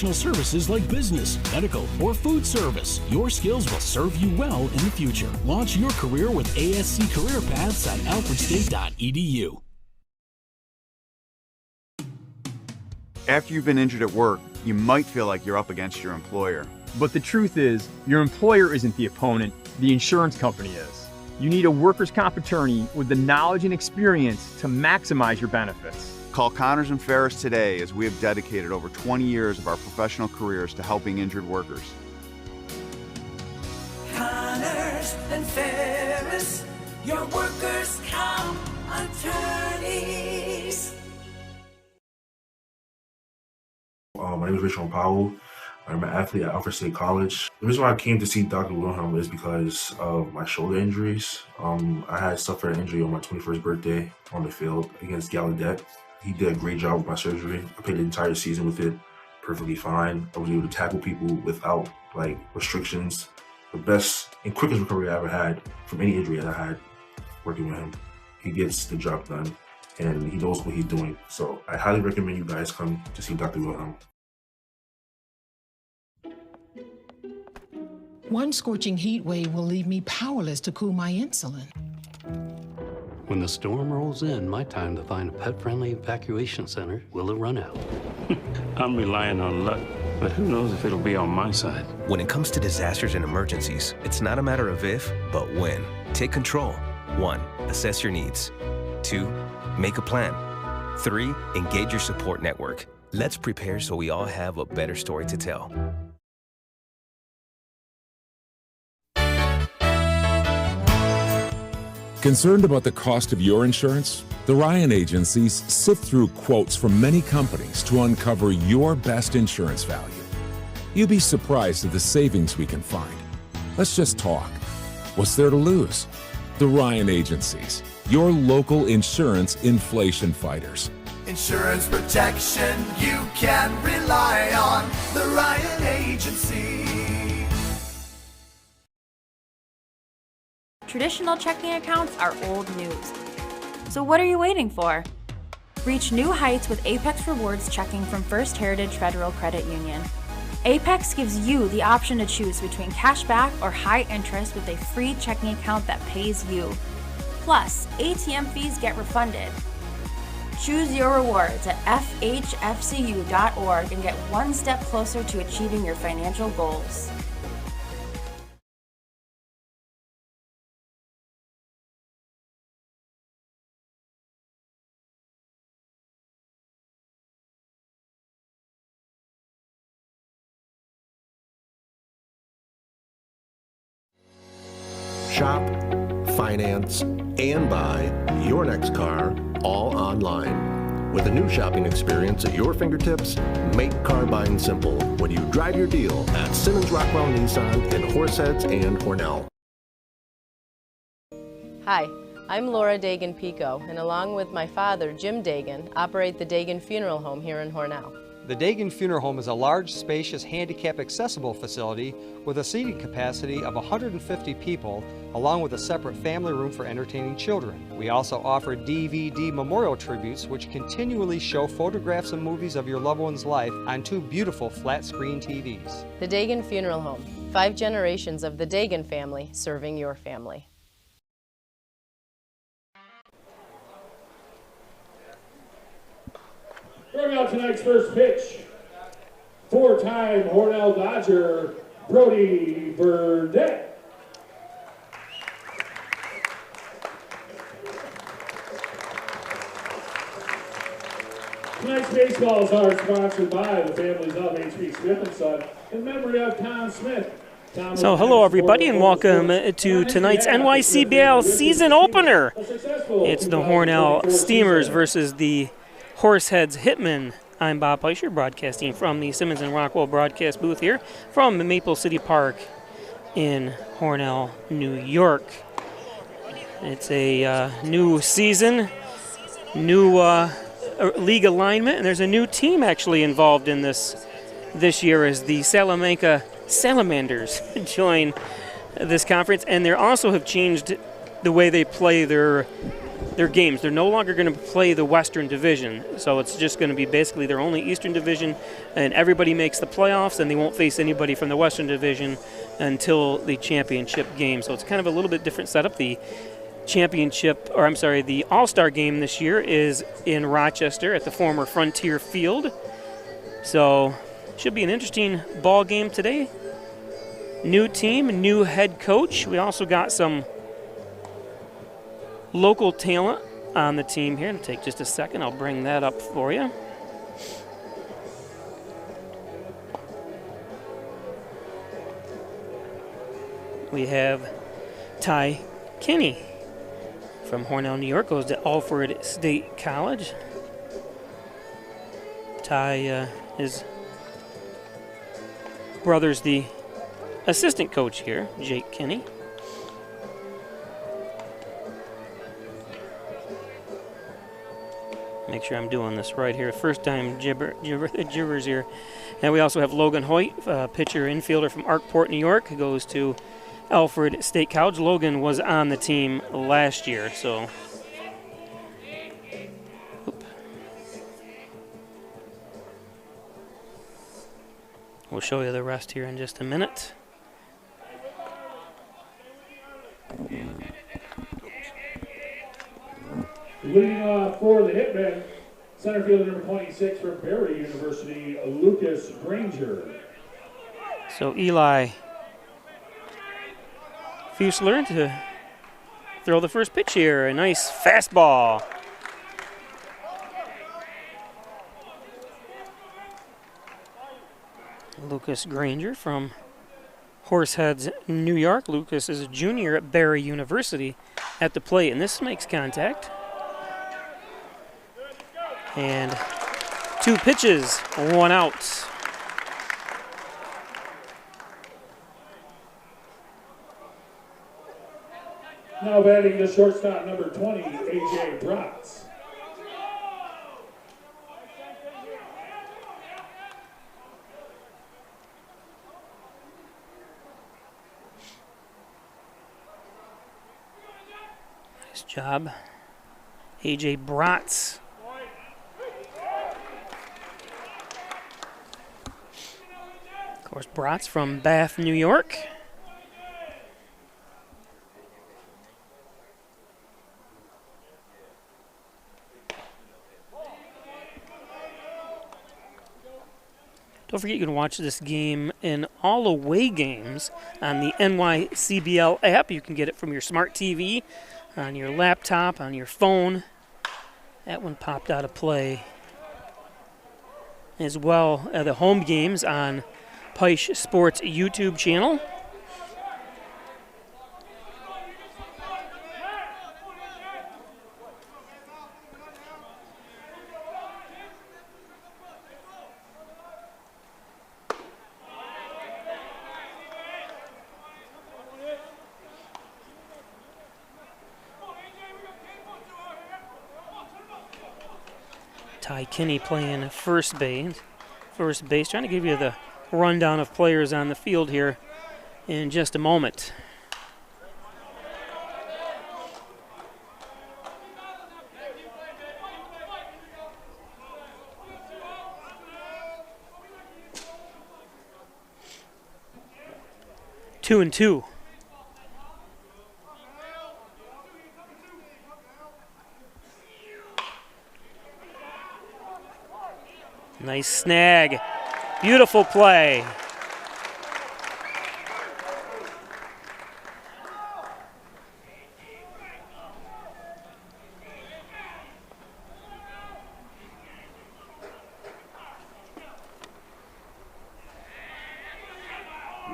professional services like business, medical, or food service. Your skills will serve you well in the future. Launch your career with ASC Career Paths at alfredstate.edu. After you've been injured at work, you might feel like you're up against your employer. But the truth is, your employer isn't the opponent, the insurance company is. You need a workers' comp attorney with the knowledge and experience to maximize your benefits. Call Connors and Ferris today, as we have dedicated over 20 years of our professional careers to helping injured workers. Connors and Ferris, your workers' comp attorneys. My name is Rachel Powell. I'm an athlete at Alfred State College. The reason why I came to see Dr. Wilhelm is because of my shoulder injuries. I had suffered an injury on my 21st birthday on the field against Gallaudet. He did a great job with my surgery. I played the entire season with it perfectly fine. I was able to tackle people without restrictions. The best and quickest recovery I ever had from any injury that I had working with him. He gets the job done and he knows what he's doing. So I highly recommend you guys come to see Dr. Wilhelm. One scorching heat wave will leave me powerless to cool my insulin. When the storm rolls in, my time to find a pet-friendly evacuation center will have run out. I'm relying on luck, but who knows if it'll be on my side. When it comes to disasters and emergencies, it's not a matter of if, but when. Take control. 1. Assess your needs. 2. Make a plan. 3. Engage your support network. Let's prepare so we all have a better story to tell. Concerned about the cost of your insurance? The Ryan agencies sift through quotes from many companies to uncover your best insurance value. You'd be surprised at the savings we can find. Let's just talk. What's there to lose? The Ryan agencies, your local insurance inflation fighters. Insurance protection you can rely on. The Ryan Agency. Traditional checking accounts are old news. So what are you waiting for? Reach new heights with Apex Rewards checking from First Heritage Federal Credit Union. Apex gives you the option to choose between cash back or high interest with a free checking account that pays you. Plus, ATM fees get refunded. Choose your rewards at FHFCU.org and get one step closer to achieving your financial goals. Shop, finance, and buy your next car all online. With a new shopping experience at your fingertips, make car buying simple when you drive your deal at Simmons Rockwell Nissan in Horseheads and Hornell. Hi, I'm Laura Dagan-Pico, and along with my father, Jim Dagan, operate the Dagan Funeral Home here in Hornell. The Dagan Funeral Home is a large, spacious, handicap-accessible facility with a seating capacity of 150 people, along with a separate family room for entertaining children. We also offer DVD memorial tributes, which continually show photographs and movies of your loved one's life on 2 beautiful flat-screen TVs. The Dagan Funeral Home, 5 generations of the Dagan family serving your family. Bring out tonight's first pitch. 4-time Hornell Dodger, Brody Burnett. Tonight's baseballs are sponsored by the families of H.P. Smith & Son in memory of Tom Smith. So hello everybody and welcome to tonight's NYCBL season opener. It's the Hornell Steamers versus the Horseheads Hitmen. I'm Bob Peischer, broadcasting from the Simmons and Rockwell broadcast booth here from Maple City Park in Hornell, New York. It's a new season, new league alignment, and there's a new team actually involved in this year as the Salamanca Salamanders join this conference, and they also have changed the way they play their their games. They're no longer going to play the Western Division, so it's just going to be basically their only Eastern Division, and everybody makes the playoffs, and they won't face anybody from the Western Division until the championship game. So it's kind of a little bit different setup. The the All-Star game this year is in Rochester at the former Frontier Field. So should be an interesting ball game today. New team, new head coach. We also got some local talent on the team here. It'll take just a second. I'll bring that up for you. We have Ty Kinney from Hornell, New York, goes to Alfred State College. Ty, his brother's the assistant coach here, Jake Kinney. Make sure I'm doing this right here. First time gibbers here. And we also have Logan Hoyt, pitcher infielder from Arkport, New York, who goes to Alfred State College. Logan was on the team last year, so. We'll show you the rest here in just a minute. Leading off for the Hitmen, center fielder number 26 from Barry University, Lucas Granger. So Eli Fusler to throw the first pitch here. A nice fastball. Lucas Granger from Horseheads, New York. Lucas is a junior at Barry University at the plate, and this makes contact. And 2 pitches, 1 out. Now batting the shortstop, number 20, A.J. Bratz. Nice job, A.J. Bratz. Of course, Bratz from Bath, New York. Don't forget you can watch this game in all away games on the NYCBL app. You can get it from your smart TV, on your laptop, on your phone. That one popped out of play. As well, the home games on Peisch Sports YouTube channel. Ty Kinney playing first base, trying to give you the rundown of players on the field here in just a moment. Two and two. Nice snag. Beautiful play.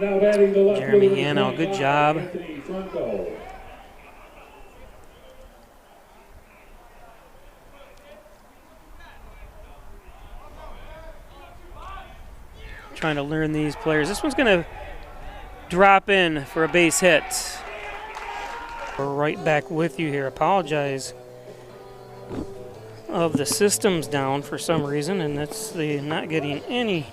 Now batting the left Jeremy fielder, Yano, good job. Anthony Franco. Trying to learn these players. This one's going to drop in for a base hit. We're right back with you here. Apologize of the system's down for some reason, and that's the not getting any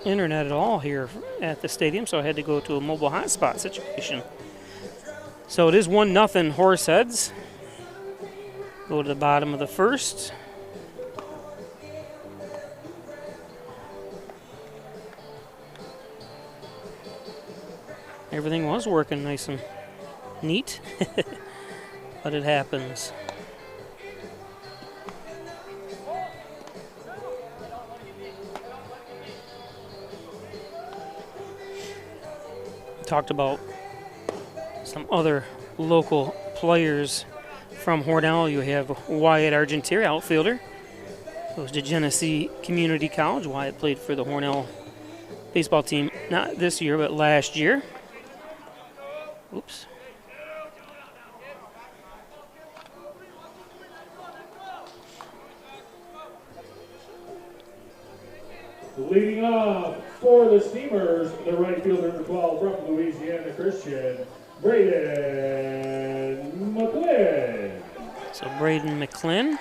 internet at all here at the stadium, so I had to go to a mobile hotspot situation. So it is 1-0 Horseheads. Go to the bottom of the first. Everything was working nice and neat, but it happens. Talked about some other local players from Hornell. You have Wyatt Argentier, outfielder. Goes to Genesee Community College. Wyatt played for the Hornell baseball team, not this year, but last year. Oops. Leading off for the Steamers, the right fielder number 12 from Louisiana Christian, Braden McClin. So Braden McClin.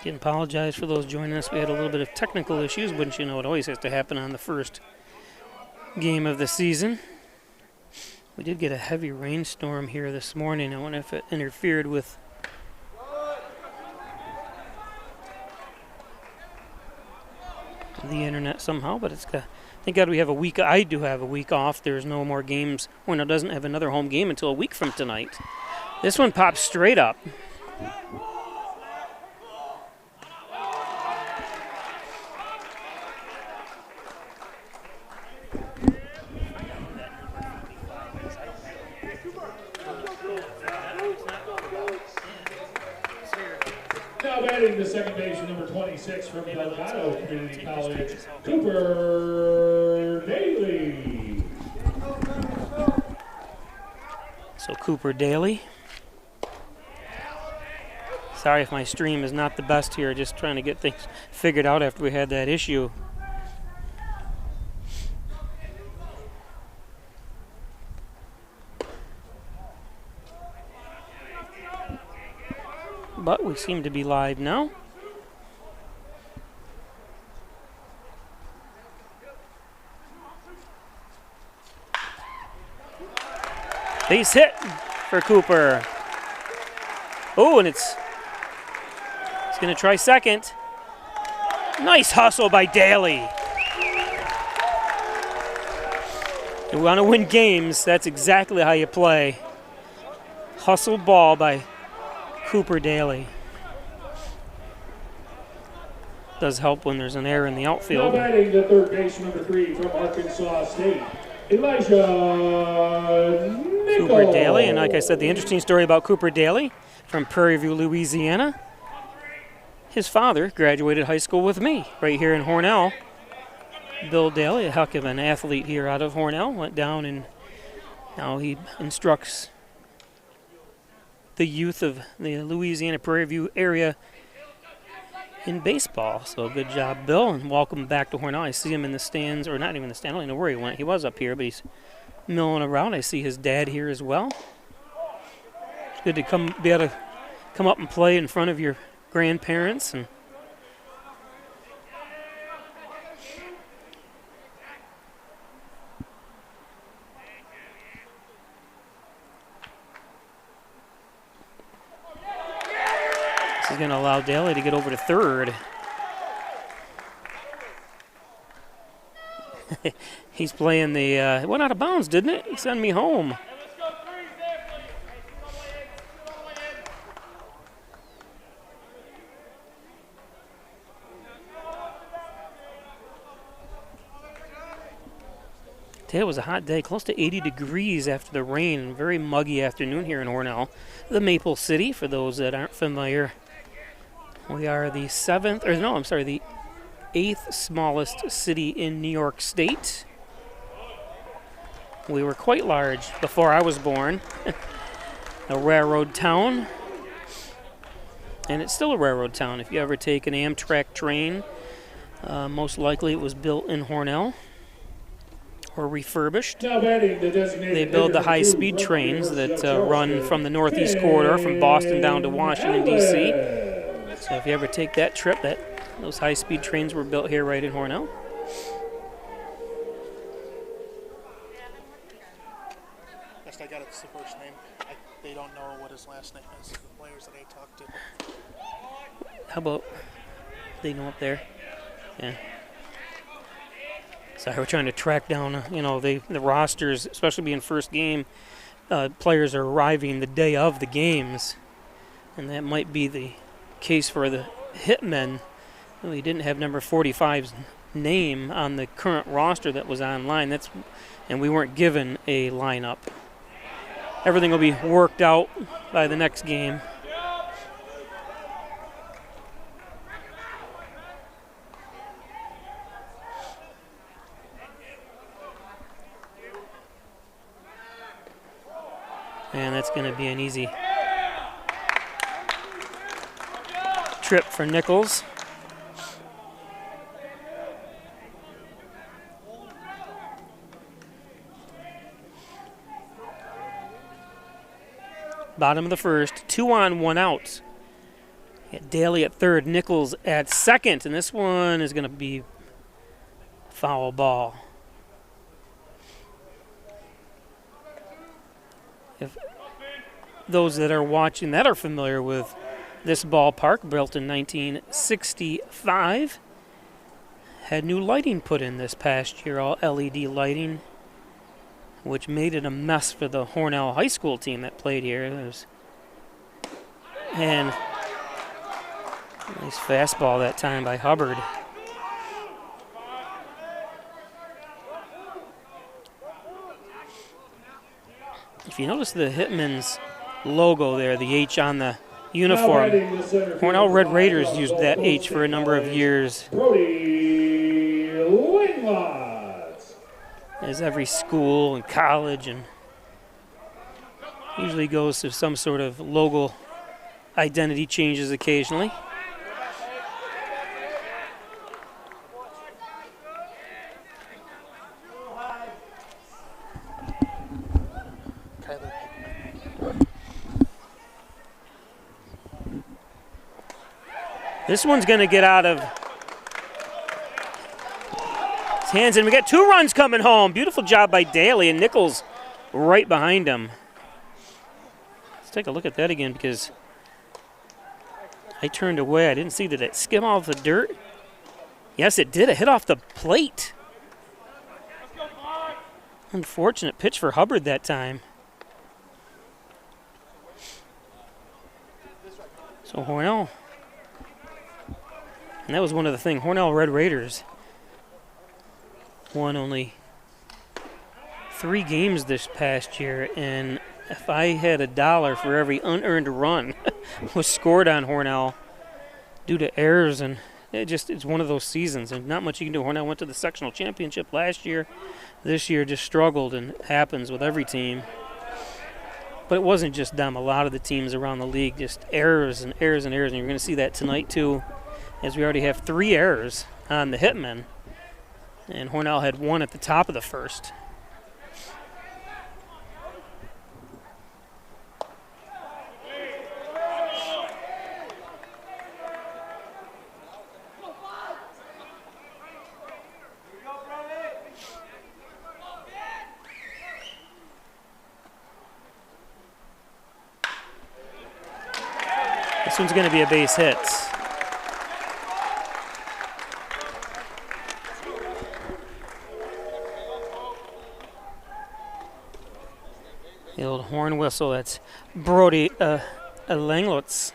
Again, apologize for those joining us. We had a little bit of technical issues. Wouldn't you know, it always has to happen on the first game of the season. We did get a heavy rainstorm here this morning. I wonder if it interfered with the internet somehow, but it's thank God we have a week. I do have a week off. There's no more games. Hornell doesn't have another home game until a week from tonight. This one pops straight up. Now batting the second baseman, number 26 from Delgado Community College, Cooper Daly. So Cooper Daly. Sorry if my stream is not the best here, just trying to get things figured out after we had that issue. But we seem to be live now. Base hit for Cooper. Oh, and he's going to try second. Nice hustle by Daly. You want to win games, that's exactly how you play. Hustle ball by Cooper Daly. Does help when there's an error in the outfield. Now batting the third baseman, number 3 from Arkansas State, Elijah Nickel. Cooper Daly, and like I said, the interesting story about Cooper Daly from Prairie View, Louisiana. His father graduated high school with me right here in Hornell. Bill Daly, a heck of an athlete here out of Hornell, went down and now he instructs the youth of the Louisiana Prairie View area in baseball. So good job, Bill, and welcome back to Hornell. I see him in the stands, or not even the stand, I don't even know where he went. He was up here, but he's milling around. I see his dad here as well. It's good to be able to come up and play in front of your grandparents. And this is going to allow Daly to get over to third. He's playing the, it went out of bounds, didn't it? Send me home. Today was a hot day, close to 80 degrees after the rain. Very muggy afternoon here in Hornell. The Maple City, for those that aren't familiar. We are the the 8th smallest city in New York State. We were quite large before I was born. A railroad town. And it's still a railroad town. If you ever take an Amtrak train, most likely it was built in Hornell or refurbished. They build the high-speed trains that run from the Northeast Corridor from Boston down to Washington, D.C. So if you ever take that trip, those high-speed trains were built here right in Hornell. Best I got, it's the first name. they don't know what his last name is, the players that I talked to. How about they know up there? Yeah. Sorry, we're trying to track down, the rosters, especially being first game. Players are arriving the day of the games, and that might be the case for the Hitmen. Well, he didn't have number 45's name on the current roster that was online. And we weren't given a lineup. Everything will be worked out by the next game. And that's going to be an easy trip for Nichols. Bottom of the first, 2 on, 1 out. Daly at third, Nichols at second, and this one is going to be foul ball. If those that are watching that are familiar with this ballpark, built in 1965, had new lighting put in this past year, all LED lighting, which made it a mess for the Hornell High School team that played here. And nice fastball that time by Hubbard. If you notice the Hitmen's logo there, the H on the uniform, Hornell Red Raiders used that H for a number of years. As every school and college and usually goes through some sort of logo identity changes occasionally. This one's going to get out of his hands, and we got 2 runs coming home. Beautiful job by Daly, and Nichols right behind him. Let's take a look at that again because I turned away. I didn't see, did it skim off the dirt? Yes, it did. It hit off the plate. Unfortunate pitch for Hubbard that time. So Hornell. And that was one of the things. Hornell Red Raiders won only 3 games this past year, and if I had $1 for every unearned run was scored on Hornell due to errors, and it's one of those seasons, and not much you can do. Hornell went to the sectional championship last year. This year just struggled, and it happens with every team. But it wasn't just them. A lot of the teams around the league, just errors and errors and errors, and you're going to see that tonight too, as we already have 3 errors on the Hitmen, and Hornell had 1 at the top of the first. This one's going to be a base hit. The old horn whistle, that's Brody Langlotz.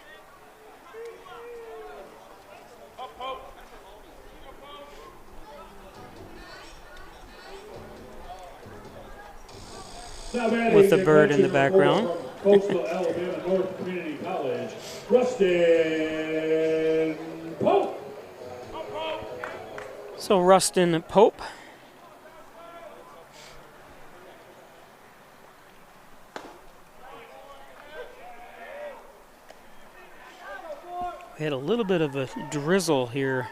With the bird in the background. Coastal Alabama North Community College, Rustin Pope. So Rustin Pope. We had a little bit of a drizzle here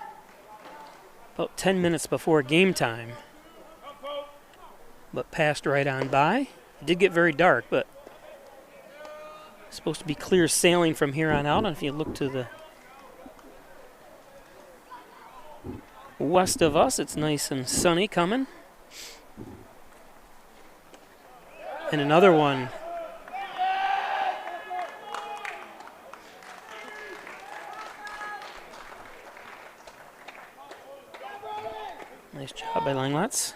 about 10 minutes before game time, but passed right on by. It did get very dark, but it's supposed to be clear sailing from here on out. And if you look to the west of us, it's nice and sunny coming. And another one Nice job by Langlatz.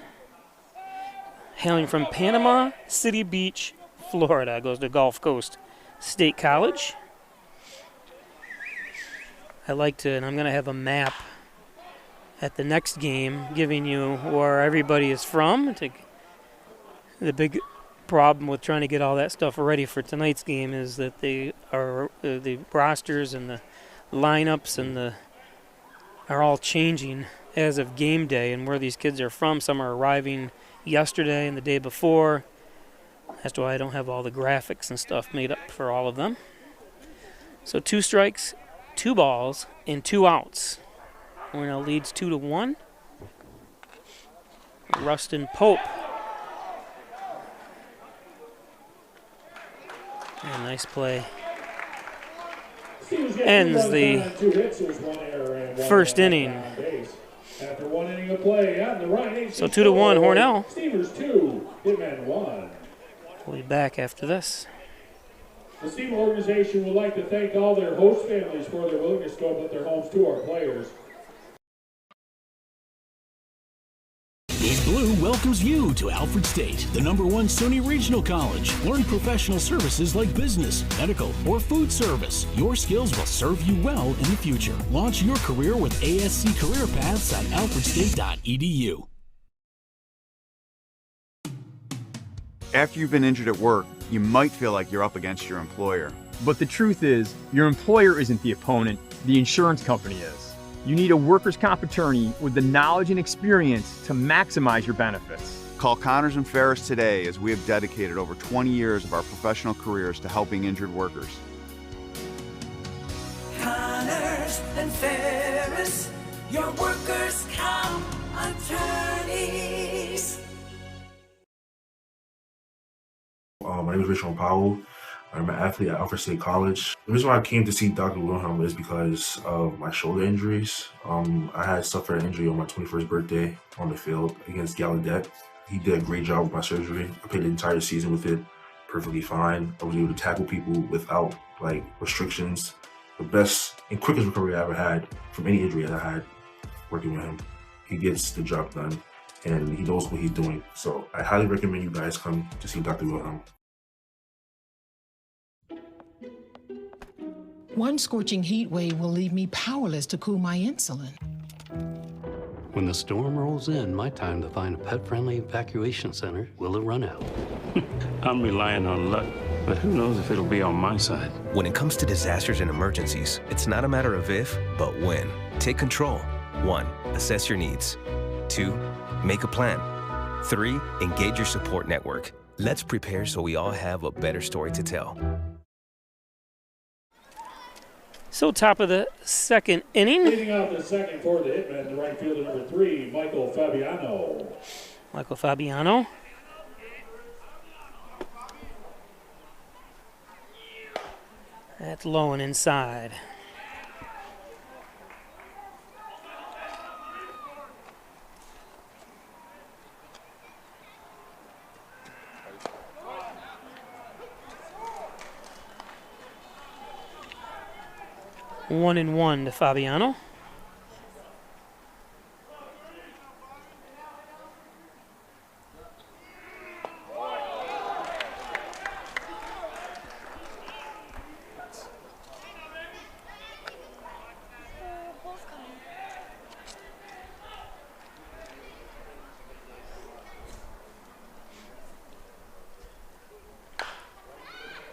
Hailing from Panama City Beach, Florida, goes to Gulf Coast State College. I like to, and I'm going to have a map at the next game giving you where everybody is from. The big problem with trying to get all that stuff ready for tonight's game is that they are the rosters and the lineups and are all changing as of game day, and where these kids are from. Some are arriving yesterday and the day before. That's why I don't have all the graphics and stuff made up for all of them. So 2 strikes, 2 balls, and 2 outs. Hornell leads 2-1. Rustin Pope. And nice play. Ends the first inning. After 1 inning of play on the right. So 2-1 Hornell. Steamers 2, Hitmen 1. We'll be back after this. The Steamer organization would like to thank all their host families for their willingness to open up their homes to our players. Big Blue welcomes you to Alfred State, the #1 SUNY Regional College. Learn professional services like business, medical, or food service. Your skills will serve you well in the future. Launch your career with ASC Career Paths at alfredstate.edu. After you've been injured at work, you might feel like you're up against your employer. But the truth is, your employer isn't the opponent, the insurance company is. You need a workers' comp attorney with the knowledge and experience to maximize your benefits. Call Connors and Ferris today, as we have dedicated over 20 years of our professional careers to helping injured workers. Connors and Ferris, your workers' comp attorneys. My name is Rachel Powell. I'm an athlete at Alfred State College. The reason why I came to see Dr. Wilhelm is because of my shoulder injuries. I had suffered an injury on my 21st birthday on the field against Gallaudet. He did a great job with my surgery. I played the entire season with it perfectly fine. I was able to tackle people without restrictions. The best and quickest recovery I ever had from any injury that I had working with him. He gets the job done and he knows what he's doing. So I highly recommend you guys come to see Dr. Wilhelm. One scorching heat wave will leave me powerless to cool my insulin. When the storm rolls in, my time to find a pet-friendly evacuation center will have run out. I'm relying on luck, but who knows if it'll be on my side. When it comes to disasters and emergencies, it's not a matter of if, but when. Take control. 1. Assess your needs. 2. Make a plan. 3. Engage your support network. Let's prepare so we all have a better story to tell. So top of the second inning. Leading off the second for the Hitmen, the right fielder number 3, Michael Fabiano. Michael Fabiano. That's low and inside. One and one to Fabiano.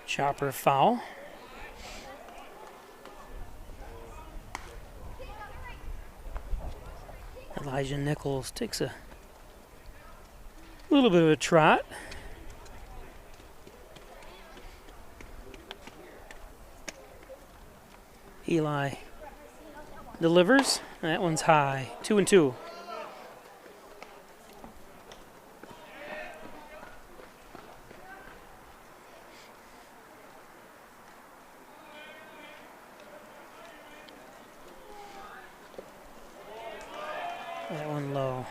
Chopper foul. Elijah Nichols takes a little bit of a trot. Eli delivers. That one's high. 2-2. That one low.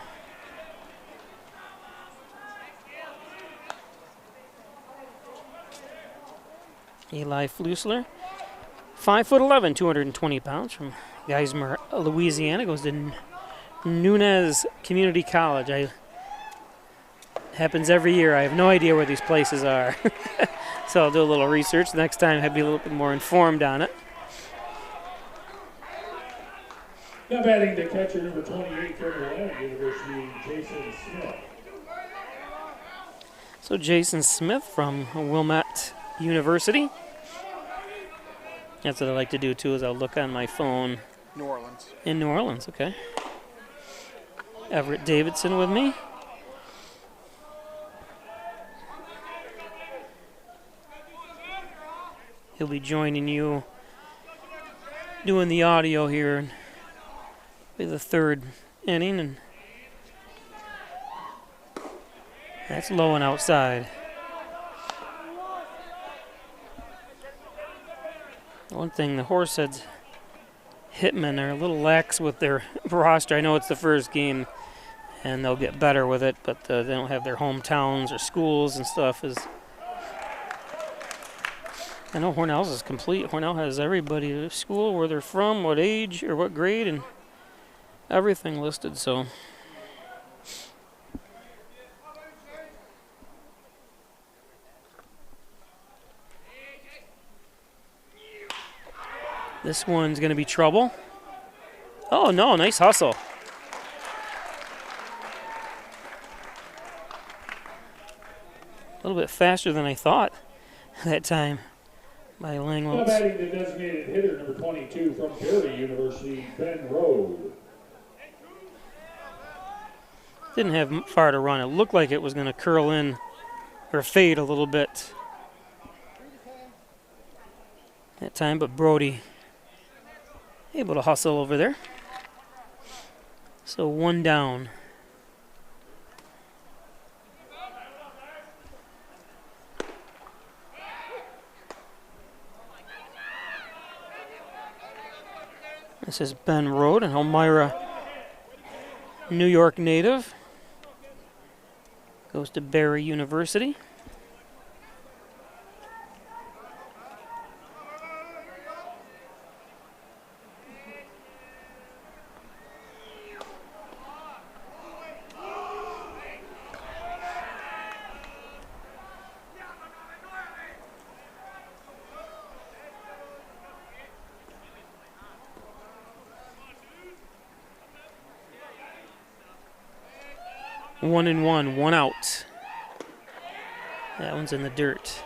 Eli Flusler, 5'11", 220 pounds, from Geismar, Louisiana, goes to Nunez Community College. Happens every year. I have no idea where these places are. So I'll do a little research. Next time I'll be a little bit more informed on it. Now batting the catcher, number 28 from Atlanta University, Jason Smith. So Jason Smith from Wilmette University. That's what I like to do too, is I'll look on my phone. New Orleans. In New Orleans, okay. Everett Davidson with me. He'll be joining you doing the audio here in the third inning, and that's low and outside. One thing, the Horseheads Hitmen are a little lax with their roster. I know it's the first game, and they'll get better with it, but they don't have their hometowns or schools and stuff. I know Hornell's is complete. Hornell has everybody, the school, where they're from, what age or what grade, and everything listed. So this one's going to be trouble. Oh, no, nice hustle. A little bit faster than I thought that time by Now Langlois. batting the designated hitter, number 22 from Perry University, Ben Rode. Didn't have far to run. It looked like it was going to curl in or fade a little bit that time, but Brody able to hustle over there. So one down. This is Ben Rode, an Elmira, New York native. Goes to Barry University. One and one out. That one's in the dirt.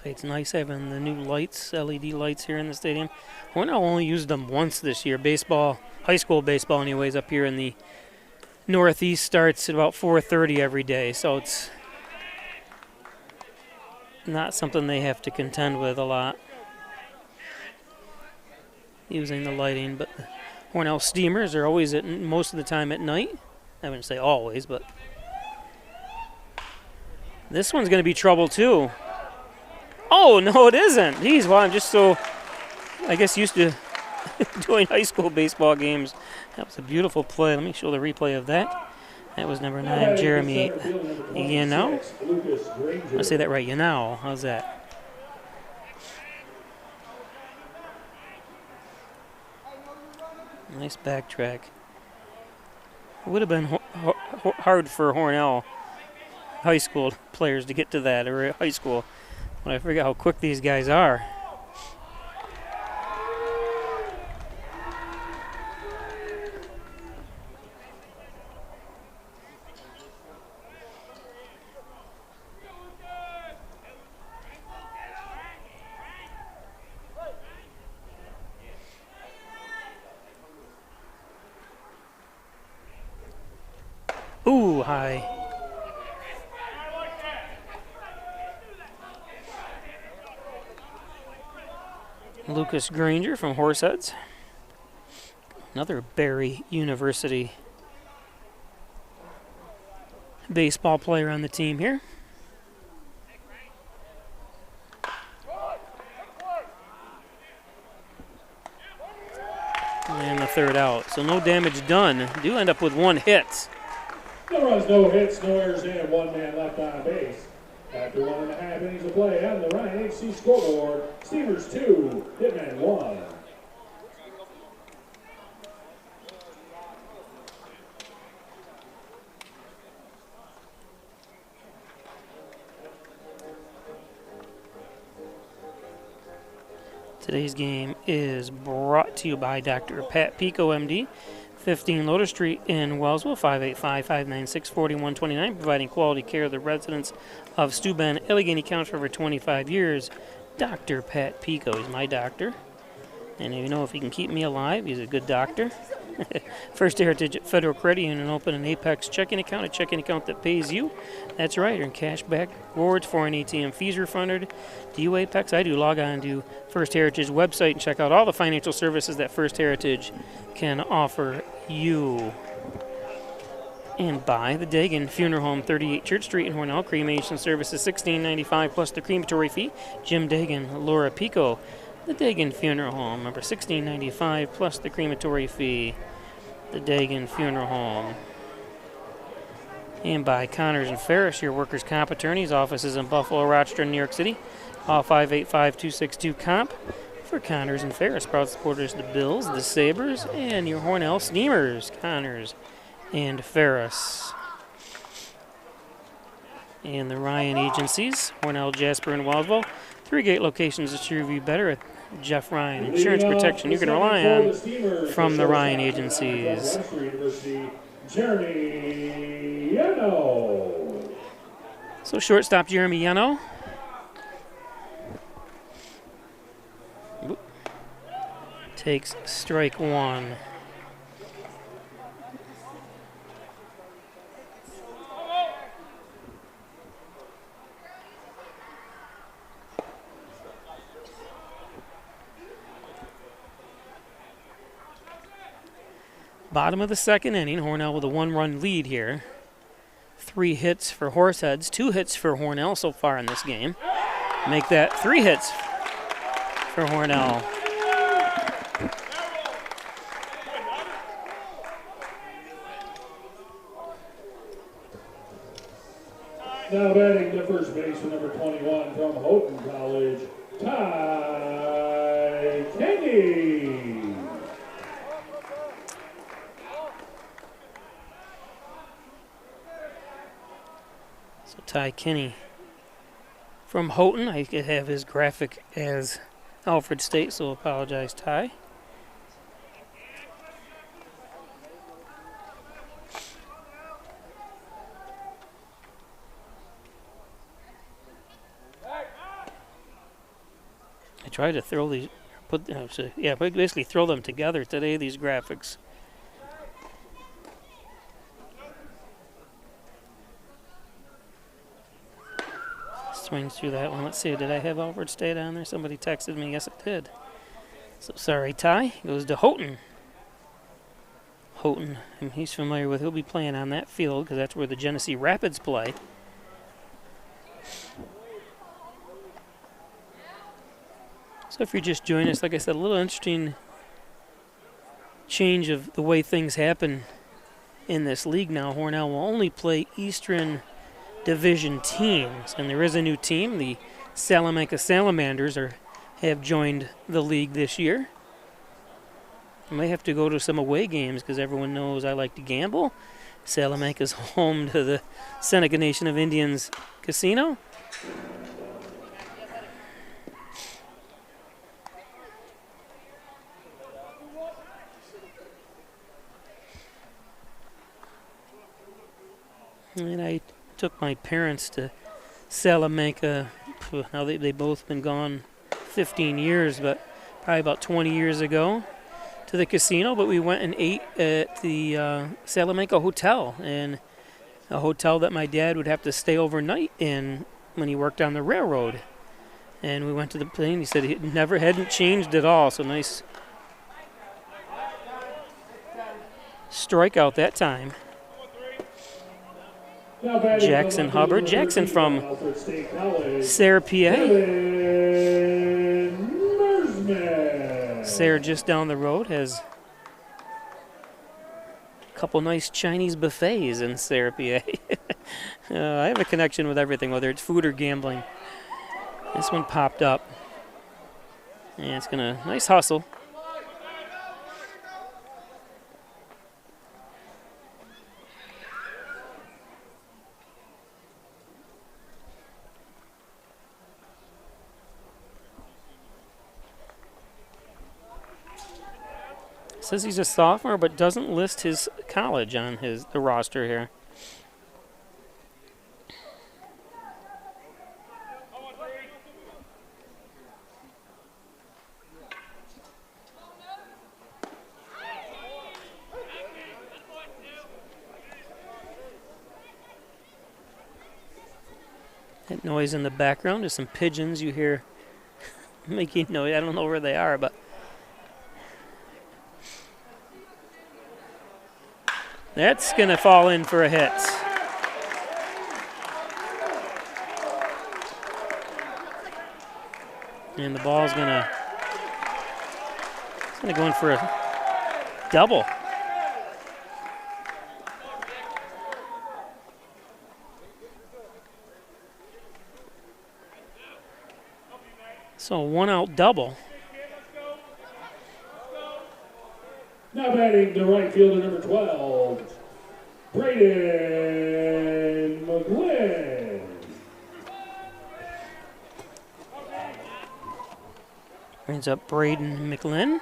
It's nice having the new lights, LED lights here in the stadium. Hornell only used them once this year. Baseball, high school baseball anyways, up here in the Northeast starts at about 4:30 every day, so it's not something they have to contend with a lot using the lighting. But the Hornell Steamers are always at most of the time at night. I wouldn't say always, but this one's going to be trouble too. Oh, no, it isn't. Geez, well, I'm just so, I guess, used to doing high school baseball games. That was a beautiful play. Let me show the replay of that. That was number 9, Jeremy Yanao. I say that right, Yanao. How's that? Nice backtrack. It would have been hard for Hornell high school players to get to that, or high school. But I forget how quick these guys are. Ooh, high. Lucas Granger from Horseheads. Another Barry University baseball player on the team here. And the third out. So no damage done. Do end up with 1 hit. No runs, no hits, no errors, and 1 man left on base. After 1.5 innings of play on the Ryan HC scoreboard, Steamers 2, Hitmen 1. Today's game is brought to you by Dr. Pat Pico, MD, 15 Lotus Street in Wellsville, 585-596-4129, providing quality care to the residents of Steuben, Allegheny County for over 25 years. Dr. Pat Pico is my doctor, and you know if he can keep me alive, he's a good doctor. First Heritage Federal Credit Union open an Apex checking account, a checking account that pays you. That's right, earn cash back rewards, foreign ATM fees refunded. Do you Apex? I do. Log on to First Heritage website and check out all the financial services that First Heritage can offer you. And by the Dagan Funeral Home, 38 Church Street in Hornell. Cremation services $16.95 plus the crematory fee. Jim Dagan, Laura Pico. The Dagan Funeral Home, number $16.95 plus the crematory fee. The Dagan Funeral Home. And by Connors and Ferris, your workers' comp attorneys. Offices in Buffalo, Rochester, and New York City. Call 585-262-COMP for Connors and Ferris. Proud supporters of the Bills, the Sabres, and your Hornell Steamers. Connors and Ferris. And the Ryan agencies, Hornell, Jasper, and Wellsville. 3 gate locations to serve you better at Jeff Ryan. Insurance protection you can rely on from the Ryan agencies. Jeremy Yano. So shortstop Jeremy Yano. Takes strike 1. Bottom of the second inning, Hornell with a 1-run lead here. 3 hits for Horseheads, 2 hits for Hornell so far in this game. Make that 3 hits for Hornell. Now batting the first baseman, number 21 from Houghton College, Ty Kenny. Ty Kinney from Houghton. I could have his graphic as Alfred State, so apologize, Ty. I tried to throw these, basically throw them together today, these graphics. Swings through that one. Let's see, did I have Alfred State on there? Somebody texted me. Yes, I did. So sorry, Ty. Goes to Houghton. Houghton, he's familiar with. He'll be playing on that field because that's where the Genesee Rapids play. So if you're just joining us, like I said, a little interesting change of the way things happen in this league now. Hornell will only play Eastern Division teams, and there is a new team. The Salamanca Salamanders have joined the league this year. I may have to go to some away games because everyone knows I like to gamble. Salamanca's home to the Seneca Nation of Indians Casino. And I took my parents to Salamanca. Now they've both been gone 15 years, but probably about 20 years ago to the casino. But we went and ate at the Salamanca Hotel, and a hotel that my dad would have to stay overnight in when he worked on the railroad. And we went to the plane. He said it hadn't changed at all. So nice strikeout that time. Jackson Hubbard. Jackson from Sayre, PA. Sayre just down the road has couple nice Chinese buffets in Syracuse. I have a connection with everything, whether it's food or gambling. This one popped up. And it's gonna, nice hustle. Says he's a sophomore, but doesn't list his college on the roster here. That noise in the background is some pigeons you hear making noise. I don't know where they are, but that's going to fall in for a hit. And the ball's going to go in for a double. So 1-out double. Now batting the right fielder, number 12, Braden McGlynn. Brings up Braden McGlynn.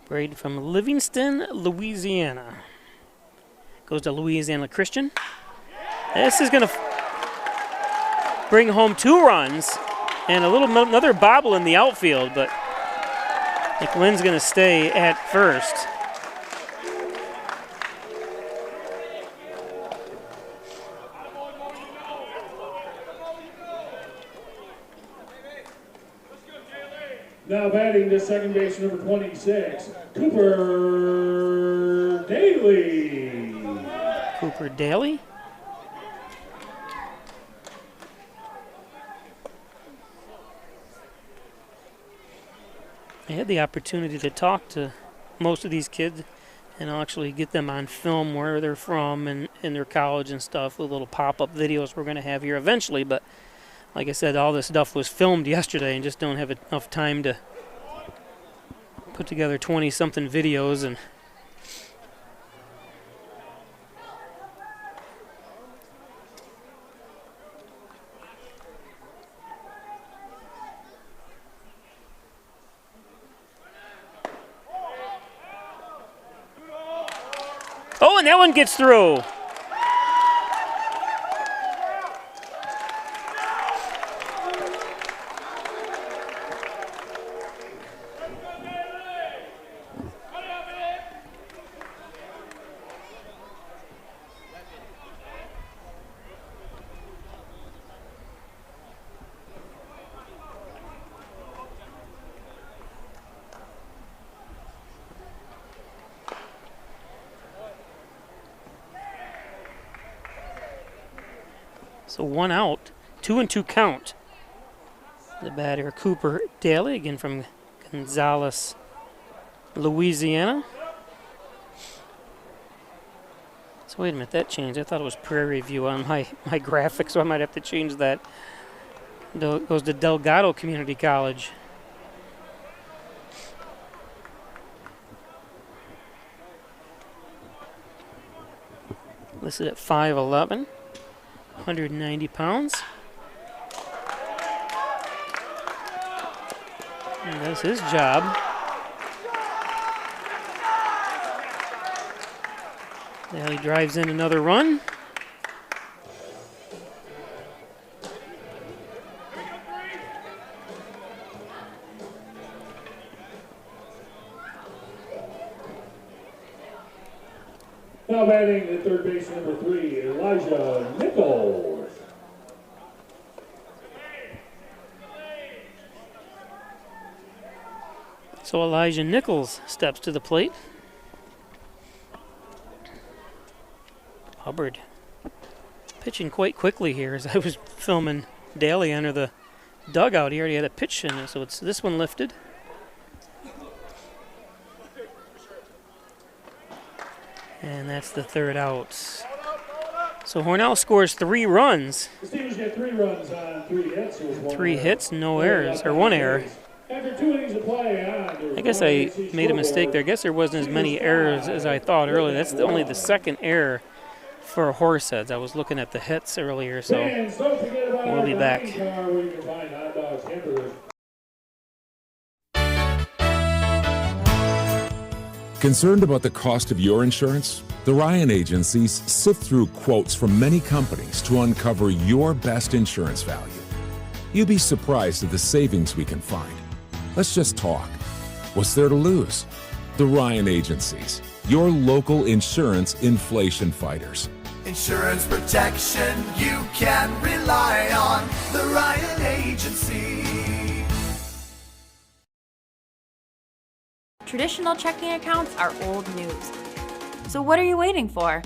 Braden from Livingston, Louisiana. Goes to Louisiana Christian. This is going to bring home 2 runs and another bobble in the outfield, but McGlynn's going to stay at first. Now batting the second base, number 26, Cooper Daly. Cooper Daly. I had the opportunity to talk to most of these kids and I'll actually get them on film where they're from and in their college and stuff with little pop-up videos we're going to have here eventually. But like I said, all this stuff was filmed yesterday and just don't have enough time to put together 20-something videos. And oh, and that one gets through. So 1 out, 2-2 count. The batter, Cooper Daly, again from Gonzales, Louisiana. So wait a minute, that changed. I thought it was Prairie View on my graphic, so I might have to change that. It goes to Delgado Community College. Listed at 5'11". 190 pounds. And that's his job. Now he drives in another run. Now batting the third base, number 3, Elijah Nichols. So Elijah Nichols steps to the plate. Hubbard pitching quite quickly here as I was filming Daly enter the dugout. He already had a pitch in it, so it's this one lifted. And that's the third out. So Hornell scores 3 runs. The Steelers get 3 runs on 3 hits. 3 hits, no errors, or 1 error. After 2 innings of play, I guess I made a mistake there. I guess there wasn't as many errors as I thought earlier. That's only the second error for Horseheads. I was looking at the hits earlier, so we'll be back. Concerned about the cost of your insurance? The Ryan agencies sift through quotes from many companies to uncover your best insurance value. You'd be surprised at the savings we can find. Let's just talk. What's there to lose? The Ryan agencies, your local insurance inflation fighters. Insurance protection you can rely on. The Ryan Agency. Traditional checking accounts are old news. So what are you waiting for?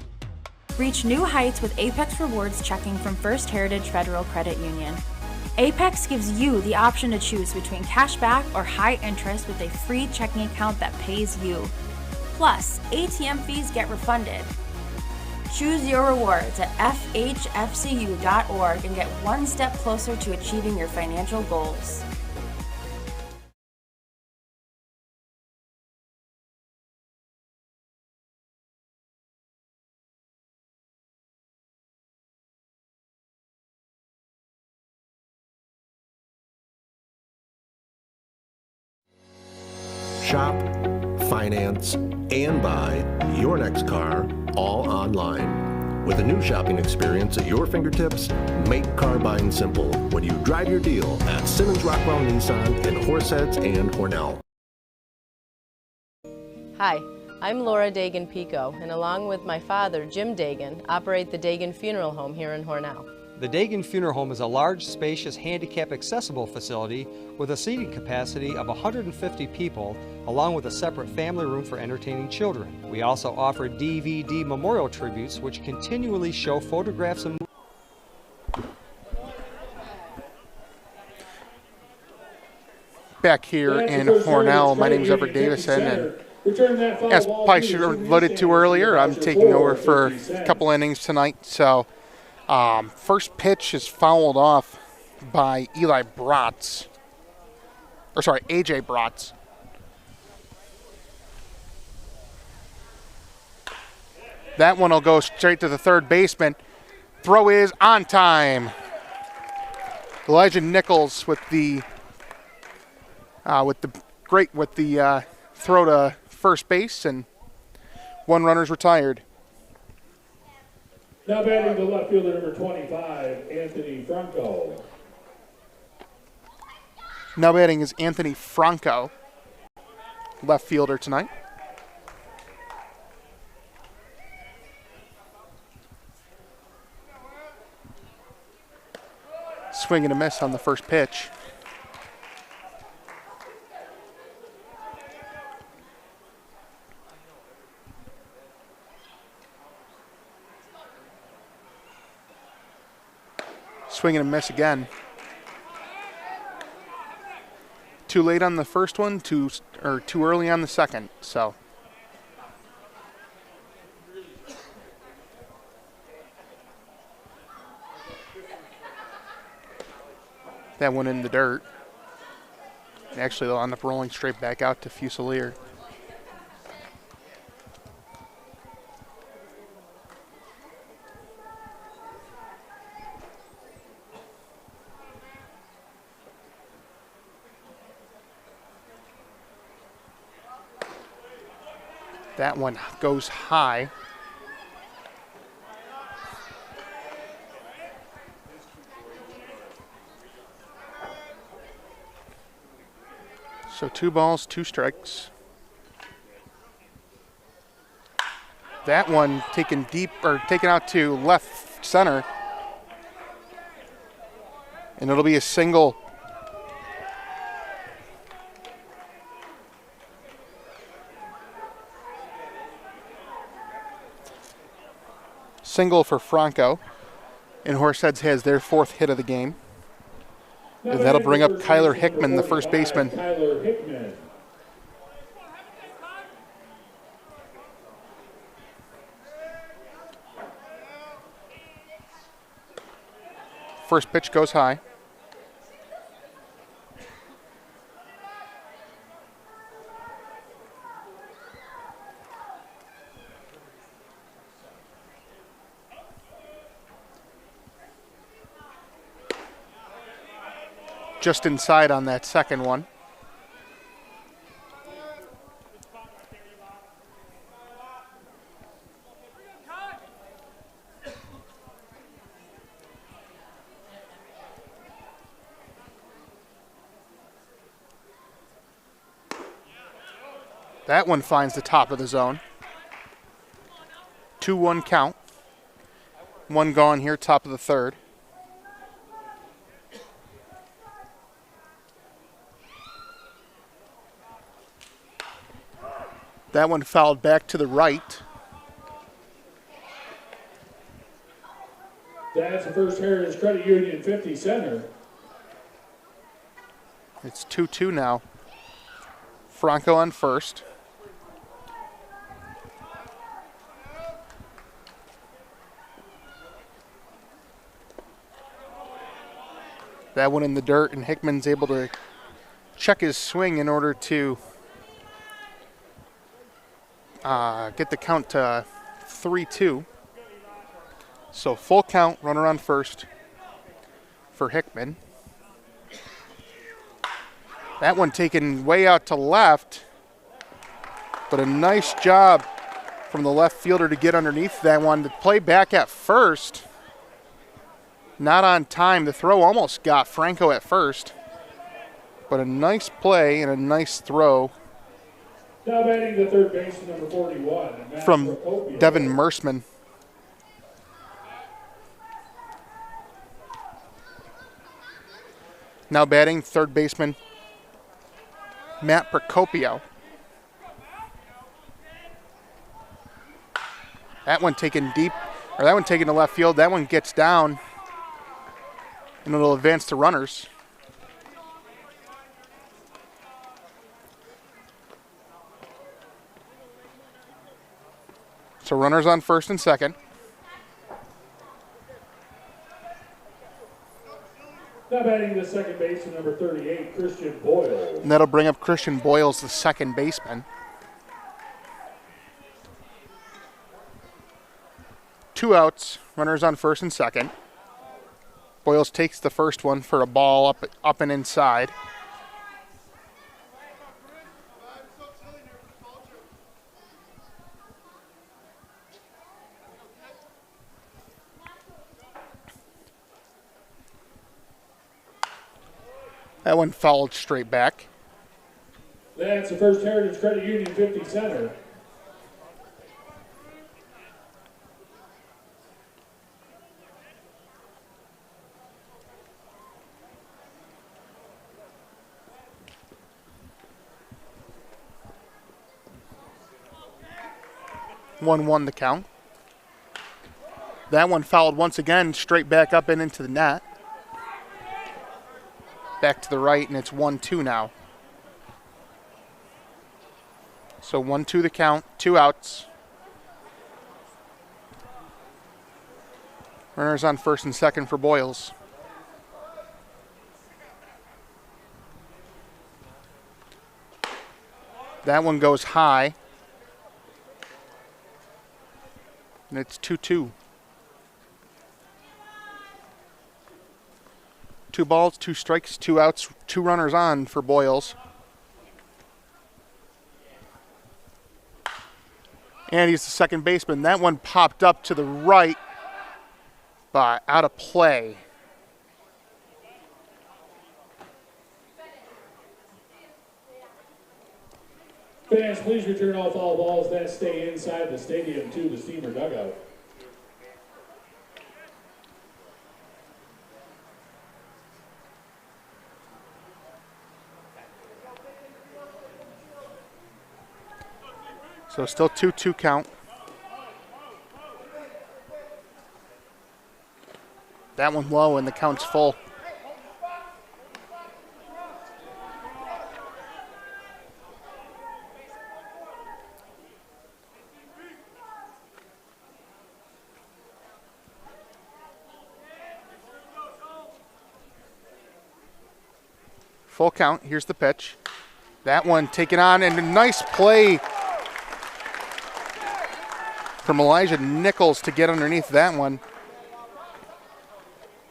Reach new heights with Apex Rewards checking from First Heritage Federal Credit Union. Apex gives you the option to choose between cashback or high interest with a free checking account that pays you. Plus, ATM fees get refunded. Choose your rewards at FHFCU.org and get one step closer to achieving your financial goals. Shop, finance, and buy your next car all online. With a new shopping experience at your fingertips, make car buying simple when you drive your deal at Simmons Rockwell Nissan in Horseheads and Hornell. Hi, I'm Laura Dagan-Pico, and along with my father, Jim Dagan, operate the Dagan Funeral Home here in Hornell. The Dagan Funeral Home is a large, spacious, handicap-accessible facility with a seating capacity of 150 people, along with a separate family room for entertaining children. We also offer DVD memorial tributes, which continually show photographs and back here in Hornell. My name is Everett Davison, and as Peischer alluded to earlier, I'm taking over for a couple innings tonight. So first pitch is fouled off by AJ Bratz. That one will go straight to the third baseman. Throw is on time. Elijah Nichols with the throw to first base, and one runner's retired. Now batting the left fielder, number 25, Anthony Franco. Now batting is Anthony Franco, left fielder tonight. Swing and a miss on the first pitch. Swing and a miss again. Too late on the first one, too early on the second. So that one in the dirt. Actually, they'll end up rolling straight back out to Fusilier. That one goes high. So 2 balls, 2 strikes. That one taken out to left center. And it'll be a single. Single for Franco, and Horseheads has their 4th hit of the game. And that'll bring up Kyler Hickman, the first baseman. First pitch goes high. Just inside on that second one. That one finds the top of the zone. 2-1 count. One gone here, top of the third. That one fouled back to the right. That's the First Heritage Credit Union 50 center. It's 2-2 now. Franco on first. That one in the dirt, and Hickman's able to check his swing in order to get the count to 3-2. So full count, runner on first for Hickman. That one taken way out to left, but a nice job from the left fielder to get underneath that one. The play back at first, not on time. The throw almost got Franco at first, but a nice play and a nice throw Now batting the third baseman, number 41. from Devin Mersman. Now batting third baseman Matt Procopio. That one taken deep, or that one taken to left field. That one gets down, and it'll advance to runners. So runners on first and second. Now batting the second baseman, number 38, Christian Boyle. And that'll bring up Christian Boyles, the second baseman. 2 outs, runners on first and second. Boyles takes the first one for a ball up and inside. That one fouled straight back. That's the First Heritage Credit Union 50 center. Won the count. That one fouled once again, straight back up and into the net. Back to the right, and it's 1-2 now. So 1-2 the count, 2 outs. Runners on first and second for Boyles. That one goes high. And it's 2-2. 2 balls, 2 strikes, 2 outs, 2 runners on for Boyles. And he's the second baseman. That one popped up to the right, but out of play. Fans, please return all foul balls that stay inside the stadium to the Steamer dugout. So still 2-2 count. That one low and the count's full. Full count. Here's the pitch. That one taken on, and a nice play from Elijah Nichols to get underneath that one.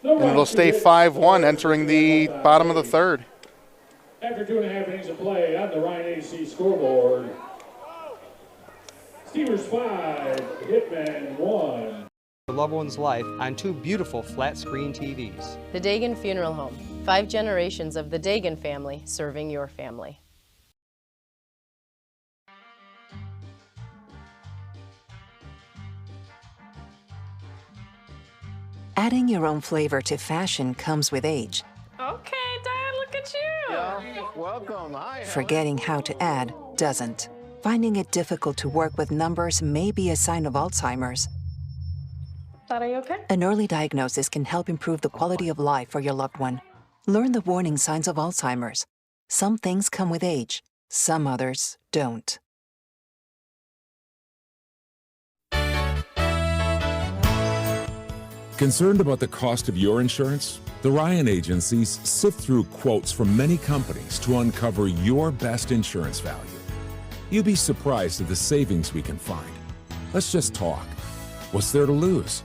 And it'll stay 5-1 entering the bottom of the third. After 2.5 innings of play on the Ryan AC scoreboard, Steelers 5, Hitmen 1. A loved one's life on 2 beautiful flat-screen TVs. The Dagan Funeral Home. 5 generations of the Dagan family serving your family. Adding your own flavor to fashion comes with age. Okay, Dad, look at you. Yeah, welcome. Hi. Forgetting how to add doesn't. Finding it difficult to work with numbers may be a sign of Alzheimer's. Dad, are you okay? An early diagnosis can help improve the quality of life for your loved one. Learn the warning signs of Alzheimer's. Some things come with age, some others don't. Concerned about the cost of your insurance? The Ryan agencies sift through quotes from many companies to uncover your best insurance value. You'll be surprised at the savings we can find. Let's just talk. What's there to lose?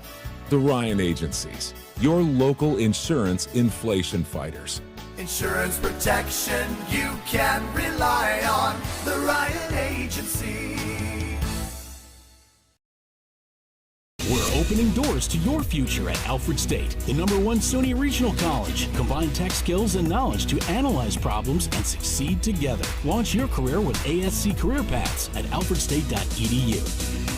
The Ryan agencies, your local insurance inflation fighters. Insurance protection you can rely on. The Ryan Agency. We're opening doors to your future at Alfred State, the #1 SUNY Regional College. Combine tech skills and knowledge to analyze problems and succeed together. Launch your career with ASC Career Paths at alfredstate.edu.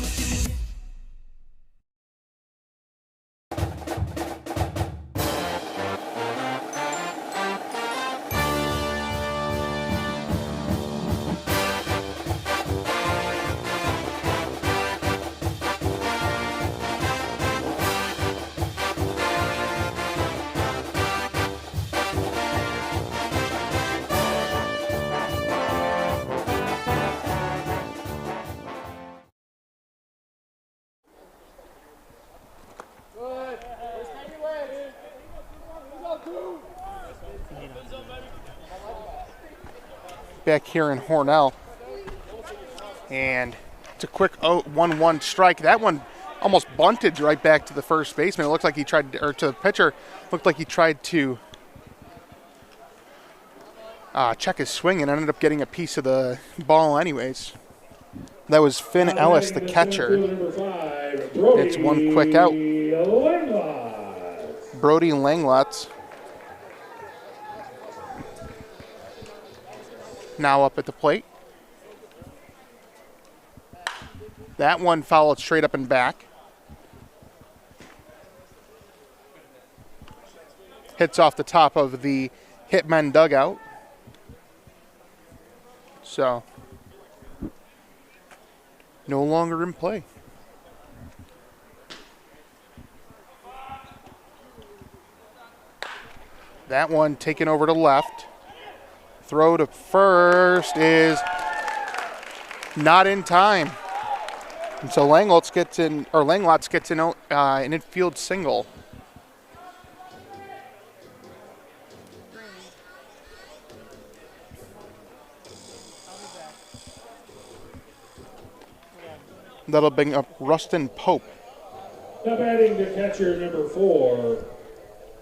Back here in Hornell. And it's a quick 1-1 strike. That one almost bunted right back to the first baseman. It looked like he tried, or to the pitcher, looked like he tried to check his swing and ended up getting a piece of the ball anyways. That was Finn Ellis, the catcher. It's one quick out. Brody Langlotz now up at the plate. That one fouled straight up and back. Hits off the top of the Hitmen dugout. So, no longer in play. That one taken over to left. Throw to first is not in time. And so Langlotz gets an infield single. That'll bring up Rustin Pope. Now batting the catcher, number 4,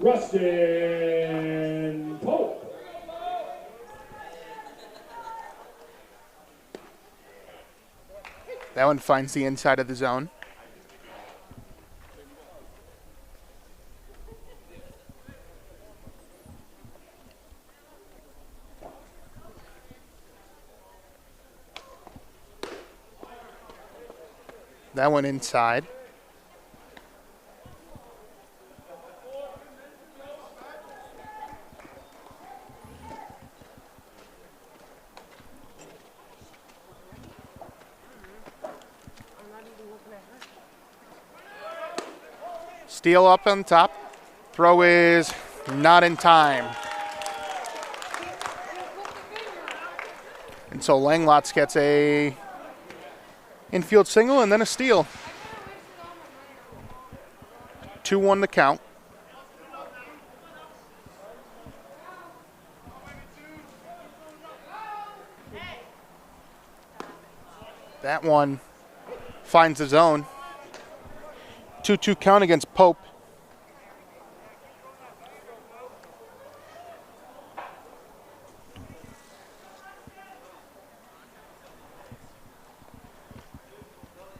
Rustin Pope. That one finds the inside of the zone. That one inside. Steele up on top. Throw is not in time. And so Langlotz gets a infield single and then a steal. 2-1 the count. That one finds the zone. 2-2 count against Pope.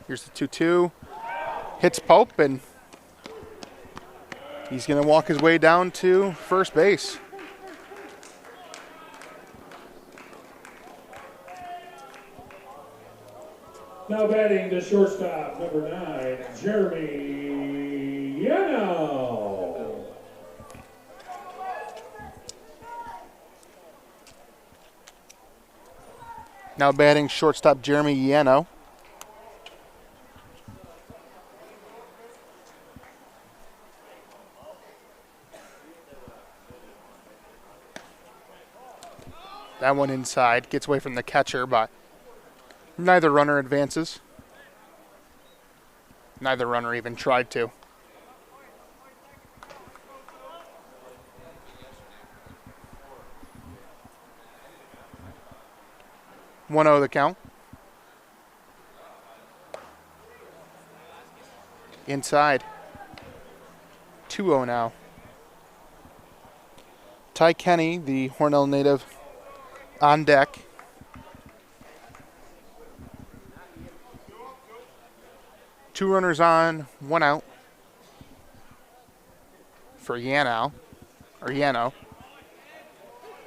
Here's the 2-2. Hits Pope, and he's going to walk his way down to first base. Now batting the shortstop, number 9, Jeremy Yano. Now batting shortstop, Jeremy Yano. That one inside, gets away from the catcher, but neither runner advances. Neither runner even tried to. (1-0) the count. Inside. 2-0 now. Ty Kenny, the Hornell native, on deck. Two runners on, 1 out for Yano.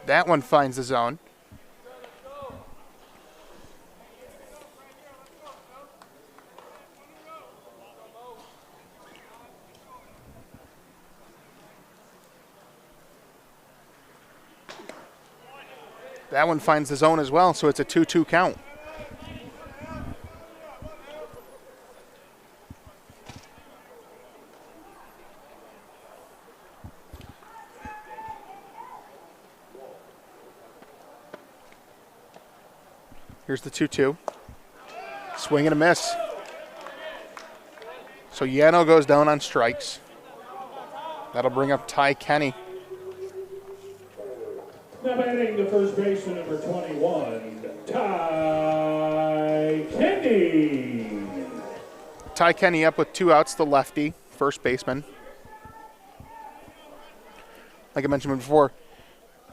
That one finds the zone. That one finds the zone as well, so it's a 2-2 count. Here's the 2-2. Swing and a miss. So Yano goes down on strikes. That'll bring up Ty Kenny. Now batting the first baseman, number 21, Ty Kenny. Ty Kenny up with 2 outs, the lefty, first baseman. Like I mentioned before,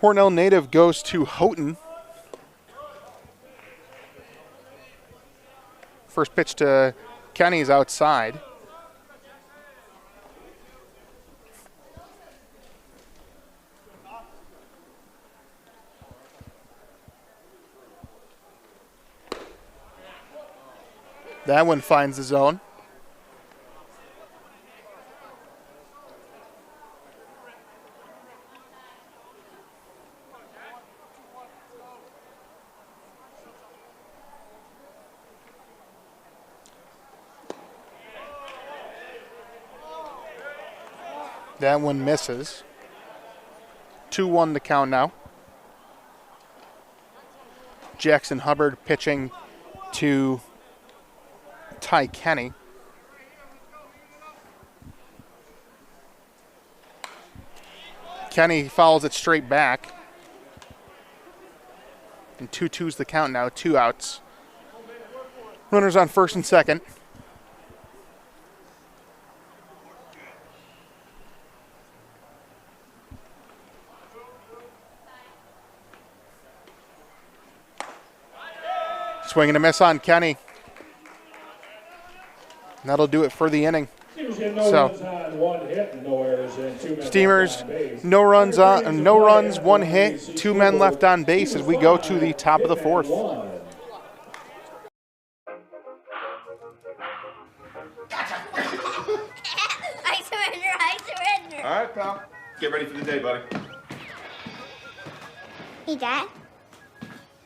Hornell native goes to Houghton. First pitch to Kenny is outside. That one finds the zone. That one misses. 2-1 the count now. Jackson Hubbard pitching to Ty Kenny. Kenny fouls it straight back. And 2-2's the count now, 2 outs. Runners on first and second. Swing and a miss on Kenny. And that'll do it for the inning. So, Steamers, no runs, 1 hit, 2 men left on base as we go to the top of the 4th. I surrender. All right, pal. Get ready for the day, buddy. Hey, Dad.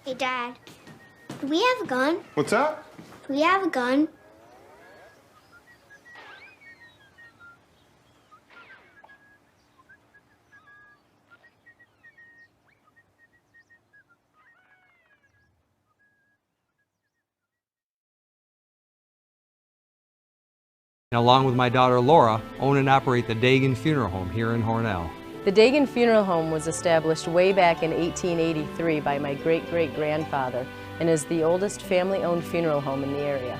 Hey, Dad. Do we have a gun? What's that? Do we have a gun? And along with my daughter Laura, own and operate the Dagan Funeral Home here in Hornell. The Dagan Funeral Home was established way back in 1883 by my great-great-grandfather and is the oldest family-owned funeral home in the area.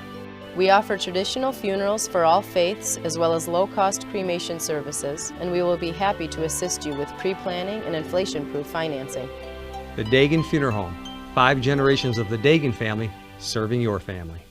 We offer traditional funerals for all faiths as well as low-cost cremation services, and we will be happy to assist you with pre-planning and inflation-proof financing. The Dagan Funeral Home. 5 generations of the Dagan family serving your family.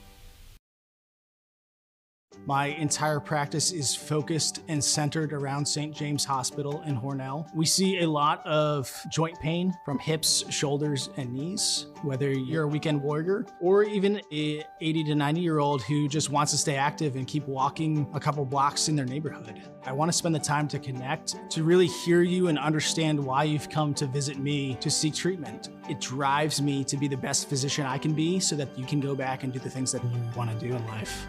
My entire practice is focused and centered around St. James Hospital in Hornell. We see a lot of joint pain from hips, shoulders, and knees, whether you're a weekend warrior or even a 80 to 90-year-old who just wants to stay active and keep walking a couple blocks in their neighborhood. I want to spend the time to connect, to really hear you and understand why you've come to visit me to seek treatment. It drives me to be the best physician I can be so that you can go back and do the things that you want to do in life.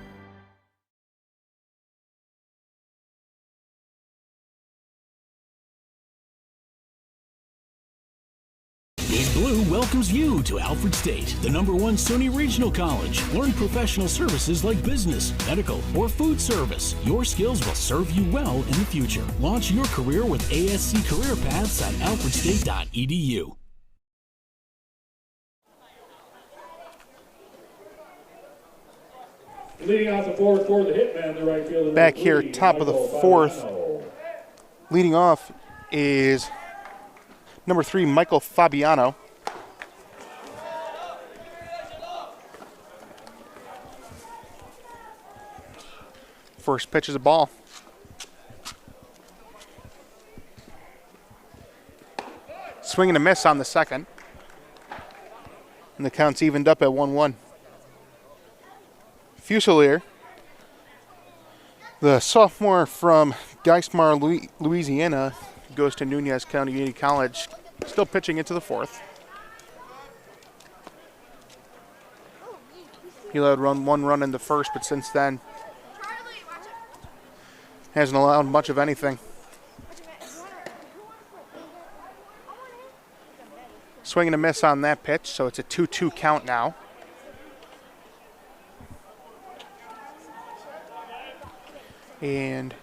Big Blue welcomes you to Alfred State, the #1 SUNY Regional College. Learn professional services like business, medical, or food service. Your skills will serve you well in the future. Launch your career with ASC Career Paths at alfredstate.edu. Leading off the fourth for the Hitmen, the right fielder. Back here, top of the fourth. Leading off is number 3, Michael Fabiano. First pitch is a ball. Swing and a miss on the second. And the count's evened up at 1-1. Fusilier, the sophomore from Geismar, Louisiana, goes to Nunez County Community College, still pitching into the fourth. He allowed one run in the first, but since then hasn't allowed much of anything. Swing and a miss on that pitch, so it's a 2-2 count now. And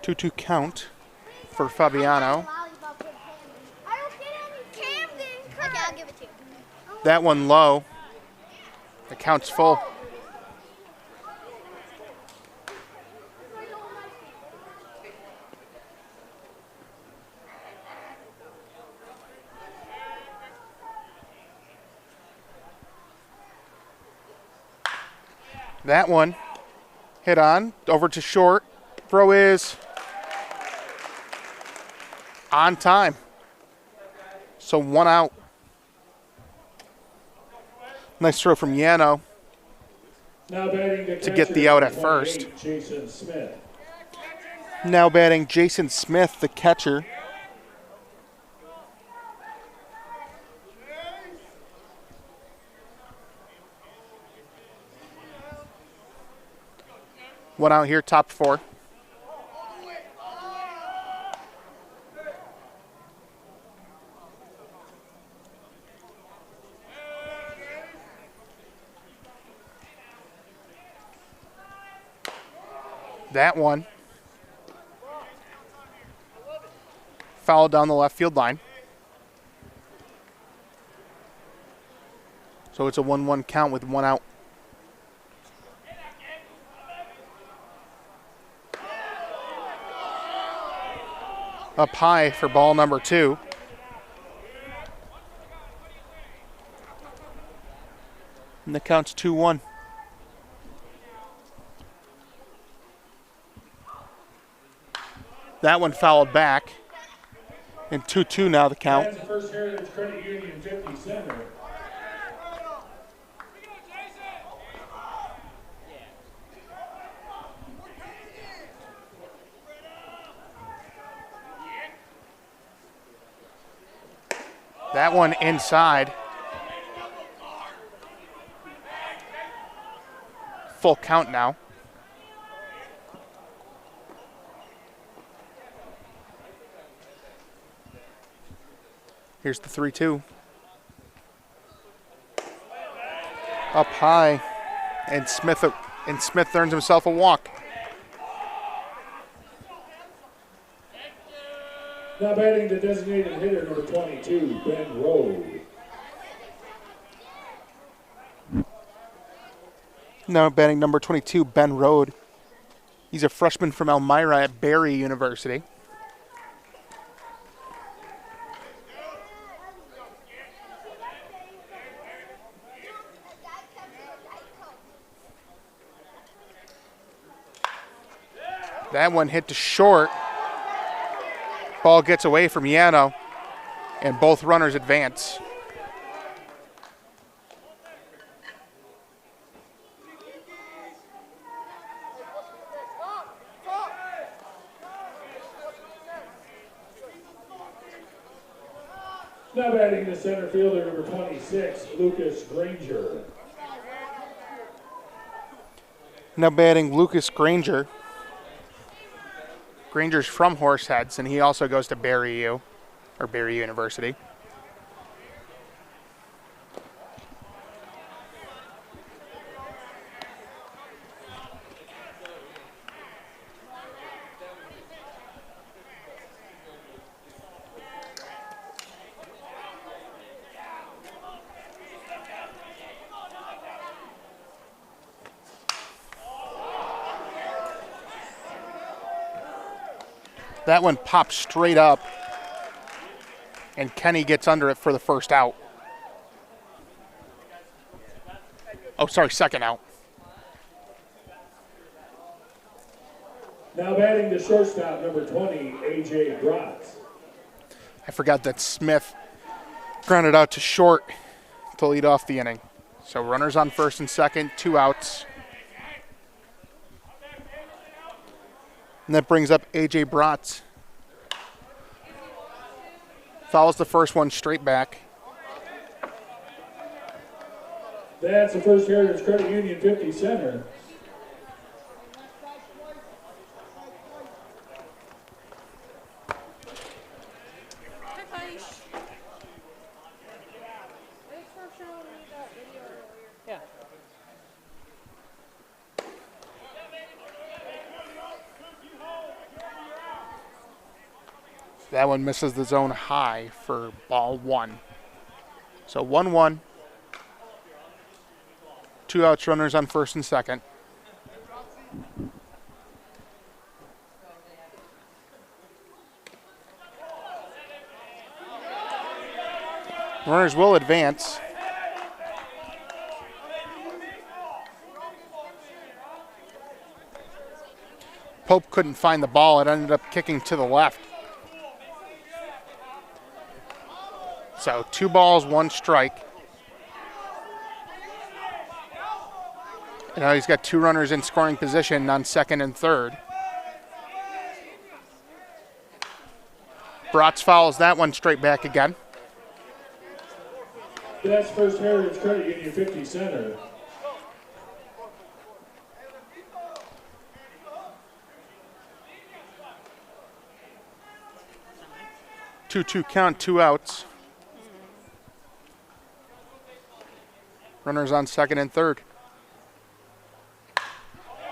2-2 count for Fabiano. That one low. The count's full. That one hit on, over to short. Throw is on time. So 1 out. Nice throw from Yano to get the out at first. Jason Smith. Now batting Jason Smith, the catcher. One out here, top 4. That one fouled down the left field line. So it's a 1-1 count with 1 out. Up high for ball number 2. And the count's 2-1. That one fouled back. And 2-2 now the count. That's the first Heritage Credit Union 50 center. That one inside. Full count now. Here's the 3-2. Up high, and Smith earns himself a walk. Now batting the designated hitter, number 22, Ben Rode. Now batting number 22, Ben Rode. He's a freshman from Elmira at Barry University. That one hit to short. Ball gets away from Yano, and both runners advance. Now batting the center fielder, number 26, Lucas Granger. Now batting Lucas Granger. Granger's from Horseheads, and he also goes to Barry University. That one pops straight up, and Kenny gets under it for the first out. Oh, sorry, second out. Now batting the shortstop, number 20, A.J. Bratz. I forgot that Smith grounded out to short to lead off the inning. So runners on first and second, 2 outs. And that brings up A.J. Bratz. Fouls the first one straight back. That's the first Heritage Credit Union 50 center. That one misses the zone high for ball 1. So 1-1. 2 outs, runners on first and second. Runners will advance. Pope couldn't find the ball. It ended up kicking to the left. So 2 balls, 1 strike. And now he's got 2 runners in scoring position on second and third. Bratz fouls that one straight back again. That's first Heritage Credit Union 50 center. Two count, 2 outs. Runners on second and third.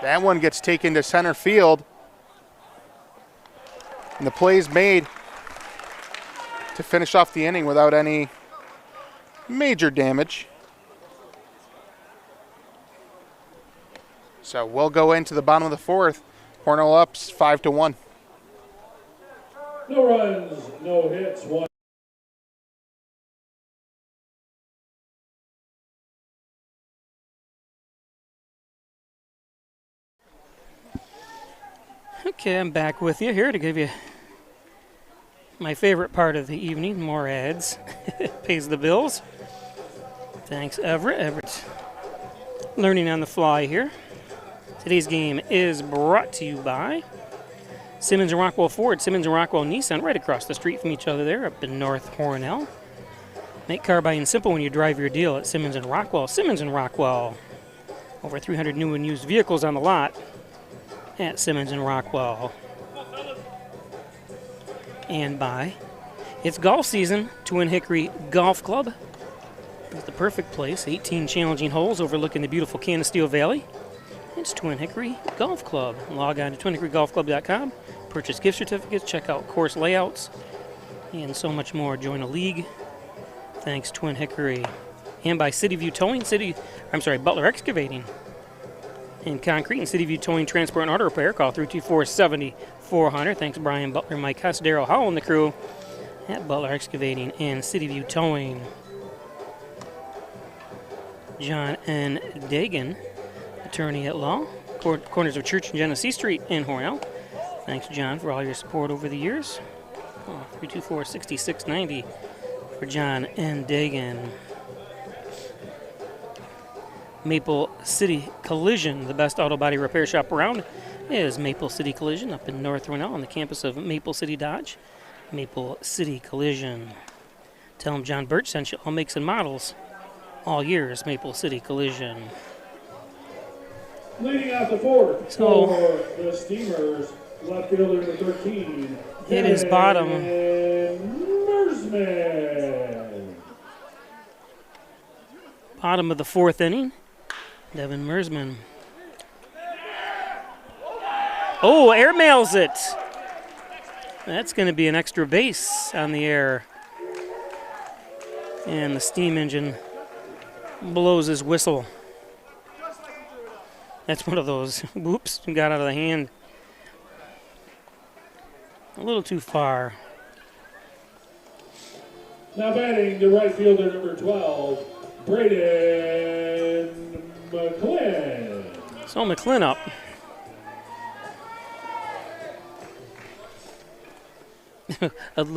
That one gets taken to center field. And the play's made to finish off the inning without any major damage. So we'll go into the bottom of the fourth. Hornell up 5-1. No runs, no hits, 1. Okay, I'm back with you here to give you my favorite part of the evening, more ads. Pays the bills. Thanks, Everett. Everett's learning on the fly here. Today's game is brought to you by Simmons and Rockwell Ford, Simmons and Rockwell Nissan, right across the street from each other there up in North Hornell. Make car buying simple when you drive your deal at Simmons and Rockwell. Simmons and Rockwell. Over 300 new and used vehicles on the lot at Simmons and Rockwell. And by it's golf season. Twin Hickory Golf Club is the perfect place. 18 challenging holes overlooking the beautiful Canisteo Valley. It's Twin Hickory Golf Club. Log on to twinhickorygolfclub.com. Purchase gift certificates. Check out course layouts and so much more. Join a league. Thanks, Twin Hickory. And by City View Towing, Butler Excavating and Concrete, and City View Towing, Transport, and Auto Repair. Call 324-70-400. Thanks, Brian Butler, Mike Hess, Darryl Howell, and the crew at Butler Excavating and City View Towing. John N. Dagan, attorney at law, corners of Church and Genesee Street in Hornell. Thanks, John, for all your support over the years. 324-6690 for John N. Dagan. Maple City Collision, the best auto body repair shop around, is Maple City Collision up in North Hornell on the campus of Maple City Dodge. Maple City Collision. Tell them John Birch sent you. All makes and models, all years. Maple City Collision. Leading out the fourth for the Steamers, left fielder number 13. It is bottom. Mersman. Bottom of the fourth inning. Devin Mersman. Oh, airmails it. That's going to be an extra base on the air. And the steam engine blows his whistle. That's one of those, whoops, got out of the hand. A little too far. Now batting the right fielder number 12, Braden McClin. So McClin up.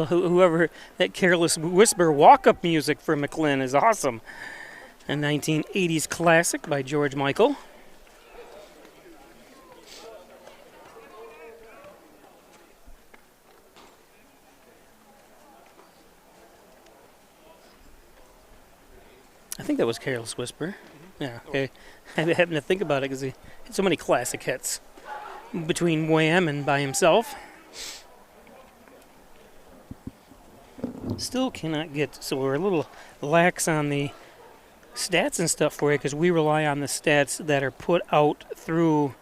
Whoever, that Careless Whisper walk-up music for McClin is awesome. A 1980s classic by George Michael. I think that was Careless Whisper. Yeah, okay. I happened to think about it because he had so many classic hits between Wham and by himself. Still cannot get, so we're a little lax on the stats and stuff for you because we rely on the stats that are put out through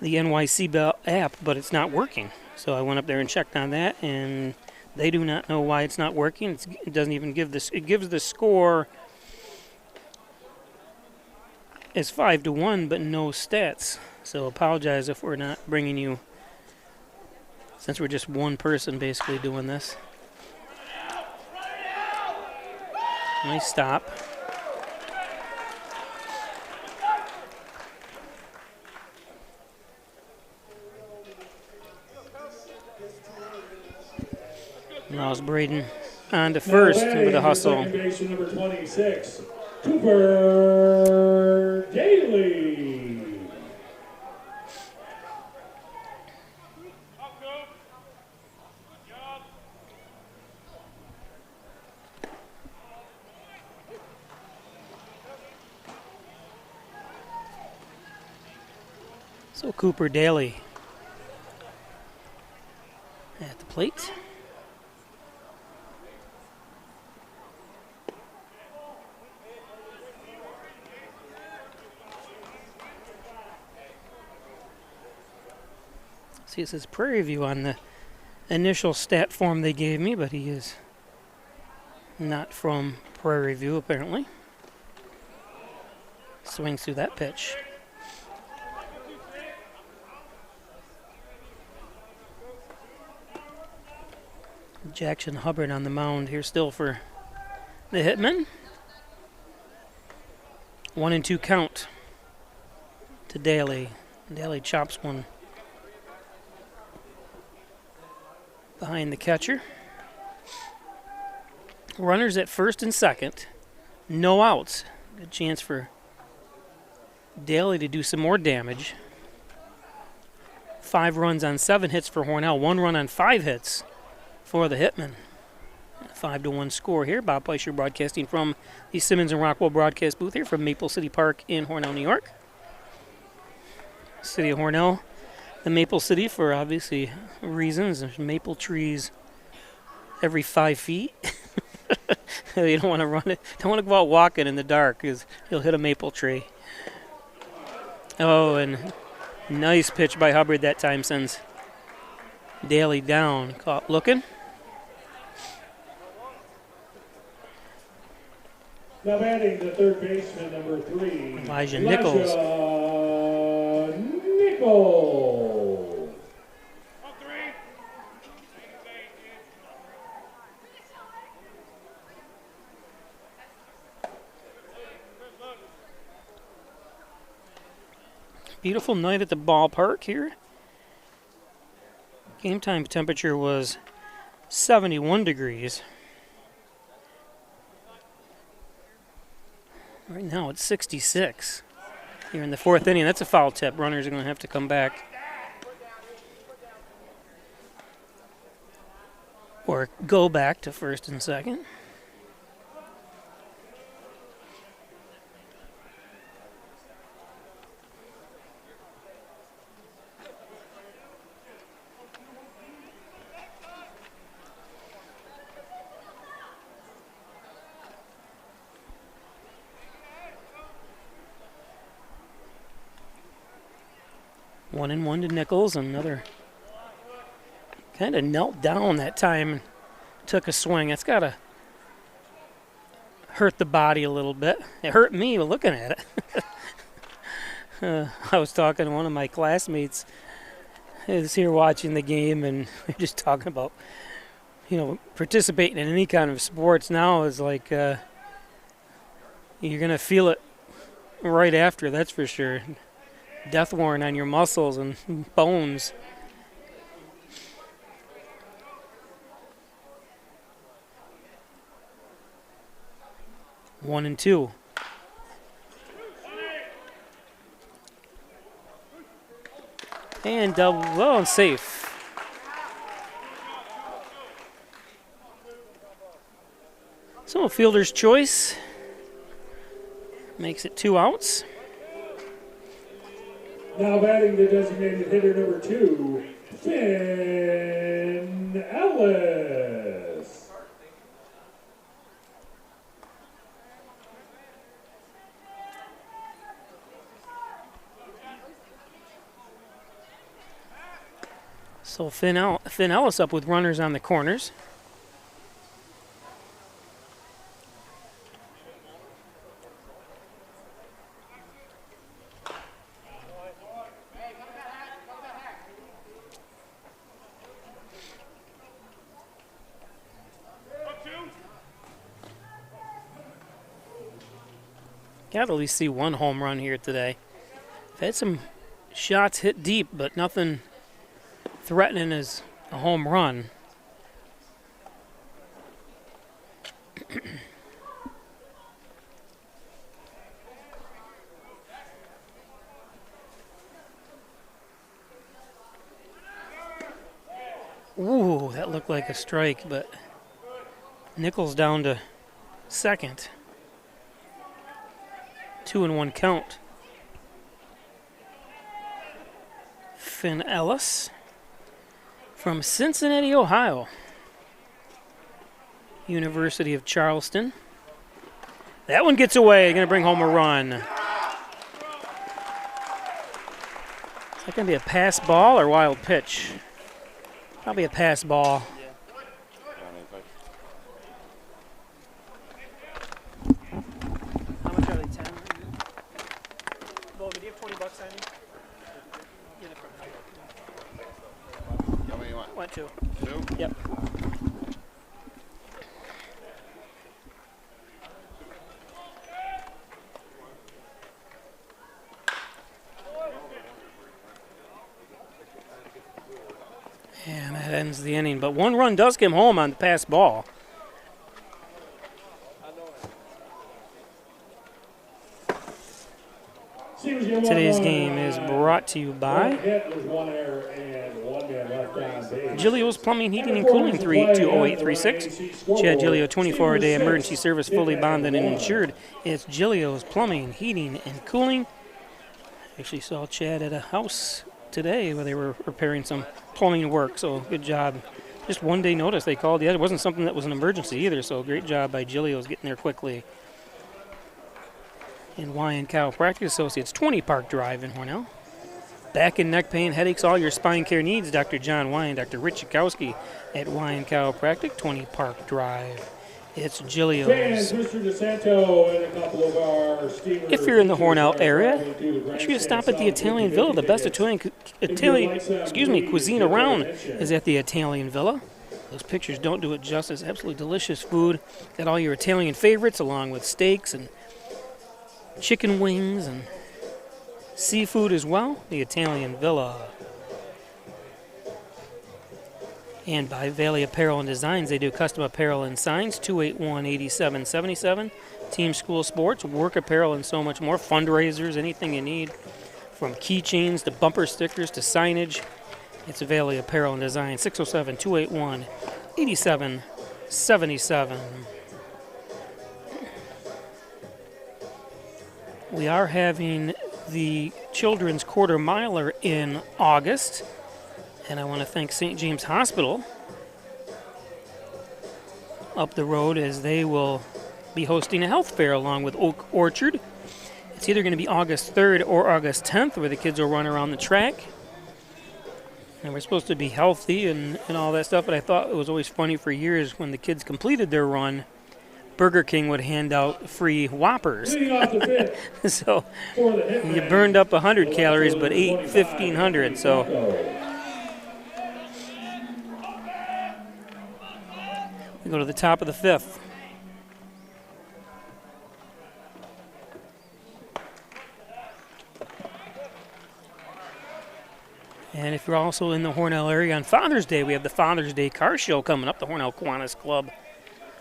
the NYC Bell app, but it's not working. So I went up there and checked on that, and they do not know why it's not working. It doesn't even give this, it gives the score as 5-1, but no stats. So apologize if we're not bringing you, since we're just one person basically doing this. Nice stop. Now it's Braden on to first with a hustle. Second baseman number 26, Cooper Daly. So Cooper Daly at the plate. See, it says Prairie View on the initial stat form they gave me, but he is not from Prairie View apparently. Swings through that pitch. Jackson Hubbard on the mound here still for the Hitmen. 1-2 count to Daly. Daly chops one behind the catcher. Runners at first and second. No outs. Good chance for Daly to do some more damage. 5 runs on 7 hits for Hornell. 1 run on 5 hits for the Hitmen. 5-1 score here. Bob Fleischer broadcasting from the Simmons and Rockwell broadcast booth here from Maple City Park in Hornell, New York. City of Hornell, the Maple City for obviously reasons. There's maple trees every 5 feet. You don't want to run it. Don't want to go out walking in the dark because you'll hit a maple tree. Oh, and nice pitch by Hubbard that time sends Daly down. Caught looking. Now batting the third baseman, number 3, Elijah Nichols. Nichols. Beautiful night at the ballpark here. Game time temperature was 71 degrees. Right now it's 66 here in the fourth inning. That's a foul tip. Runners are going to have to come back. Or go back to first and second. One and one to Nichols. Another kind of knelt down that time and took a swing. That's got to hurt the body a little bit. It hurt me looking at it. I was talking to one of my classmates who was here watching the game, and we were just talking about, participating in any kind of sports now is like you're going to feel it right after, that's for sure. Death warrant on your muscles and bones. One and two. And double, well, safe. So a fielder's choice makes it 2 outs. Now batting the designated hitter, number 2, Finn Ellis. So Finn Ellis up with runners on the corners. Got to at least see one home run here today. I've had some shots hit deep, but nothing threatening as a home run. Ooh, that looked like a strike, but Nichols down to second. 2-1 count. Finn Ellis from Cincinnati, Ohio. University of Charleston. That one gets away. Going to bring home a run. Is that going to be a pass ball or wild pitch? Probably a pass ball. How much are they, 10? Bo, do you have 20 bucks on you? Get it from How many you want? Want 2. 2? Yep. And that ends the inning. But one run does come home on the pass ball. Today's game is brought to you by Gilio's Plumbing, Heating, and Cooling, 3820836. Chad Gilio, 24-day emergency service, fully bonded and insured. It's Gilio's Plumbing, Heating, and Cooling. Actually saw Chad at a house today where they were repairing some plumbing work, so good job. Just 1 day notice they called. Yeah, it wasn't something that was an emergency either, so great job by Gilio's getting there quickly. And Wyan Chiropractic Associates, 20 Park Drive in Hornell. Back and neck pain, headaches, all your spine care needs. Dr. John Wyan, Dr. Rich Chikowski at Wyan Chiropractic, 20 Park Drive. It's Fans, Giglio's. Mr. DeSanto and a couple of our Steamers. If you're in the Hornell area, make make sure you stop at the Italian Villa. The best Italian cuisine around is at the Italian Villa. Those pictures don't do it justice. Absolutely delicious food. Got all your Italian favorites along with steaks and chicken wings and seafood as well. The Italian Villa. And by Valley Apparel and Designs, they do custom apparel and signs, 281-8777. Team school sports, work apparel, and so much more. Fundraisers, anything you need, from keychains to bumper stickers to signage. It's Valley Apparel and Design, 607-281-8777. We are having the Children's Quarter Miler in August. And I want to thank St. James Hospital up the road, as they will be hosting a health fair along with Oak Orchard. It's either going to be August 3rd or August 10th, where the kids will run around the track. And we're supposed to be healthy and all that stuff, but I thought it was always funny for years when the kids completed their run, Burger King would hand out free Whoppers. So you burned up 100 calories but ate 1,500. So we go to the top of the fifth. And if you're also in the Hornell area on Father's Day, we have the Father's Day Car Show coming up, the Hornell Kiwanis Club,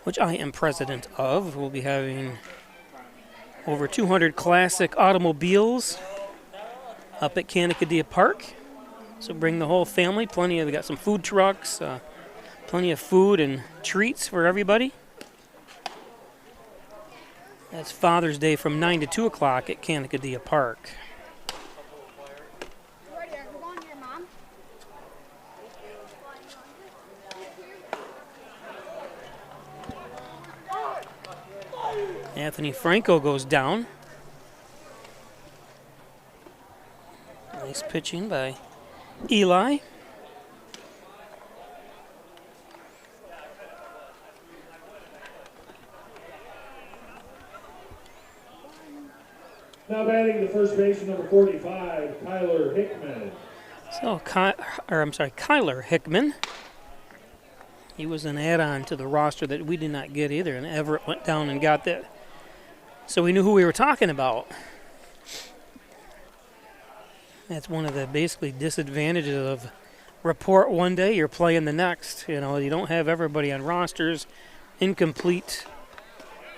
which I am president of. We'll be having over 200 classic automobiles up at Canacadea Park. So bring the whole family. We got some food trucks, plenty of food and treats for everybody. That's Father's Day from 9 to 2 o'clock at Canacadea Park. Anthony Franco goes down. Nice pitching by Eli. Now batting the first baseman, number 45, Kyler Hickman. So, Kyler Hickman. He was an add-on to the roster that we did not get either, and Everett went down and got that. So we knew who we were talking about. That's one of the basically disadvantages of report one day, you're playing the next. You know, you don't have everybody on rosters, incomplete,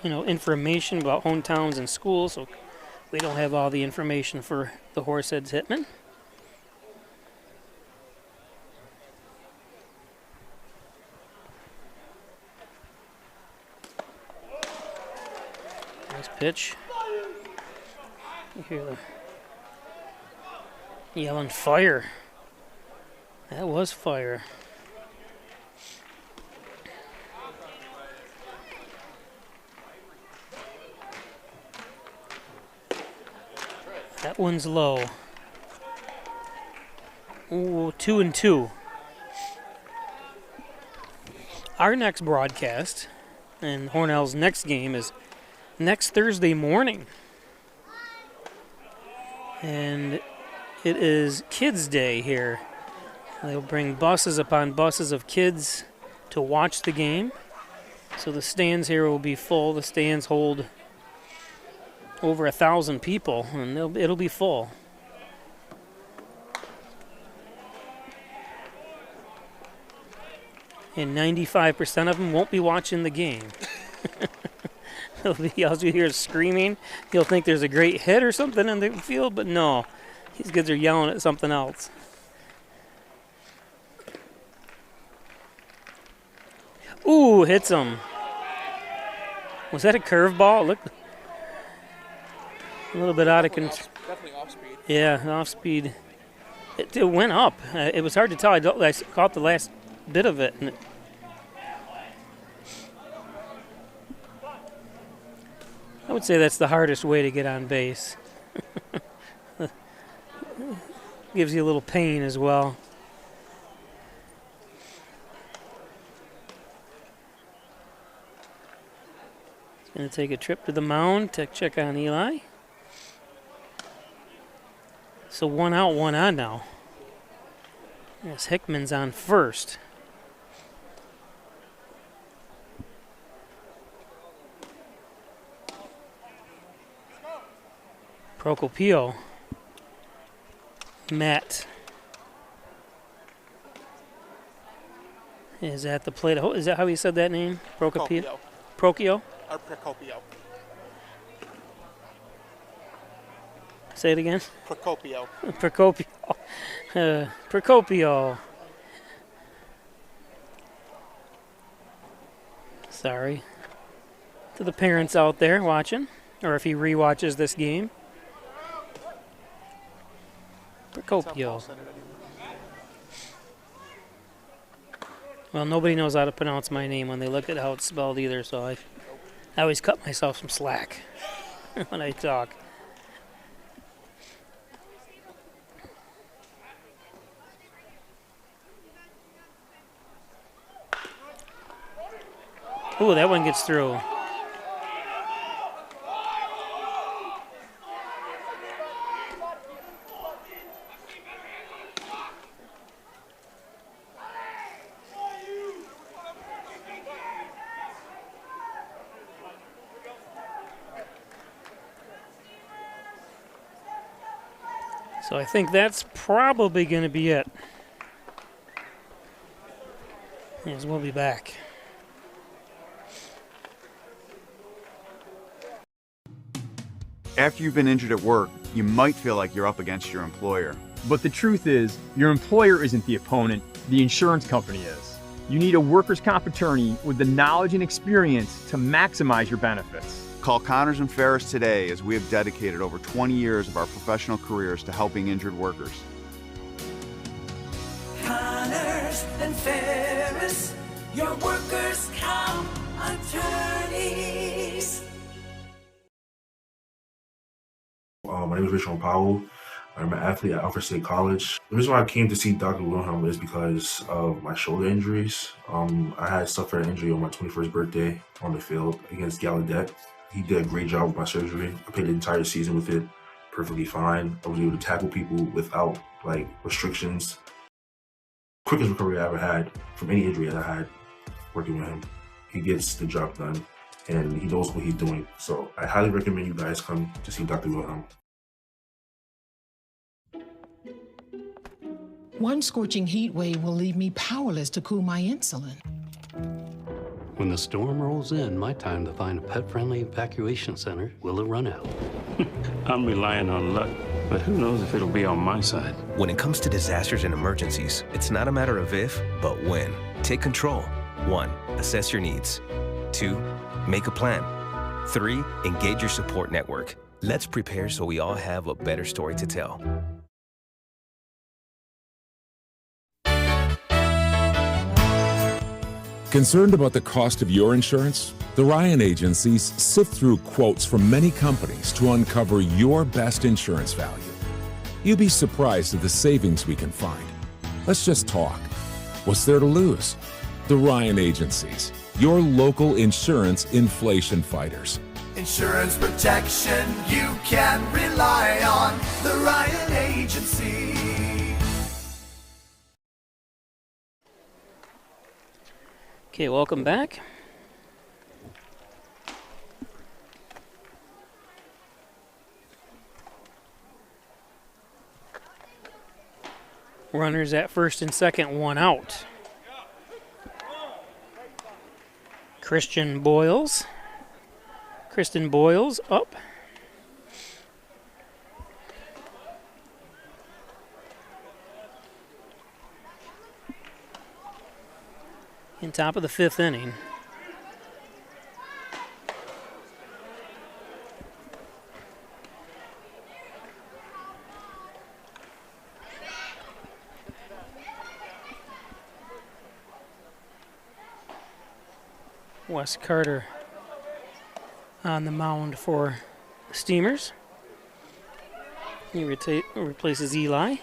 information about hometowns and schools, so we don't have all the information for the Horseheads Hitmen. Nice pitch. You hear the yelling fire. That was fire. That one's low. Ooh, 2-2. Our next broadcast and Hornell's next game is next Thursday morning. And it is Kids Day here. They'll bring buses upon buses of kids to watch the game. So the stands here will be full. The stands hold over 1,000 people, and it'll be full. And 95% of them won't be watching the game. All you hear is screaming. You'll think there's a great hit or something in the field, but no. These kids are yelling at something else. Ooh, hits him. Was that a curveball? Look. A little bit out of control. Definitely off speed. Yeah, off speed. It went up. It was hard to tell. I caught the last bit of it. And I would say that's the hardest way to get on base. Gives you a little pain as well. Going to take a trip to the mound to check on Eli. So 1 out, 1 on now. Yes, Hickman's on first. Procopio. Matt is at the plate. Is that how he said that name? Procopio? Procopio? Or Procopio. Say it again. Procopio. Procopio. Procopio. Sorry to the parents out there watching, or if he rewatches this game. Procopio. Well, nobody knows how to pronounce my name when they look at how it's spelled either, so I always cut myself some slack when I talk. Ooh, that one gets through. So I think that's probably going to be it. Yes, we'll be back. After you've been injured at work, you might feel like you're up against your employer. But the truth is, your employer isn't the opponent, the insurance company is. You need a workers' comp attorney with the knowledge and experience to maximize your benefits. Call Connors and Ferris today, as we have dedicated over 20 years of our professional careers to helping injured workers. Connors and Ferris, your workers' comp attorneys. My name is Richard Powell. I'm an athlete at Alfred State College. The reason why I came to see Dr. Wilhelm is because of my shoulder injuries. I had suffered an injury on my 21st birthday on the field against Gallaudet. He did a great job with my surgery. I played the entire season with it perfectly fine. I was able to tackle people without restrictions. Quickest recovery I ever had from any injury that I had working with him. He gets the job done and he knows what he's doing. So I highly recommend you guys come to see Dr. Wilhelm. One scorching heat wave will leave me powerless to cool my insulin. When the storm rolls in, my time to find a pet-friendly evacuation center will have run out. I'm relying on luck, but who knows if it'll be on my side. When it comes to disasters and emergencies, it's not a matter of if, but when. Take control. 1. Assess your needs. 2. Make a plan. 3. Engage your support network. Let's prepare so we all have a better story to tell. Concerned about the cost of your insurance? The Ryan agencies sift through quotes from many companies to uncover your best insurance value. You'll be surprised at the savings we can find. Let's just talk. What's there to lose? The Ryan agencies, your local insurance inflation fighters. Insurance protection you can rely on. The Ryan Agency. Okay, welcome back. Runners at first and second, 1 out. Kristen Boyles up. In top of the 5th inning. Wes Carter on the mound for the Steamers. He replaces Eli.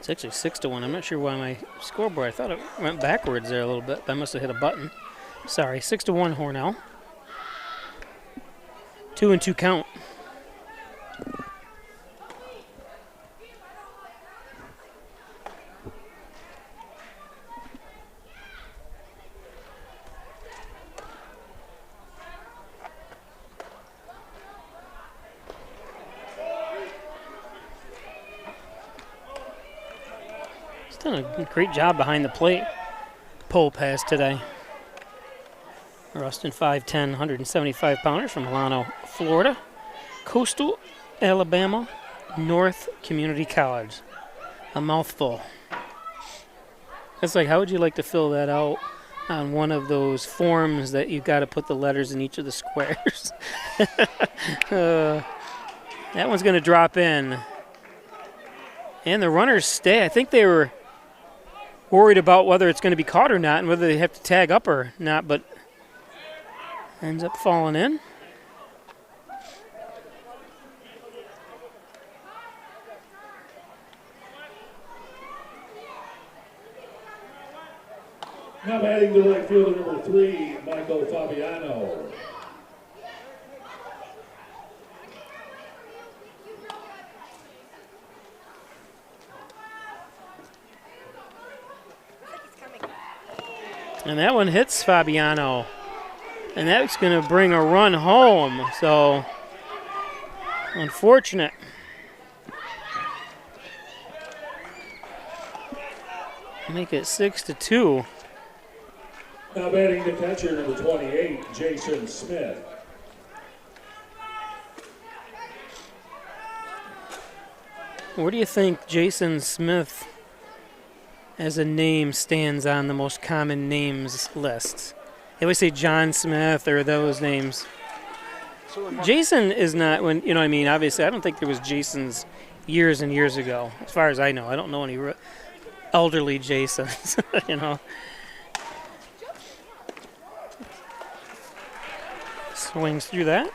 It's actually 6-1. I'm not sure why my scoreboard, I thought it went backwards there a little bit. I must have hit a button. Sorry, 6-1 Hornell. 2-2 count. Done a great job behind the plate. Pole pass today. Rustin, 5'10", 175-pounder from Milano, Florida. Coastal Alabama North Community College. A mouthful. That's like, how would you like to fill that out on one of those forms that you've got to put the letters in each of the squares? That one's going to drop in. And the runners stay. I think they were worried about whether it's going to be caught or not and whether they have to tag up or not, but ends up falling in. Now batting the right fielder, number 3, Michael Fabiano. And that one hits Fabiano. And that's going to bring a run home. So, unfortunate. Make it 6-2. Now batting the catcher, number 28, Jason Smith. Where do you think Jason Smith as a name stands on the most common names list? They always say John Smith or those names. Jason is not, when you know what I mean, obviously I don't think there was Jasons years and years ago, as far as I know. I don't know any elderly Jasons, you know. Swings through that.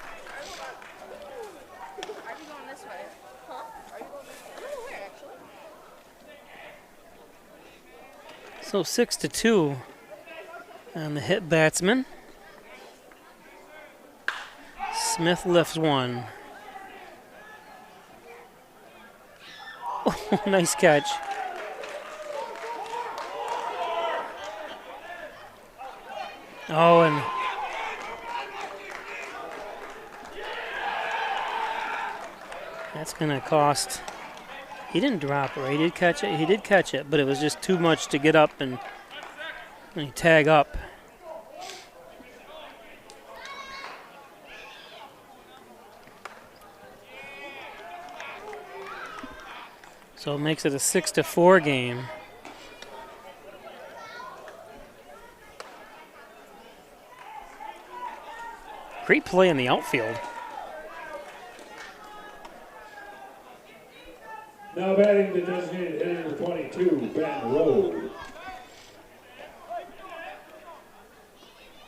So 6-2 on the hit batsman. Smith lifts one. Oh, nice catch. Oh, and that's going to cost. He didn't drop it, right? He did catch it. He did catch it, but it was just too much to get up and tag up. So it makes it a 6-4 game. Great play in the outfield. Now batting the designated hitter, number 22, Ben Rowe.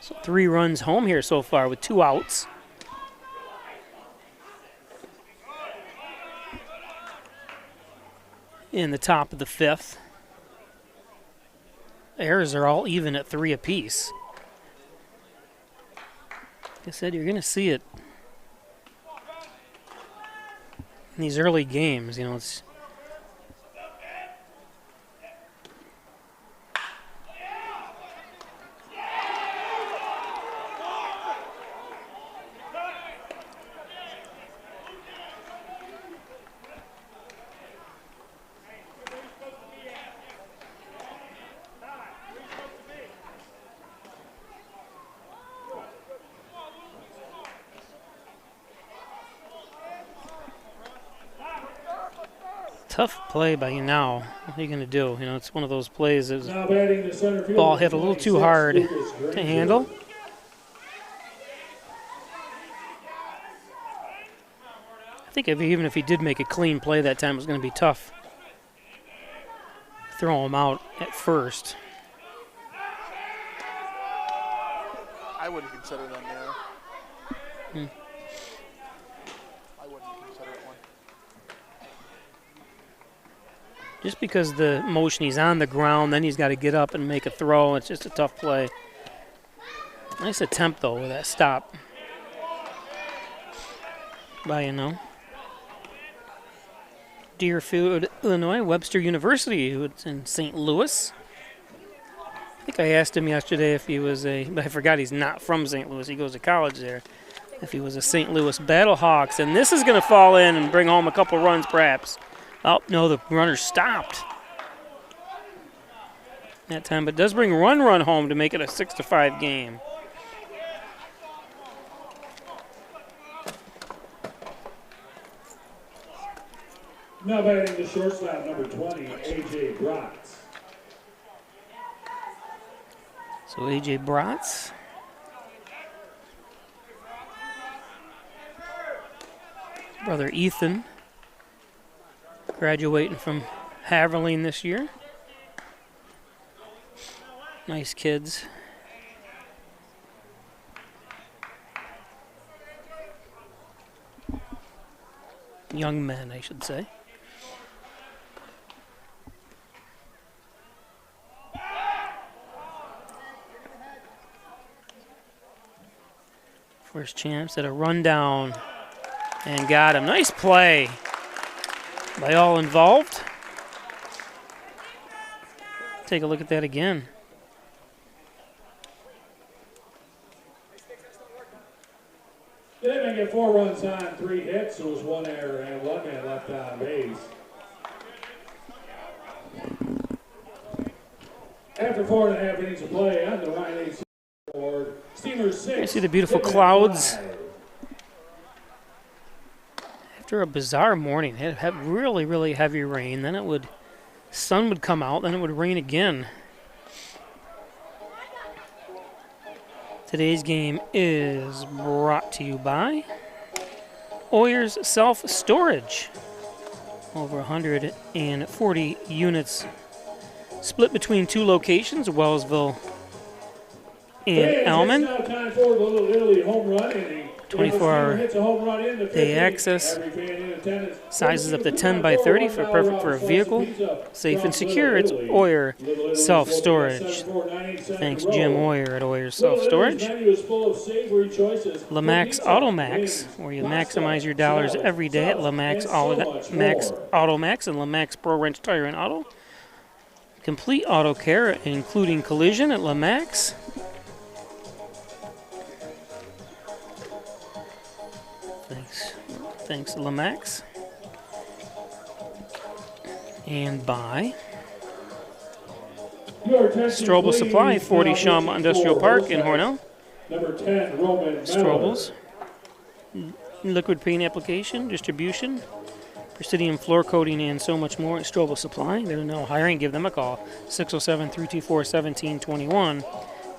So 3 runs home here so far with 2 outs. In the top of the 5th. Errors are all even at 3 apiece. Like I said, you're going to see it in these early games. You know, it's tough play by you now. What are you going to do? You know, it's one of those plays that was ball hit a little too hard to handle. I think even if he did make a clean play that time, it was going to be tough. Throw him out at first. I wouldn't consider them there. I wouldn't consider it one. Just because the motion, he's on the ground, then he's got to get up and make a throw. It's just a tough play. Nice attempt, though, with that stop by Deerfield, Illinois, Webster University, who's in St. Louis. I think I asked him yesterday if he was but I forgot he's not from St. Louis. He goes to college there. If he was a St. Louis Battlehawks. And this is going to fall in and bring home a couple runs, perhaps. Oh, no, the runner stopped that time, but does bring one run home to make it a 6-5 game. Now batting the shortstop, number 20, A.J. Bratz. So A.J. Bratz. Brother Ethan, graduating from Haverling this year. Nice kids. Young men, I should say. First chance at a rundown and got him. Nice play by all involved. Take a look at that again. Hitmen get 4 runs on 3 hits. There was 1 error and 1 man left on base. After 4.5 innings of play on the Ryan AC board, Steamers 6. You see the beautiful clouds. After a bizarre morning, it had really, really heavy rain. Then sun would come out, then it would rain again. Today's game is brought to you by Oyer's Self-Storage. Over 140 units split between 2 locations, Wellsville and Elman. 24-hour day access. Sizes up to 10 by 30 for perfect for a vehicle. Safe and secure. It's Oyer Self-Storage. Thanks, Jim Oyer at Oyer Self-Storage. Lamax Automax, where you maximize your dollars every day at Lamax Automax and Lamax Pro Wrench Tire and Auto. Complete auto care, including collision at Lamax. Thanks, Lamax. And by Strobel Supply, 40 Shawmut Industrial Park in Hornell. Number 10, Roman Strobel's. Liquid paint application, distribution, Presidium floor coating, and so much more at Strobel Supply. They're now hiring. Give them a call, 607-324-1721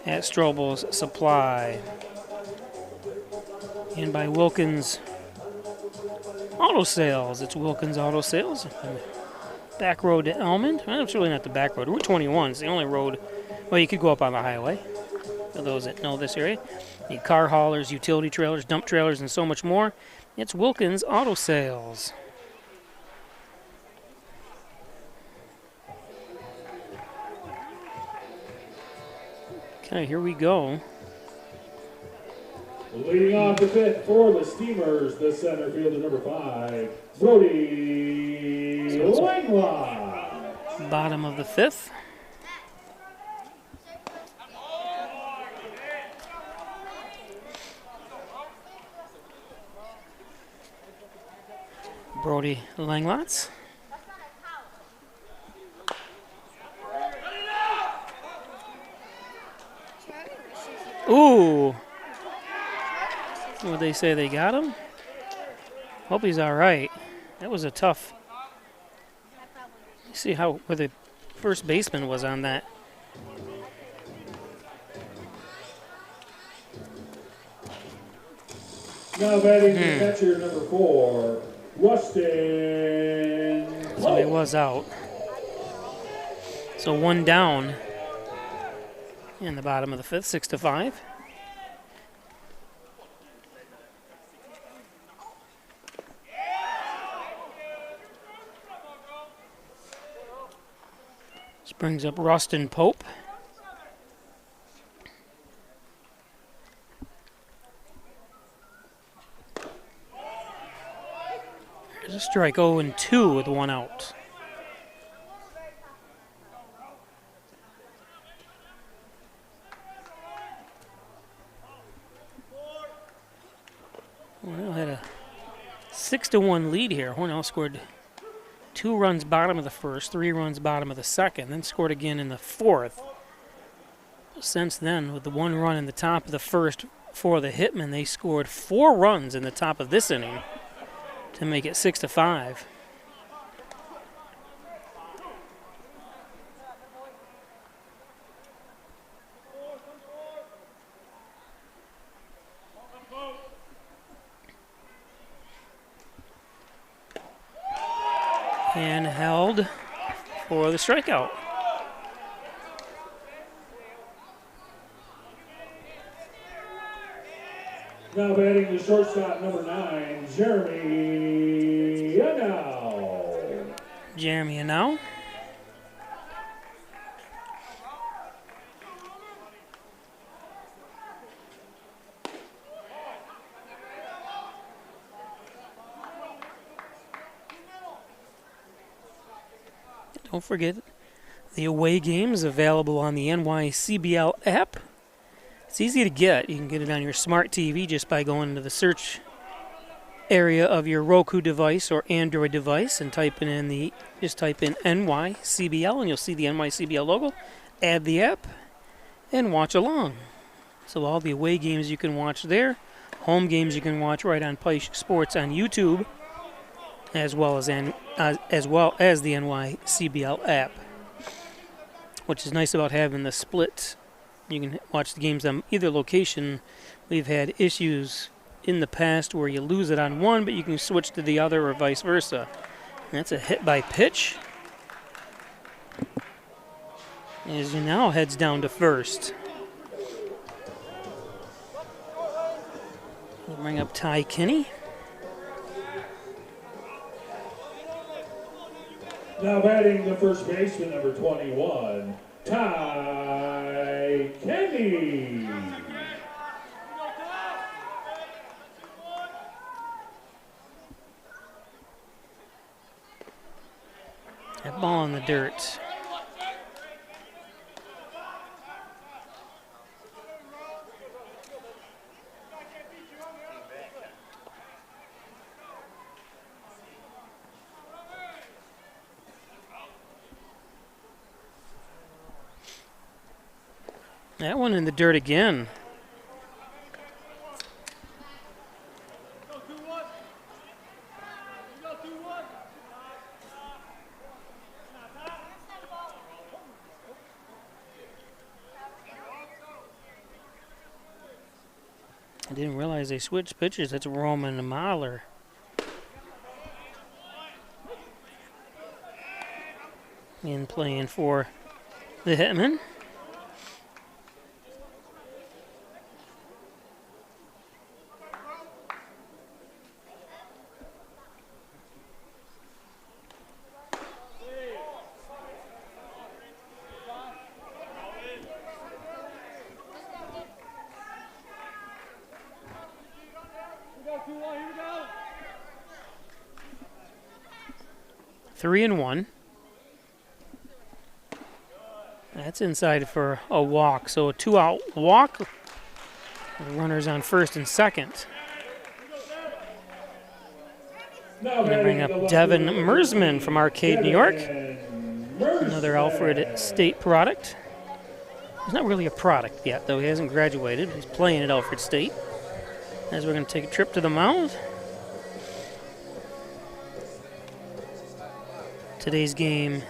at Strobel's Supply. And by Wilkins Auto Sales. It's Wilkins Auto Sales. Back road to Elmond. Well, it's really not the back road. Route 21 is the only road. Well, you could go up on the highway, for those that know this area. Need car haulers, utility trailers, dump trailers, and so much more. It's Wilkins Auto Sales. Okay, here we go. Leading off the 5th for the Steamers, the center fielder, number 5, Brody Langlois. Bottom of the 5th. Brody Langlois. Ooh. What they say, they got him? Hope he's all right. That was a tough. You see where the first baseman was on that. Now batting the catcher, number 4, Rustin. So he was out. So 1 down in the bottom of the 5th, 6-5. This brings up Rustin Pope. There's a strike 0-2 with 1 out. Hornell had a 6-1 lead here. Hornell scored 2 runs bottom of the first, 3 runs bottom of the second, then scored again in the fourth. Since then, with the 1 run in the top of the first for the Hitmen, they scored 4 runs in the top of this inning to make it 6-5. And held for the strikeout. Now batting the shortstop, number 9, Jeremy Yanao. Jeremy Yanao. Don't forget the away games available on the NYCBL app. It's easy to get. You can get it on your smart TV just by going into the search area of your Roku device or Android device and type in NYCBL and you'll see the NYCBL logo. Add the app and watch along. So all the away games you can watch there. Home games you can watch right on Peisch Sports on YouTube, as well as the NYCBL app, which is nice about having the split. You can watch the games on either location. We've had issues in the past where you lose it on one, but you can switch to the other or vice versa. And that's a hit by pitch. As he now heads down to first. We'll bring up Ty Kinney. Now batting the first baseman, number 21, Ty Kenny. That ball in the dirt. That one in the dirt again. I didn't realize they switched pitchers. That's Roman Mahler. In playing for the Hitmen. Three and one. That's inside for a walk. So a 2-out walk. The runners on first and second. Going to bring up Devin Mersman from Arcade, New York. Another Alfred State product. He's not really a product yet, though. He hasn't graduated. He's playing at Alfred State. As we're going to take a trip to the mound. Today's game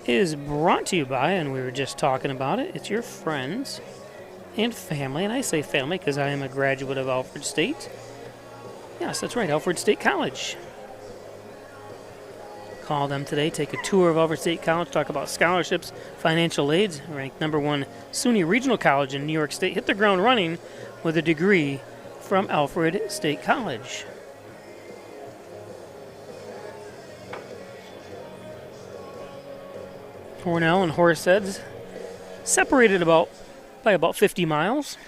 is brought to you by, and we were just talking about it, it's your friends and family. And I say family because I am a graduate of Alfred State. Yes, that's right, Alfred State College. Call them today, take a tour of Alfred State College, talk about scholarships, financial aids, ranked #1 SUNY Regional College in New York State. Hit the ground running with a degree from Alfred State College. Hornell and Horseheads, separated by about 50 miles.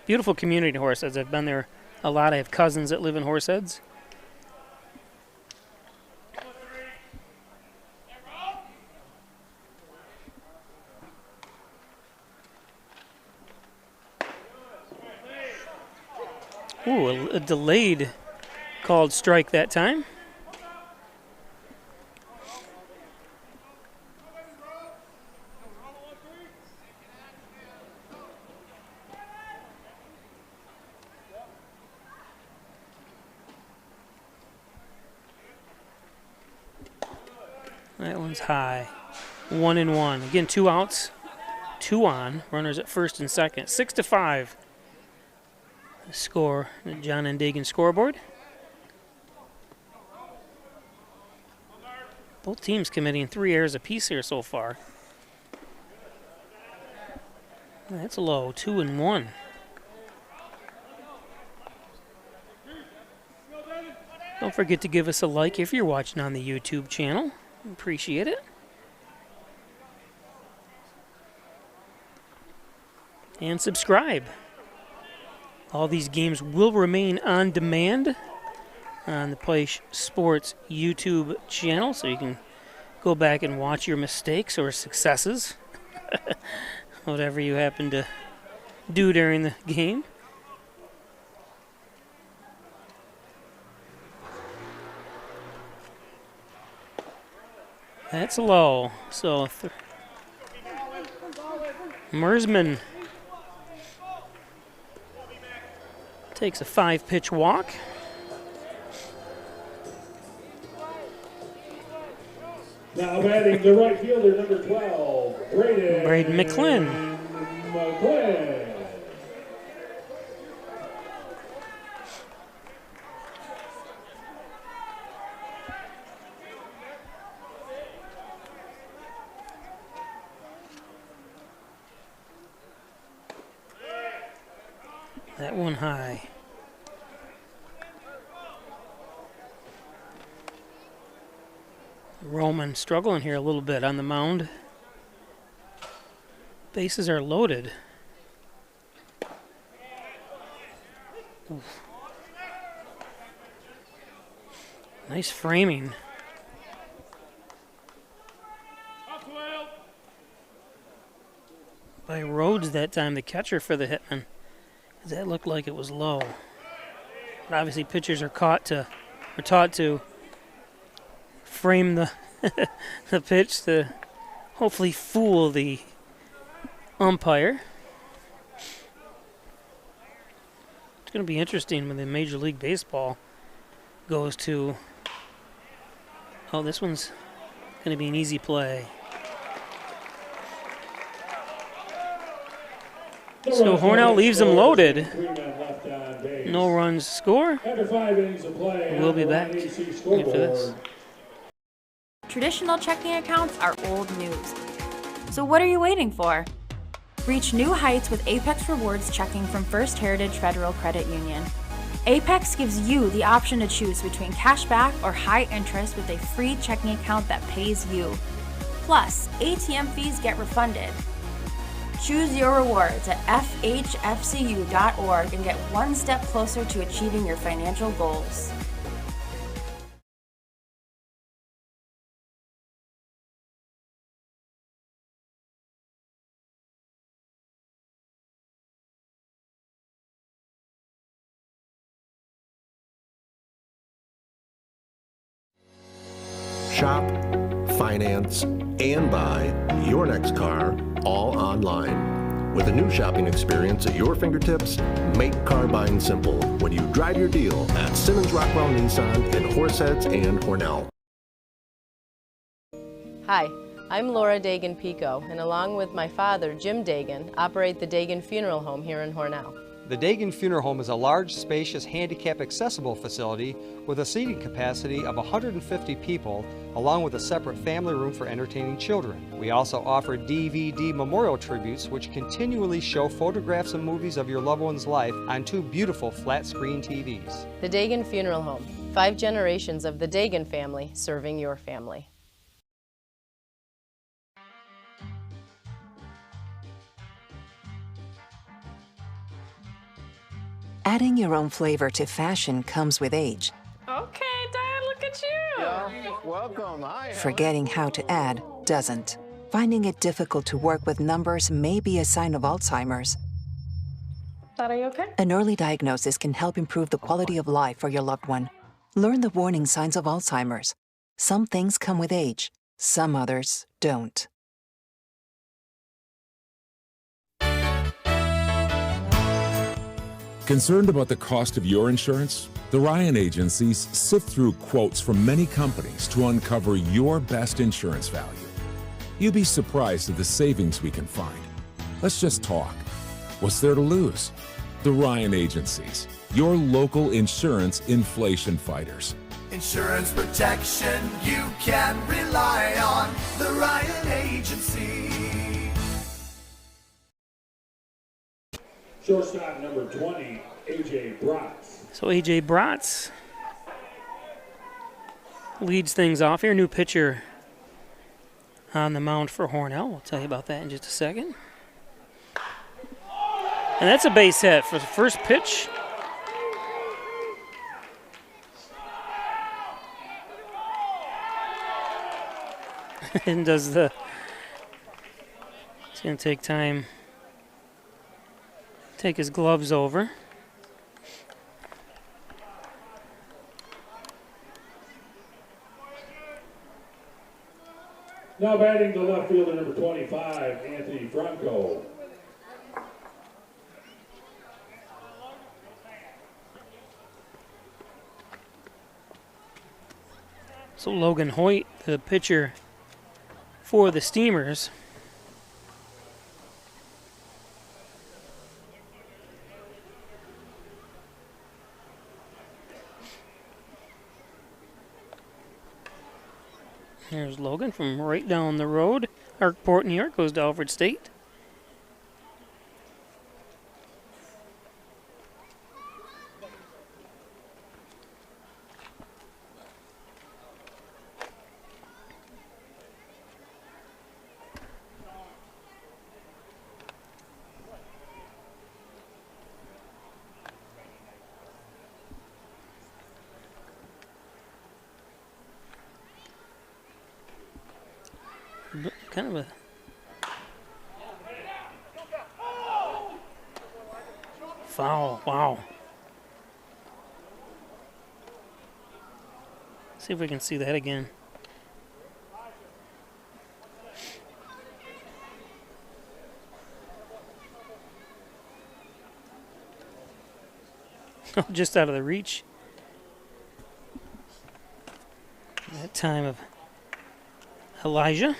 Beautiful community, Horseheads. I've been there a lot. I have cousins that live in Horseheads. Ooh, a delayed called strike that time. That one's high. 1-1. Again, 2 outs, 2 on. Runners at first and second. 6-5. The score, the John and Dagan scoreboard. Both teams committing 3 errors apiece here so far. That's low. 2-1. Don't forget to give us a like if you're watching on the YouTube channel. Appreciate it. And subscribe. All these games will remain on demand on the Play Sports YouTube channel, so you can go back and watch your mistakes or successes, whatever you happen to do during the game. That's low. So Mersman takes a 5-pitch walk. Now batting the right fielder, number 12, Braden McClin. That one high. Roman struggling here a little bit on the mound. Bases are loaded. Oof. Nice framing. By Rhodes that time, the catcher for the Hitmen. That looked like it was low. But obviously pitchers are taught to frame the the pitch to hopefully fool the umpire. It's going to be interesting when the Major League Baseball goes to... Oh, this one's going to be an easy play. So Hornell leaves them loaded. No runs score. We'll be back after this. Traditional checking accounts are old news. So what are you waiting for? Reach new heights with Apex Rewards checking from First Heritage Federal Credit Union. Apex gives you the option to choose between cash back or high interest with a free checking account that pays you. Plus, ATM fees get refunded. Choose your rewards at FHFCU.org and get one step closer to achieving your financial goals. Shop, finance, and buy your next car all online. With a new shopping experience at your fingertips, make car buying simple when you drive your deal at Simmons Rockwell Nissan in Horseheads and Hornell. Hi, I'm Laura Dagan Pico, and along with my father, Jim Dagan, operate the Dagan Funeral Home here in Hornell. The Dagan Funeral Home is a large, spacious, handicap-accessible facility with a seating capacity of 150 people, along with a separate family room for entertaining children. We also offer DVD memorial tributes, which continually show photographs and movies of your loved one's life on 2 beautiful flat-screen TVs. The Dagan Funeral Home, 5 generations of the Dagan family serving your family. Adding your own flavor to fashion comes with age. Okay, Dad, look at you. Yeah, welcome. Hi. Forgetting how to add doesn't. Finding it difficult to work with numbers may be a sign of Alzheimer's. Dad, are you okay? An early diagnosis can help improve the quality of life for your loved one. Learn the warning signs of Alzheimer's. Some things come with age, some others don't. Concerned about the cost of your insurance? The Ryan agencies sift through quotes from many companies to uncover your best insurance value. You'd be surprised at the savings we can find. Let's just talk. What's there to lose? The Ryan agencies, your local insurance inflation fighters. Insurance protection you can rely on. The Ryan Agency. Shortstop number 20, A.J. Bratz. So A.J. Bratz leads things off here. New pitcher on the mound for Hornell. We'll tell you about that in just a second. And that's a base hit for the first pitch. And it's going to take time. Take his gloves over. Now batting the left fielder number 25, Anthony Franco. So Logan Hoyt, the pitcher for the Steamers. Here's Logan from right down the road. Arkport, New York, goes to Alfred State. Kind of a foul. Wow. See if we can see that again. Just out of the reach. That time of Elijah.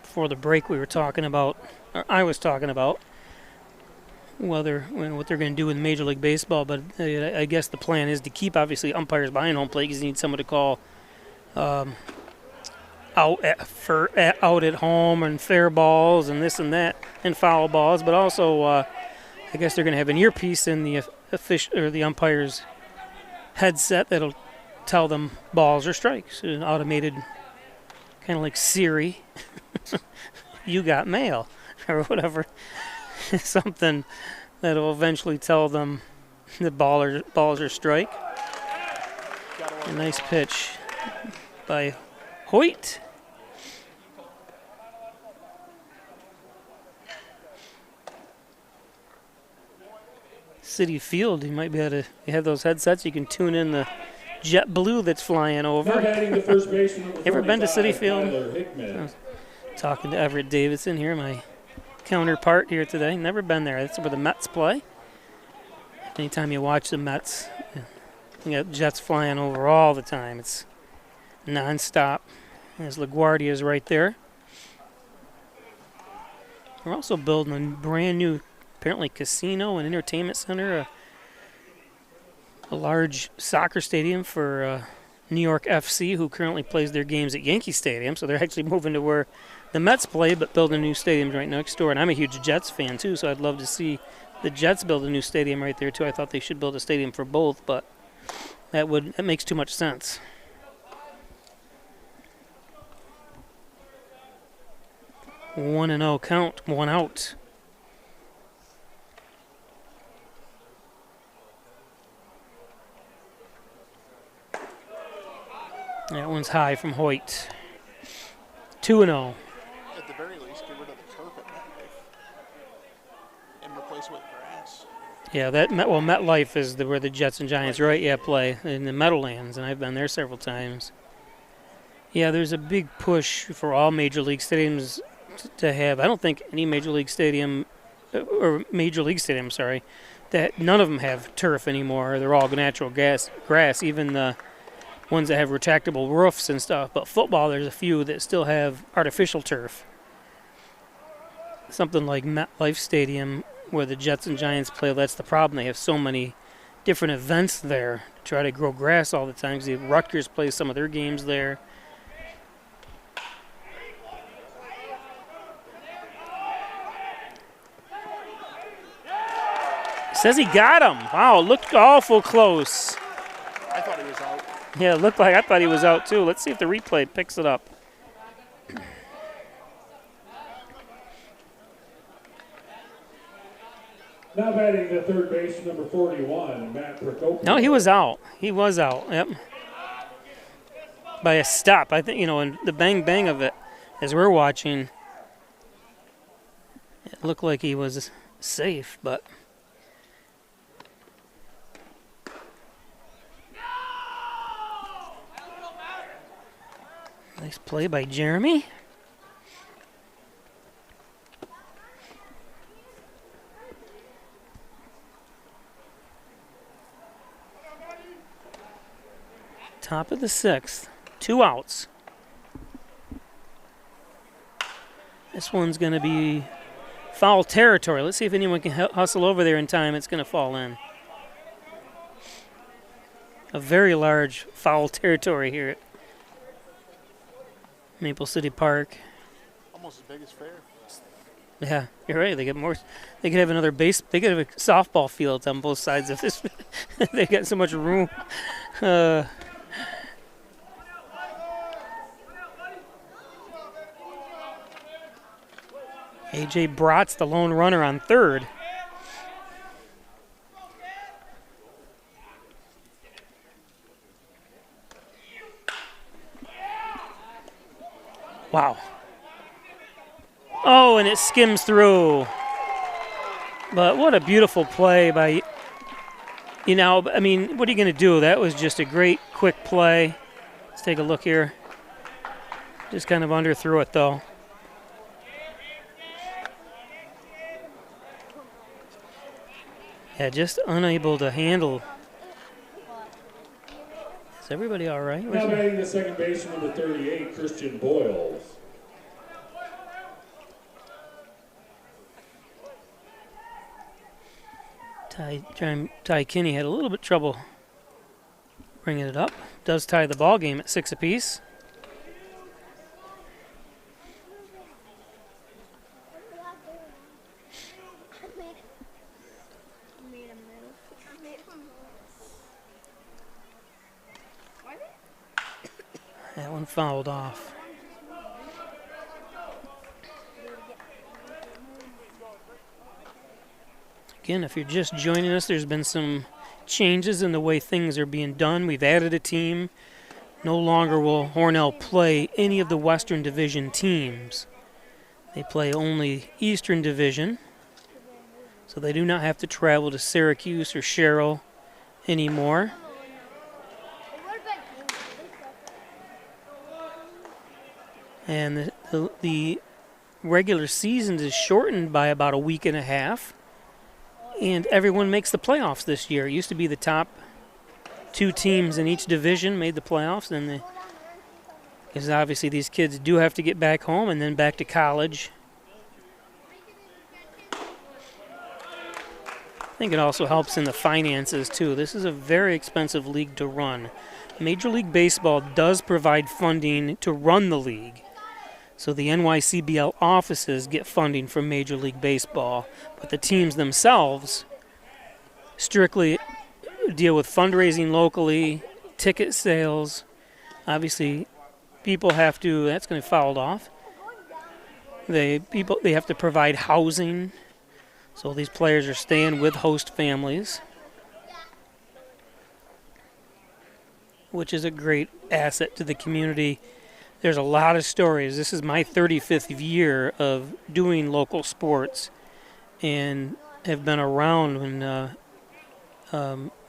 Before the break, we were talking about, or I was talking about, what they're going to do with Major League Baseball. But I guess the plan is to keep, obviously, umpires behind home plate because you need someone to call out at home and fair balls and this and that and foul balls. But also, I guess they're going to have an earpiece in the umpire's headset that'll tell them balls or strikes. An automated, kind of like Siri. You got mail, or whatever. Something that will eventually tell them the balls are strike. A nice pitch by Hoyt. City Field, you might be able to, you have those headsets, you can tune in the jet blue that's flying over. Ever been to City Field? Talking to Everett Davidson here, my counterpart here today. Never been there. That's where the Mets play. Anytime you watch the Mets, you got jets flying over all the time. It's nonstop. There's LaGuardia is right there. We're also building a brand new, apparently, casino and entertainment center, a large soccer stadium for New York FC, who currently plays their games at Yankee Stadium. So they're actually moving to where the Mets play, but building a new stadium right next door. And I'm a huge Jets fan, too, so I'd love to see the Jets build a new stadium right there, too. I thought they should build a stadium for both, but that makes too much sense. 1-0 count, 1 out. That one's high from Hoyt. 2-0. At the very least, get rid of the turf at MetLife and replace it with grass. Yeah, MetLife is where the Jets and Giants play in the Meadowlands, and I've been there several times. Yeah, there's a big push for all major league stadiums to have. I don't think any major league stadium, that none of them have turf anymore. They're all natural grass, even the ones that have retractable roofs and stuff. But football, there's a few that still have artificial turf. Something like MetLife Stadium, where the Jets and Giants play, that's the problem. They have so many different events there to try to grow grass all the time. See, Rutgers plays some of their games there. Says he got him. Wow, looked awful close. I thought he was out. Yeah, it looked like I thought he was out too. Let's see if the replay picks it up. Now batting the third base, number 41, Matt Procopio. No, he was out. He was out, yep. By a stop. I think, and the bang of it, as we're watching, it looked like he was safe, but... Nice play by Jeremy. Top of the 6th. 2 outs. This one's going to be foul territory. Let's see if anyone can hustle over there in time. It's going to fall in. A very large foul territory here at Maple City Park. Almost as big as fair. Yeah, you're right. They get more. They could have another base. They could have a softball field on both sides of this. They got so much room. AJ Bratz, the lone runner on third. Wow. Oh, and it skims through. But what a beautiful play by, what are you going to do? That was just a great, quick play. Let's take a look here. Just kind of underthrew it, though. Yeah, just unable to handle. Is everybody all right? Now batting the second baseman, number 38, Christian Boyles. Ty Kinney had a little bit trouble bringing it up. Does tie the ball game at 6 apiece. That one fouled off. Again, if you're just joining us, there's been some changes in the way things are being done. We've added a team. No longer will Hornell play any of the Western Division teams. They play only Eastern Division. So they do not have to travel to Syracuse or Sherrill anymore. And the regular season is shortened by about a week and a half. And everyone makes the playoffs this year. It used to be the top 2 teams in each division made the playoffs. And because obviously these kids do have to get back home and then back to college. I think it also helps in the finances, too. This is a very expensive league to run. Major League Baseball does provide funding to run the league. So the NYCBL offices get funding from Major League Baseball, but the teams themselves strictly deal with fundraising locally, ticket sales. Obviously, people have to, that's going to be fouled off. They have to provide housing, so these players are staying with host families, which is a great asset to the community. There's a lot of stories. This is my 35th year of doing local sports, and have been around when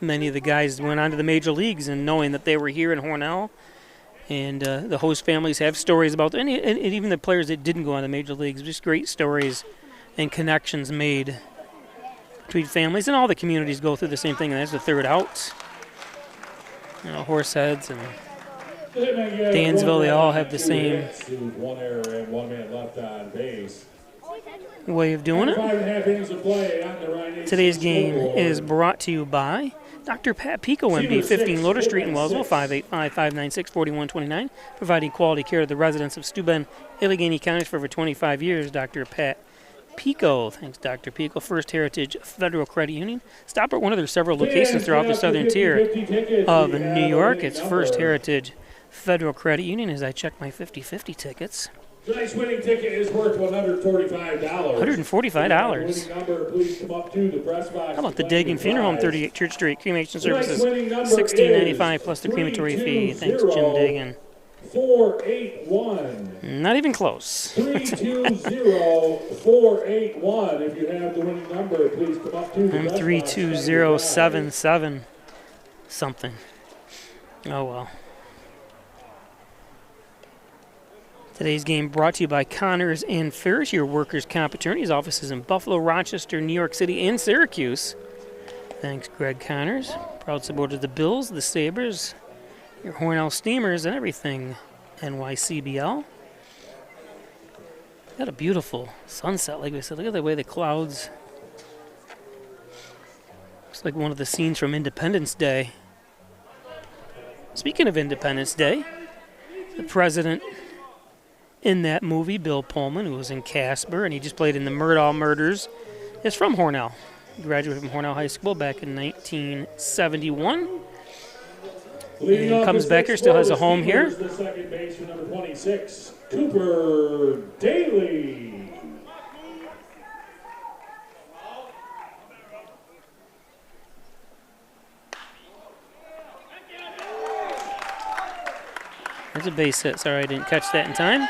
many of the guys went on to the major leagues, and knowing that they were here in Hornell, and the host families have stories about them, and even the players that didn't go on to the major leagues, just great stories and connections made between families, and all the communities go through the same thing, and that's the third out. You know, Horseheads and Dansville, they all have the same way of doing it. Today's game is brought to you by Dr. Pat Pico, MD, 15 Loader Street in Wellsville, 585-596-4129, providing quality care to the residents of Steuben, Allegheny counties for over 25 years. Dr. Pat Pico. Thanks, Dr. Pico. First Heritage Federal Credit Union. Stop at one of their several locations throughout the southern tier of New York. It's First Heritage Federal Credit Union as I check my 50-50 tickets. Tonight's winning ticket is worth $145. $145. How about the Dagan Funeral Home, 38 Church Street, cremation services, $16.95 plus the crematory fee. Thanks, Jim Dagan. 481. Not even close. 320-481. If you have the winning number, please come up to the 32077 something. Oh well. Today's game brought to you by Connors and Ferris, your workers' comp attorneys. Offices in Buffalo, Rochester, New York City, and Syracuse. Thanks, Greg Connors. Proud supporter of the Bills, the Sabres, your Hornell Steamers, and everything NYCBL. Got a beautiful sunset, like we said. Look at the way the clouds. Looks like one of the scenes from Independence Day. Speaking of Independence Day, the president in that movie, Bill Pullman, who was in Casper, and he just played in the Murdaugh Murders, is from Hornell. He graduated from Hornell High School back in 1971. And comes back here, still has a home here. The second baseman, number 26, Cooper Daly. There's a base hit. Sorry, I didn't catch that in time.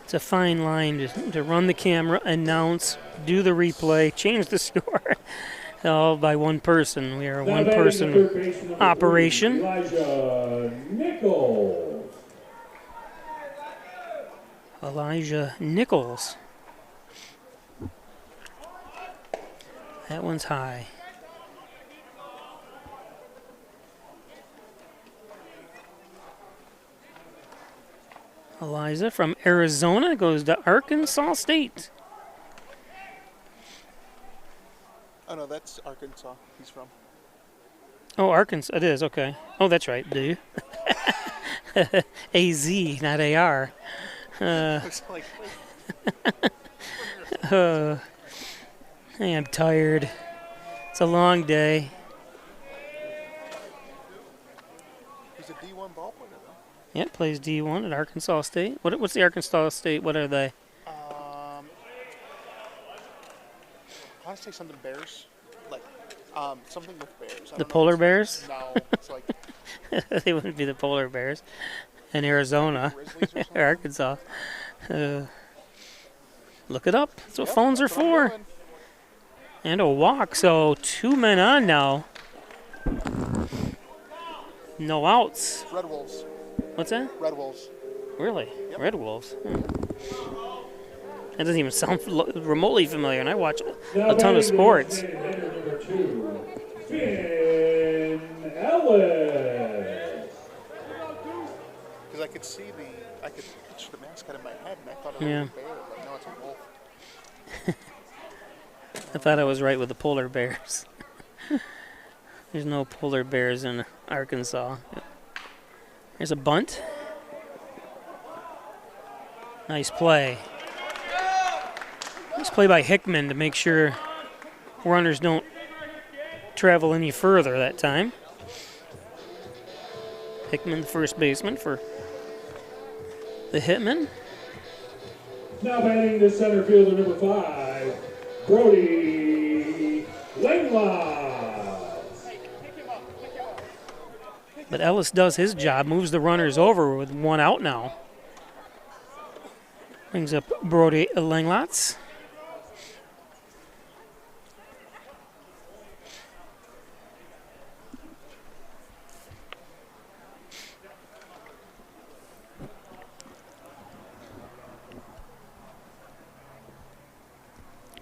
It's a fine line to run the camera, announce, do the replay, change the score, all by one person. We are a one-person operation. Elijah Nichols. That one's high. Eliza from Arizona goes to Arkansas State. Oh, no, that's Arkansas he's from. Oh, Arkansas. It is, okay. Oh, that's right. Do you? A-Z, not A-R. Hey, I'm tired. It's a long day. He's a D1 ball player, though. Yeah, plays D1 at Arkansas State. What's the Arkansas State? What are they? I want to say something Bears. Like, something with Bears. The Polar Bears? No, it's like... They wouldn't be the Polar Bears. In Arizona. Or Arkansas. Look it up. That's what phones are for. And a walk, so 2 men on now. No outs. Red Wolves. What's that? Red Wolves. Really? Yep. Red Wolves. That doesn't even sound remotely familiar, and I watch a ton of sports. Finn Ellis. Because I could picture the mascot in my head, and I thought it was a bear, but no, it's a wolf. I thought I was right with the polar bears. There's no polar bears in Arkansas. Here's a bunt. Nice play. Nice play by Hickman to make sure runners don't travel any further that time. Hickman, the first baseman for the Hitmen. Now batting the center fielder, number 5, Brody Langlois. But Ellis does his job, moves the runners over with 1 out now. Brings up Brody Langlois.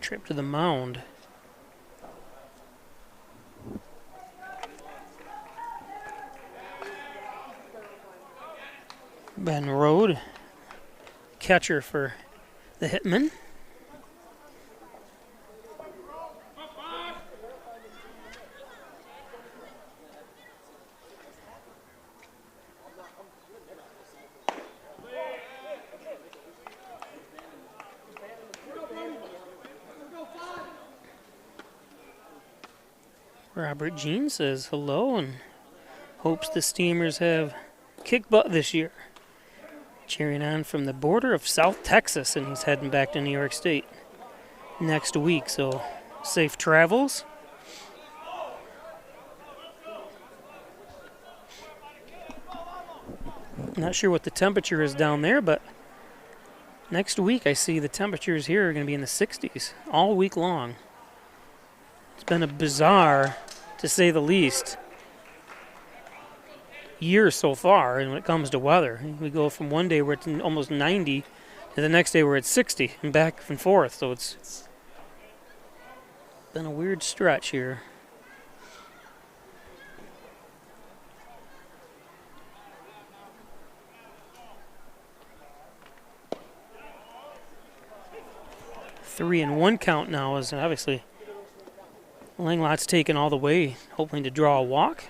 Trip to the mound. Ben Rode, catcher for the Hitmen. Robert Jean says hello and hopes the Steamers have kick butt this year. Cheering on from the border of South Texas, and he's heading back to New York State next week, so safe travels. Not sure what the temperature is down there, but next week I see the temperatures here are going to be in the 60s all week long. It's been a bizarre, to say the least, year so far, and when it comes to weather. We go from one day where it's almost 90 to the next day where it's 60 and back and forth, so it's been a weird stretch here. Three and one count now, is obviously Langlot's taken all the way, hoping to draw a walk.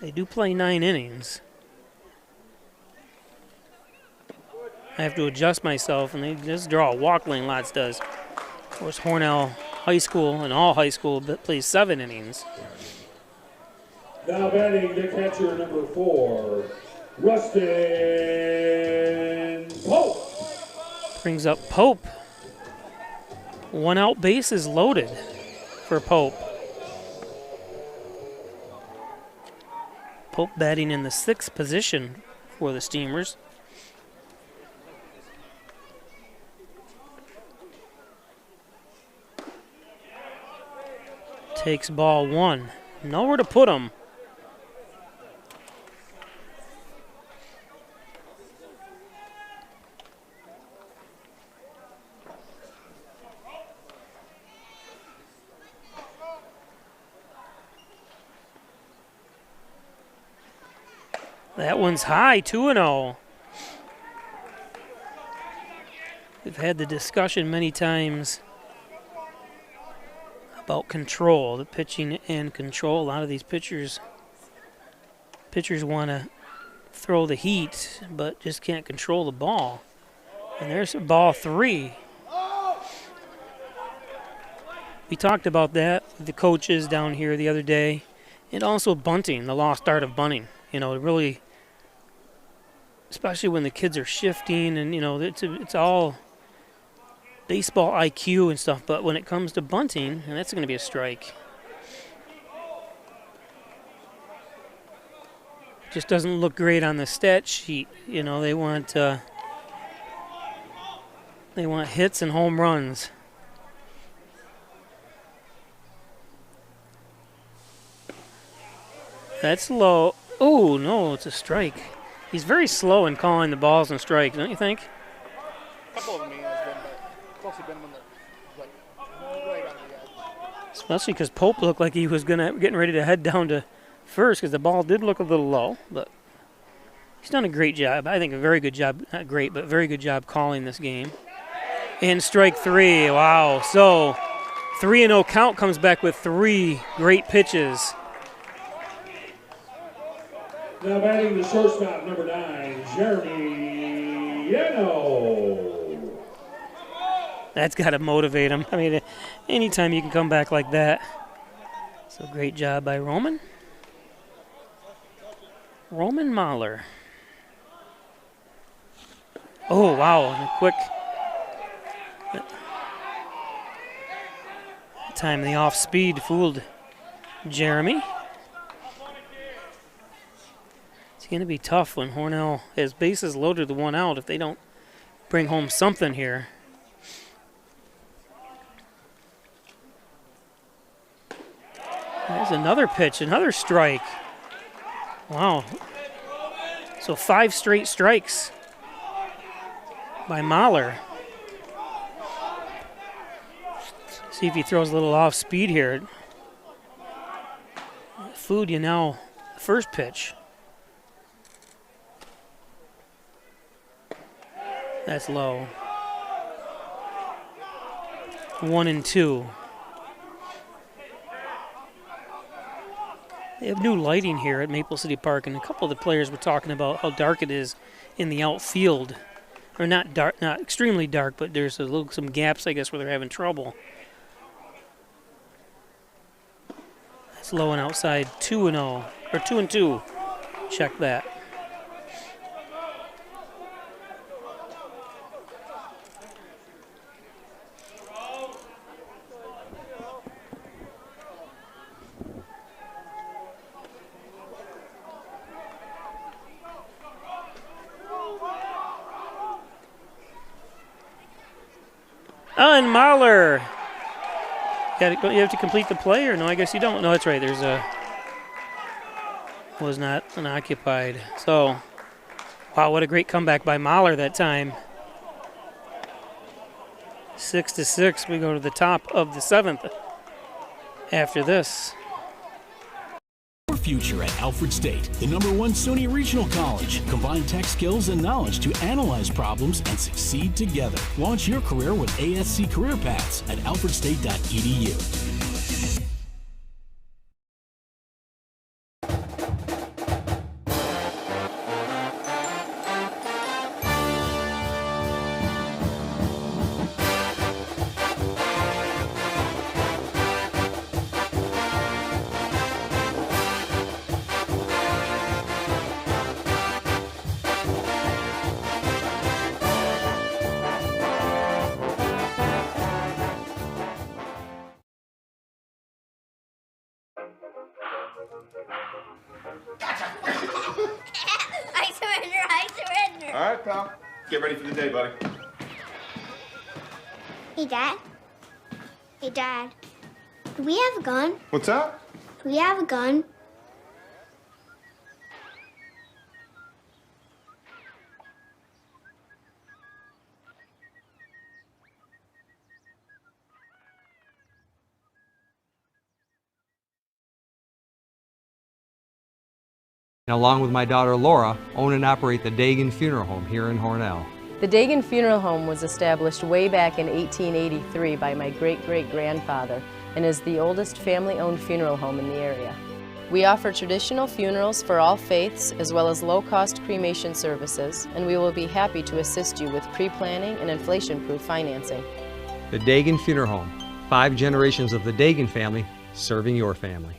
They do play 9 innings. I have to adjust myself, and they just draw a walk, Langlots does. Of course, Hornell High School and all high school plays 7 innings. Now batting the catcher, number 4, Rustin Pope. Brings up Pope. 1 out, bases loaded for Pope. Pope batting in the 6th position for the Steamers. Takes ball 1. Nowhere to put him. That one's high, 2-0. We've had the discussion many times about control, the pitching and control. A lot of these pitchers want to throw the heat, but just can't control the ball. And there's ball 3. We talked about that with the coaches down here the other day, and also bunting, the lost art of bunting. You know, really, especially when the kids are shifting, and you know, it's all baseball IQ and stuff, but when it comes to bunting, and that's going to be a strike. Just doesn't look great on the stat sheet. You know, they want hits and home runs. That's low. Oh, no, it's a strike. He's very slow in calling the balls and strikes, don't you think? A couple of them has been, but it's also been when they're like right on the edge. Especially because Pope looked like he was getting ready to head down to first, because the ball did look a little low, but he's done a great job. I think a very good job, not great, but very good job calling this game. And strike 3, wow. So 3-0 count, comes back with 3 great pitches. Now batting the shortstop, number 9, Jeremy Yano. That's got to motivate him. I mean, anytime you can come back like that. So great job by Roman. Roman Mahler. Oh, wow. And a quick time the off speed fooled Jeremy. It's going to be tough when Hornell has bases loaded with 1 out if they don't bring home something here. There's another pitch, another strike. Wow. So 5 straight strikes by Mahler. See if he throws a little off speed here. Food you now, first pitch. That's low. 1-2. They have new lighting here at Maple City Park, and a couple of the players were talking about how dark it is in the outfield. Or not dark, not extremely dark, but there's some gaps, I guess, where they're having trouble. That's low and outside, 2-0, or 2-2. Check that. And Mahler. You have to complete the play, or no? I guess you don't. No, that's right. There's a was not unoccupied. So, wow, what a great comeback by Mahler that time. 6-6. We go to the top of the 7th. After this. Your future at Alfred State, the #1 SUNY Regional College. Combine tech skills and knowledge to analyze problems and succeed together. Launch your career with ASC Career Paths at alfredstate.edu. I surrender. All right, pal. Get ready for the day, buddy. Hey, Dad. Hey, Dad. Do we have a gun? What's that? Do we have a gun? And along with my daughter Laura, own and operate the Dagan Funeral Home here in Hornell. The Dagan Funeral Home was established way back in 1883 by my great-great-grandfather and is the oldest family-owned funeral home in the area. We offer traditional funerals for all faiths as well as low-cost cremation services, and we will be happy to assist you with pre-planning and inflation-proof financing. The Dagan Funeral Home, 5 generations of the Dagan family serving your family.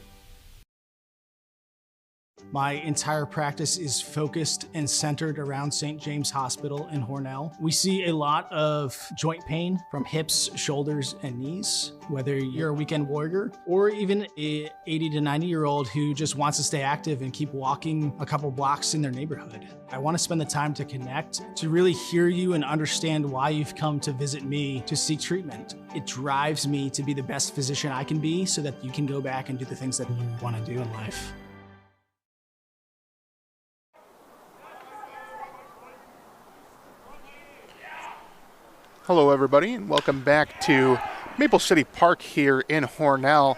My entire practice is focused and centered around St. James Hospital in Hornell. We see a lot of joint pain from hips, shoulders, and knees, whether you're a weekend warrior or even a 80 to 90-year-old who just wants to stay active and keep walking a couple blocks in their neighborhood. I want to spend the time to connect, to really hear you and understand why you've come to visit me to seek treatment. It drives me to be the best physician I can be so that you can go back and do the things that you want to do in life. Hello, everybody, and welcome back to Maple City Park here in Hornell.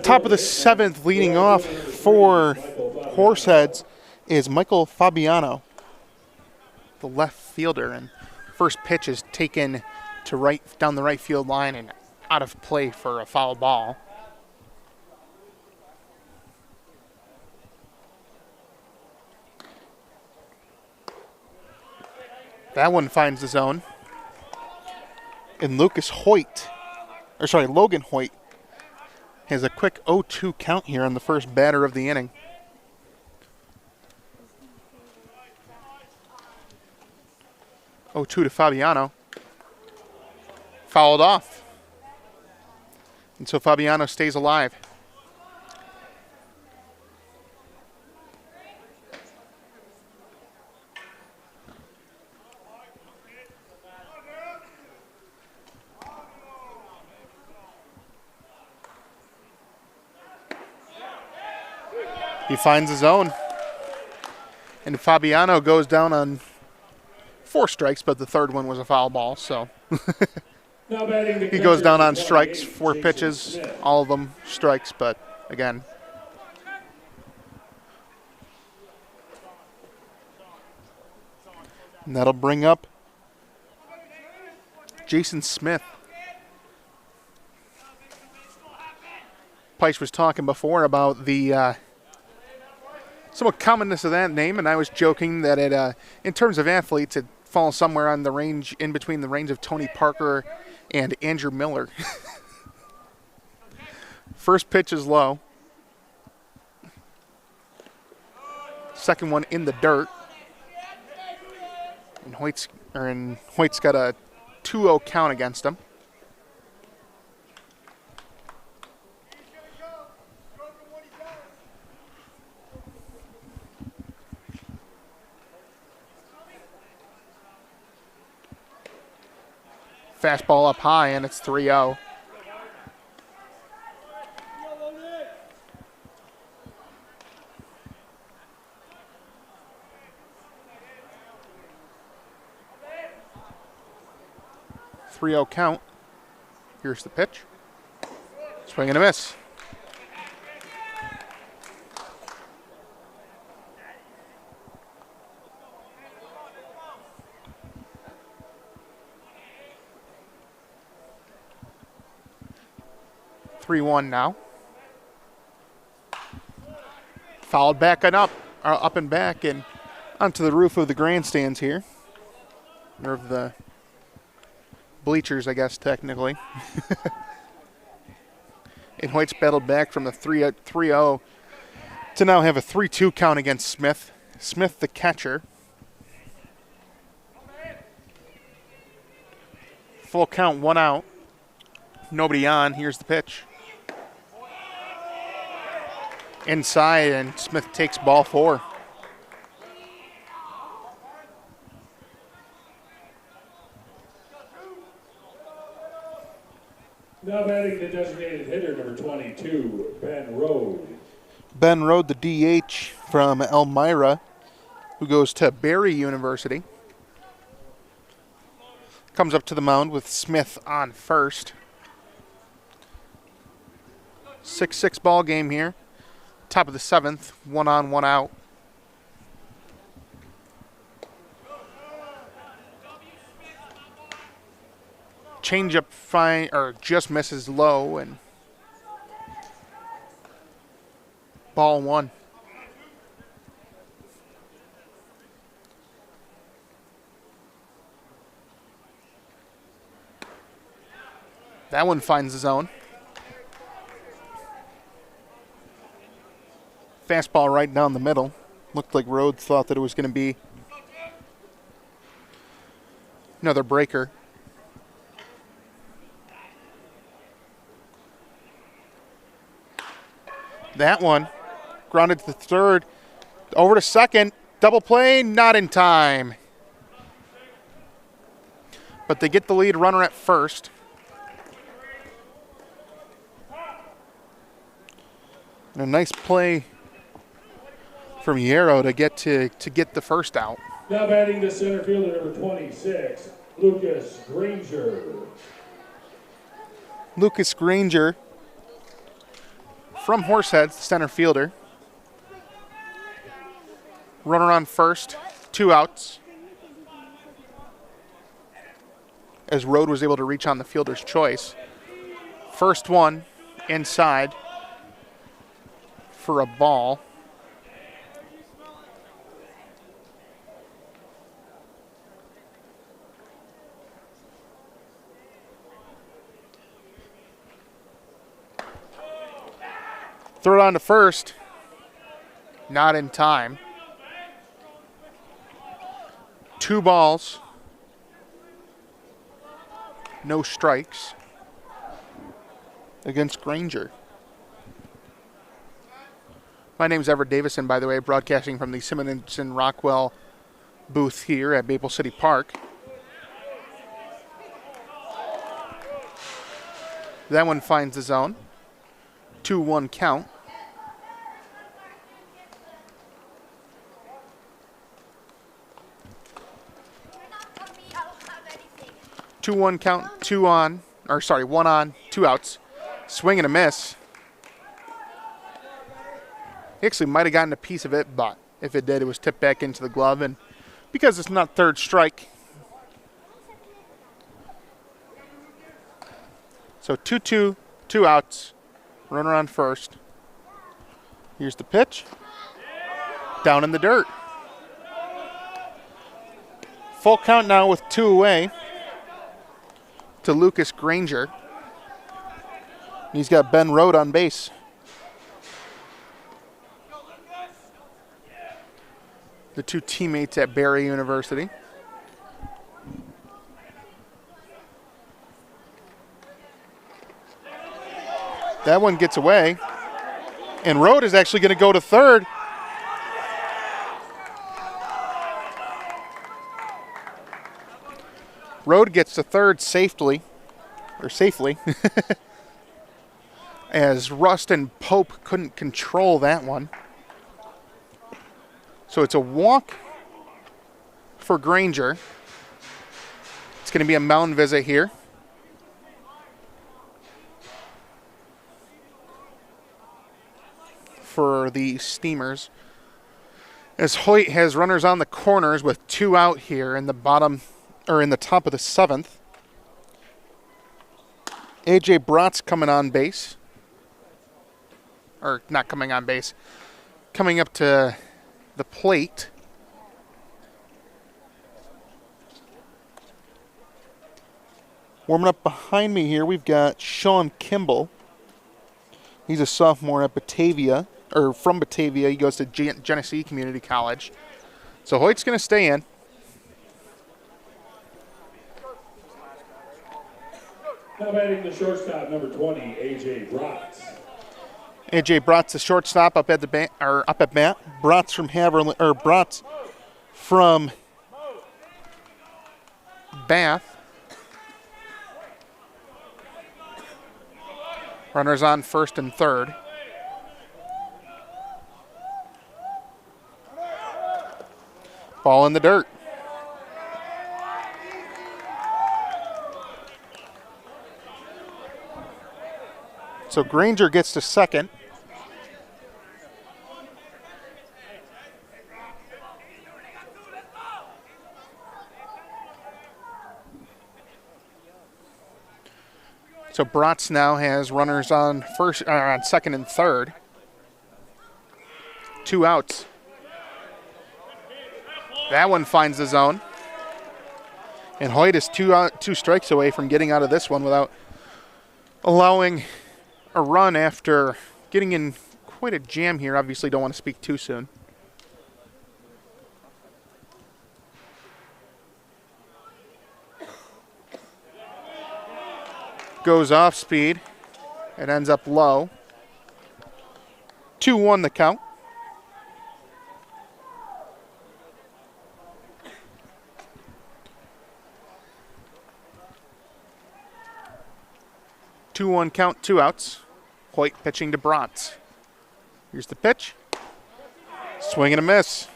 Top of the 7th, leading off for Horseheads is Michael Fabiano, the left fielder, and first pitch is taken to down the right field line and out of play for a foul ball. That one finds the zone. And Logan Hoyt has a quick 0-2 count here on the first batter of the inning. Oh, 2 to Fabiano. Fouled off. And so Fabiano stays alive. He finds his own. And Fabiano goes down on 4 strikes, but the third one was a foul ball, so he goes down on strikes, 4 pitches, all of them strikes, but again. And that'll bring up Jason Smith. Peisch was talking before about the somewhat commonness of that name, and I was joking that it, in terms of athletes, it falls somewhere on the range, in between the range of Tony Parker and Andrew Miller. First pitch is low. Second one in the dirt. And Hoyt's got a 2-0 count against him. Fastball up high, and it's 3-0. Count. Here's the pitch. Swing and a miss. Now. Fouled back and up and back and onto the roof of the grandstands here. Or of the bleachers, I guess, technically. And Hoyt's battled back from the 3-0 to now have a 3-2 count against Smith. Smith, the catcher. Full count, 1 out. Nobody on. Here's the pitch. Inside, and Smith takes ball 4. Now batting the designated hitter, number 22, Ben Rode. Ben Rode, the DH from Elmira, who goes to Barry University. Comes up to the mound with Smith on first. 6-6 ball game here. Top of the 7th, 1 on, 1 out. Changeup fine, or just misses low, and ball 1. That one finds the zone. Fastball right down the middle. Looked like Rhodes thought that it was going to be another breaker. That one grounded to the third. Over to second. Double play, not in time. But they get the lead runner at first. And a nice play from Yarrow to get the first out. Now batting the center fielder, number 26, Lucas Granger. Lucas Granger from Horseheads, the center fielder. Runner on first, 2 outs. As Rode was able to reach on the fielder's choice. First one inside for a ball. Throw it on to first. Not in time. 2 balls. No strikes against Granger. My name is Everett Davison, by the way, broadcasting from the Simmons and Rockwell booth here at Maple City Park. That one finds the zone. 2-1 count. Two-one count, 1 on, 2 outs. Swing and a miss. He actually might have gotten a piece of it, but if it did, it was tipped back into the glove. And because it's not third strike, so 2-2, 2 outs. Runner on first. Here's the pitch. Down in the dirt. Full count now with 2 away to Lucas Granger. He's got Ben Rode on base. The 2 teammates at Barry University. That one gets away. And Rode is actually going to go to third. Rode gets to third safely. As Rust and Pope couldn't control that one. So it's a walk for Granger. It's going to be a mound visit here. For the Steamers. As Hoyt has runners on the corners with 2 out here in the bottom, or in the top of the 7th. AJ Bratz coming on base. Or not coming on base. Coming up to the plate. Warming up behind me here, we've got Sean Kimball. He's a sophomore at Batavia, or from Batavia. He goes to Genesee Community College. So Hoyt's going to stay in. Now batting the shortstop, number 20, AJ Bratz. AJ Bratz, the shortstop, up at bat. Bratz from Haverland, or Bratz from Bath. Runners on first and third. Ball in the dirt. So Granger gets to second. So Bratz now has runners on on second and third. 2 outs. That one finds the zone. And Hoyt is 2 strikes away from getting out of this one without allowing a run after getting in quite a jam here. Obviously don't want to speak too soon. Goes off speed. It ends up low. 2-1 the count. Two-one count, 2 outs. Hoyt pitching to Bratz. Here's the pitch. Swing and a miss.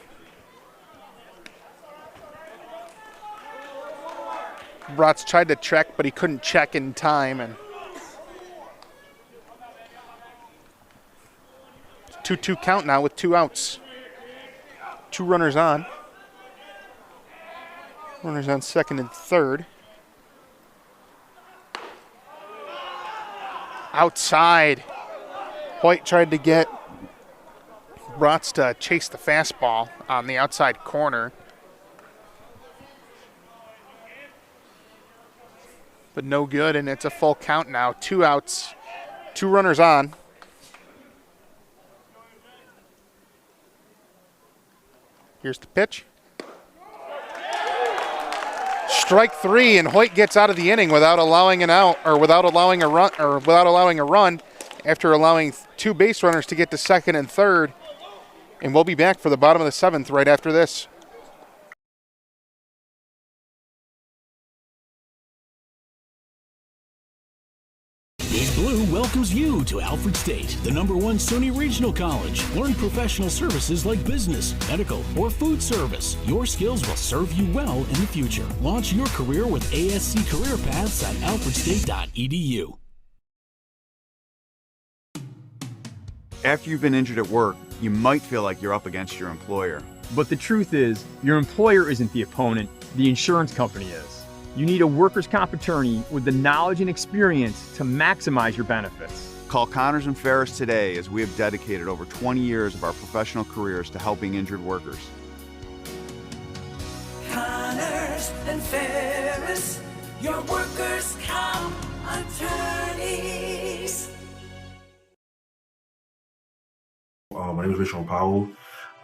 Bratz tried to check, but he couldn't check in time. And 2-2 count now with 2 outs. 2 runners on. Runners on second and third. Outside. Hoyt tried to get Bratz to chase the fastball on the outside corner. But no good, and it's a full count now. 2 outs, 2 runners on. Here's the pitch. Strike three, and Hoyt gets out of the inning without allowing an out, or without allowing a run, after allowing 2 base runners to get to second and third. And we'll be back for the bottom of the 7th right after this. East Blue welcomes you to Alfred State, the #1 SUNY Regional College. Learn professional services like business, medical, or food service. Your skills will serve you well in the future. Launch your career with ASC Career Paths at alfredstate.edu. After you've been injured at work, you might feel like you're up against your employer. But the truth is, your employer isn't the opponent, the insurance company is. You need a workers' comp attorney with the knowledge and experience to maximize your benefits. Call Connors and Ferris today, as we have dedicated over 20 years of our professional careers to helping injured workers. Connors and Ferris, your workers' comp attorneys. My name is Richard Powell.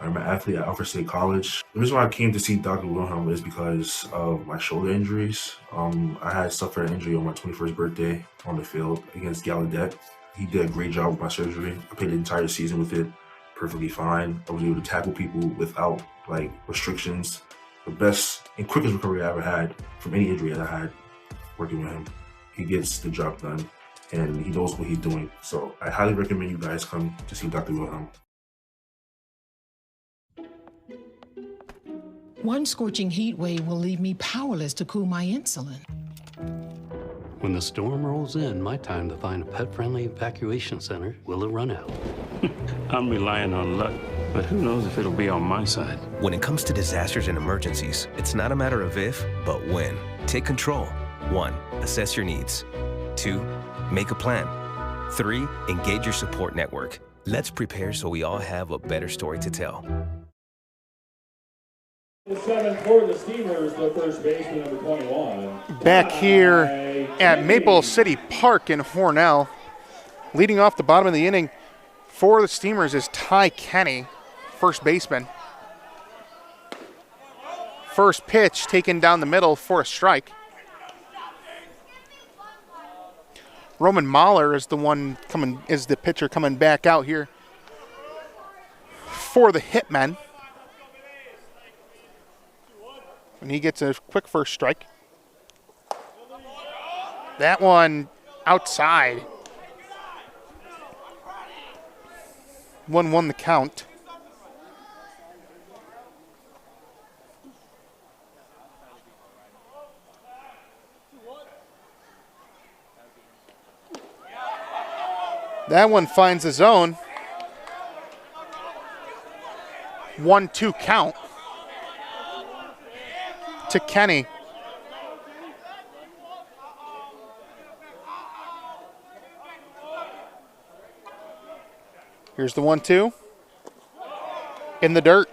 I'm an athlete at Alfred State College. The reason why I came to see Dr. Wilhelm is because of my shoulder injuries. I had suffered an injury on my 21st birthday on the field against Gallaudet. He did a great job with my surgery. I played the entire season with it perfectly fine. I was able to tackle people without restrictions. The best and quickest recovery I ever had from any injury that I had working with him. He gets the job done and he knows what he's doing. So I highly recommend you guys come to see Dr. Wilhelm. One scorching heat wave will leave me powerless to cool my insulin. When the storm rolls in, my time to find a pet-friendly evacuation center will have run out. I'm relying on luck, but who knows if it'll be on my side. When it comes to disasters and emergencies, it's not a matter of if, but when. Take control. 1. Assess your needs. 2. Make a plan. 3. Engage your support network. Let's prepare so we all have a better story to tell. The 7th for the Steamers, the first baseman, number 21. Back here at Maple City Park in Hornell. Leading off the bottom of the inning for the Steamers is Ty Kenny, first baseman. First pitch taken down the middle for a strike. Roman Mahler is the pitcher coming back out here for the Hitmen. And he gets a quick first strike. That one outside. 1-1 the count. That one finds the zone. 1-2 count to Kenny. Here's the 1-2. In the dirt.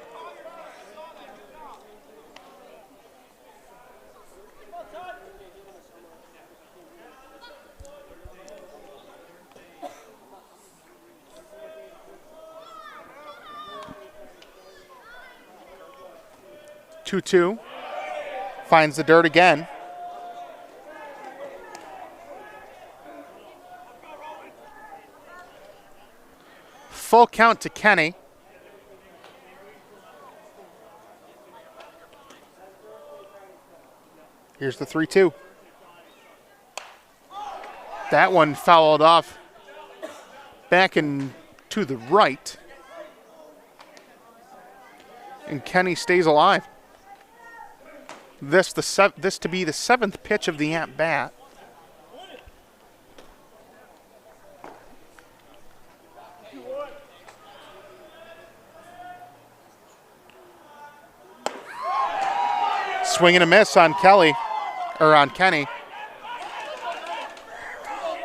Two. Finds the dirt again. Full count to Kenny. Here's the 3-2. That one fouled off back and to the right. And Kenny stays alive. This to be the 7th pitch of the at-bat. Swing and a miss on Kenny.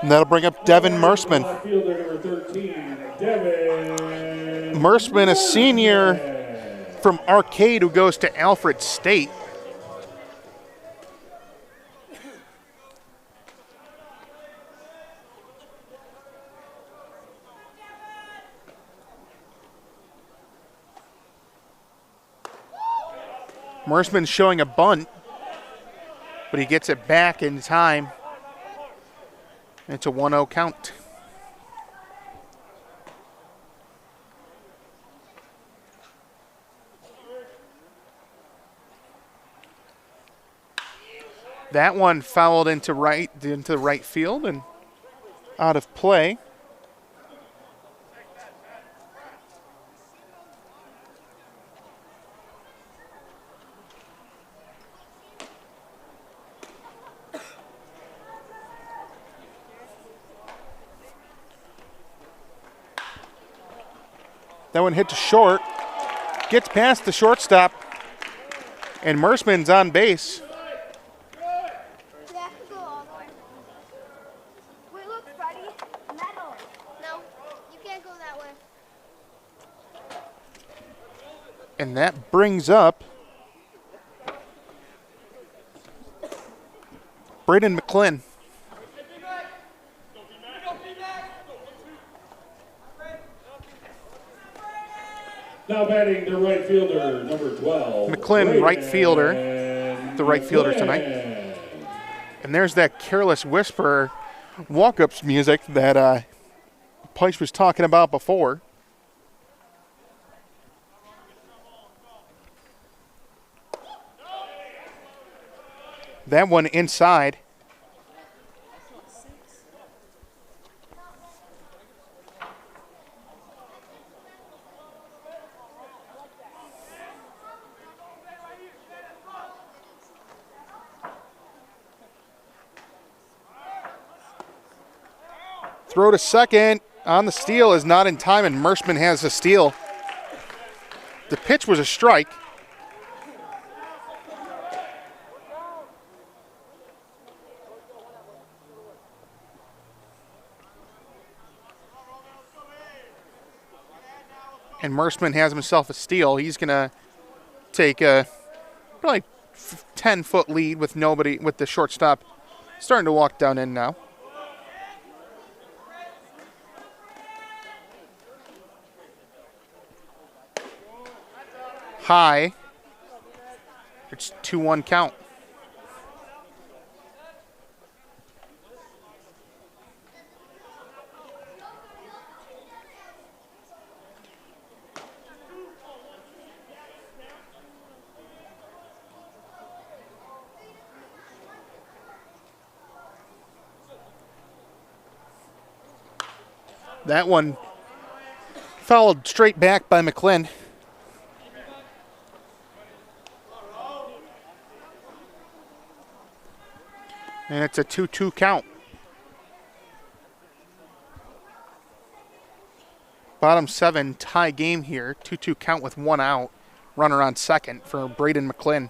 And that'll bring up Devin Mersman. Mersman, a senior from Arcade who goes to Alfred State. Merschman's showing a bunt, but he gets it back in time. It's a 1-0 count. That one fouled into the right field and out of play. That one hit to short, gets past the shortstop, and Merschman's on base. And that brings up Braden McClin. Now batting the right fielder, number 12. McClin, right fielder, the right fielder tonight. And there's that Careless Whisper walk-ups music that Peisch was talking about before. That one inside. Throw to second on the steal is not in time, and Merschman has the steal. The pitch was a strike. And Merschman has himself a steal. He's going to take a probably 10-foot lead with nobody, with the shortstop starting to walk down in now. High. It's 2-1 count. That one fouled straight back by McClin. And it's a 2-2 count. Bottom 7 tie game here. 2-2 count with 1 out. Runner on second for Braden McClin.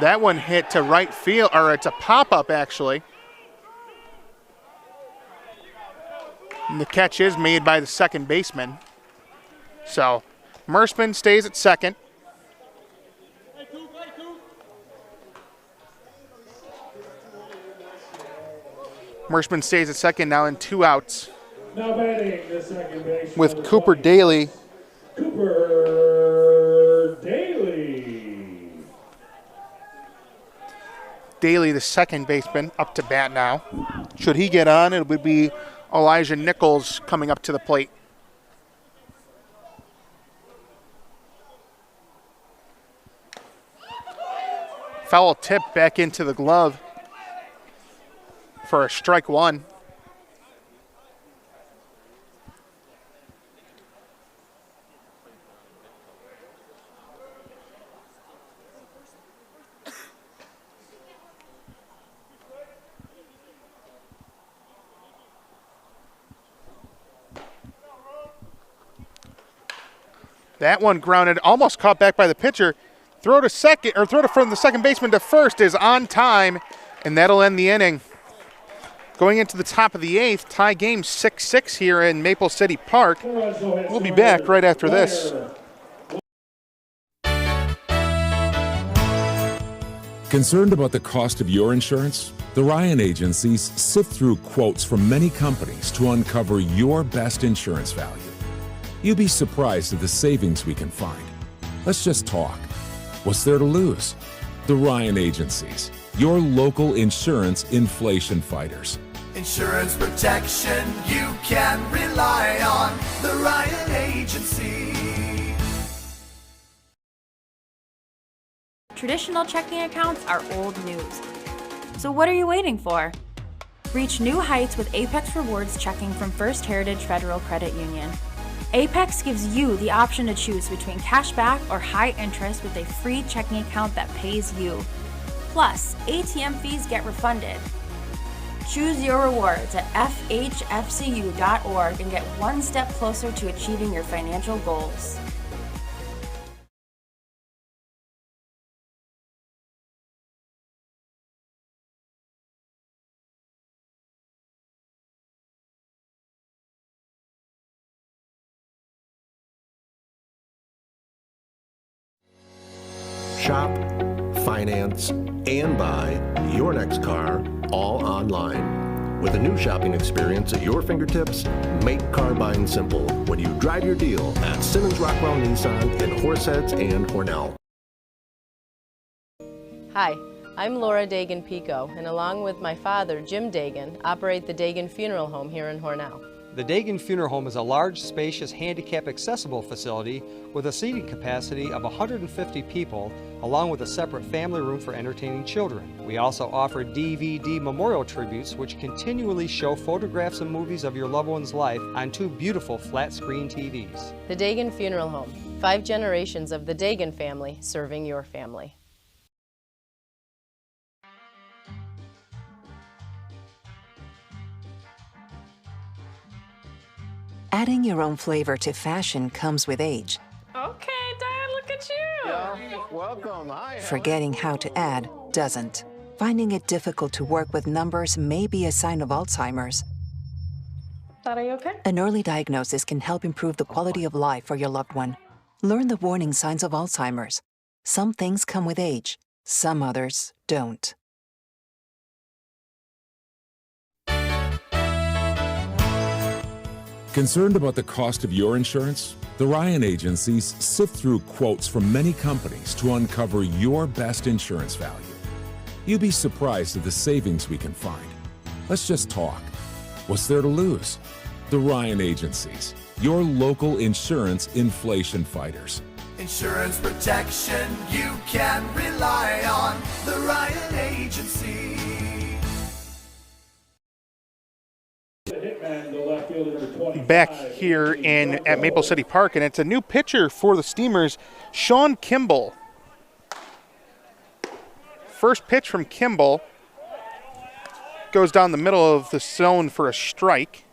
That one hit to right field, or it's a pop-up actually. And the catch is made by the second baseman. So Merschman stays at second. Merschman stays at second now in 2 outs. Now batting the second baseman with Cooper Daly. Cooper Daly. Daly, the second baseman, up to bat now. Should he get on, it would be Elijah Nichols coming up to the plate. Foul tip back into the glove for a strike 1. That one grounded, almost caught back by the pitcher. Throw to second, or throw to from the second baseman to first is on time, and that'll end the inning. Going into the top of the 8th, tie game 6-6 here in Maple City Park. We'll be back right after this. Concerned about the cost of your insurance? The Ryan agencies sift through quotes from many companies to uncover your best insurance value. You'd be surprised at the savings we can find. Let's just talk. What's there to lose? The Ryan agencies, your local insurance inflation fighters. Insurance protection you can rely on. The Ryan Agency. Traditional checking accounts are old news. So what are you waiting for? Reach new heights with Apex Rewards checking from First Heritage Federal Credit Union. Apex gives you the option to choose between cashback or high interest with a free checking account that pays you. Plus, ATM fees get refunded. Choose your rewards at FHFCU.org and get one step closer to achieving your financial goals. Shop, finance, and buy your next car all online. With a new shopping experience at your fingertips, make car buying simple when you drive your deal at Simmons Rockwell Nissan in Horseheads and Hornell. Hi, I'm Laura Dagan-Pico, and along with my father, Jim Dagan, operate the Dagan Funeral Home here in Hornell. The Dagan Funeral Home is a large, spacious, handicap-accessible facility with a seating capacity of 150 people, along with a separate family room for entertaining children. We also offer DVD memorial tributes, which continually show photographs and movies of your loved one's life on 2 beautiful flat-screen TVs. The Dagan Funeral Home, 5 generations of the Dagan family serving your family. Adding your own flavor to fashion comes with age. Okay, Dad, look at you. Yeah, welcome. Hi. Forgetting how to add doesn't. Finding it difficult to work with numbers may be a sign of Alzheimer's. Dad, are you okay? An early diagnosis can help improve the quality of life for your loved one. Learn the warning signs of Alzheimer's. Some things come with age, some others don't. Concerned about the cost of your insurance? The Ryan agencies sift through quotes from many companies to uncover your best insurance value. You'd be surprised at the savings we can find. Let's just talk. What's there to lose? The Ryan agencies, your local insurance inflation fighters. Insurance protection you can rely on. The Ryan Agency. Back here at Maple City Park, and it's a new pitcher for the Steamers, Sean Kimball. First pitch from Kimball goes down the middle of the zone for a strike.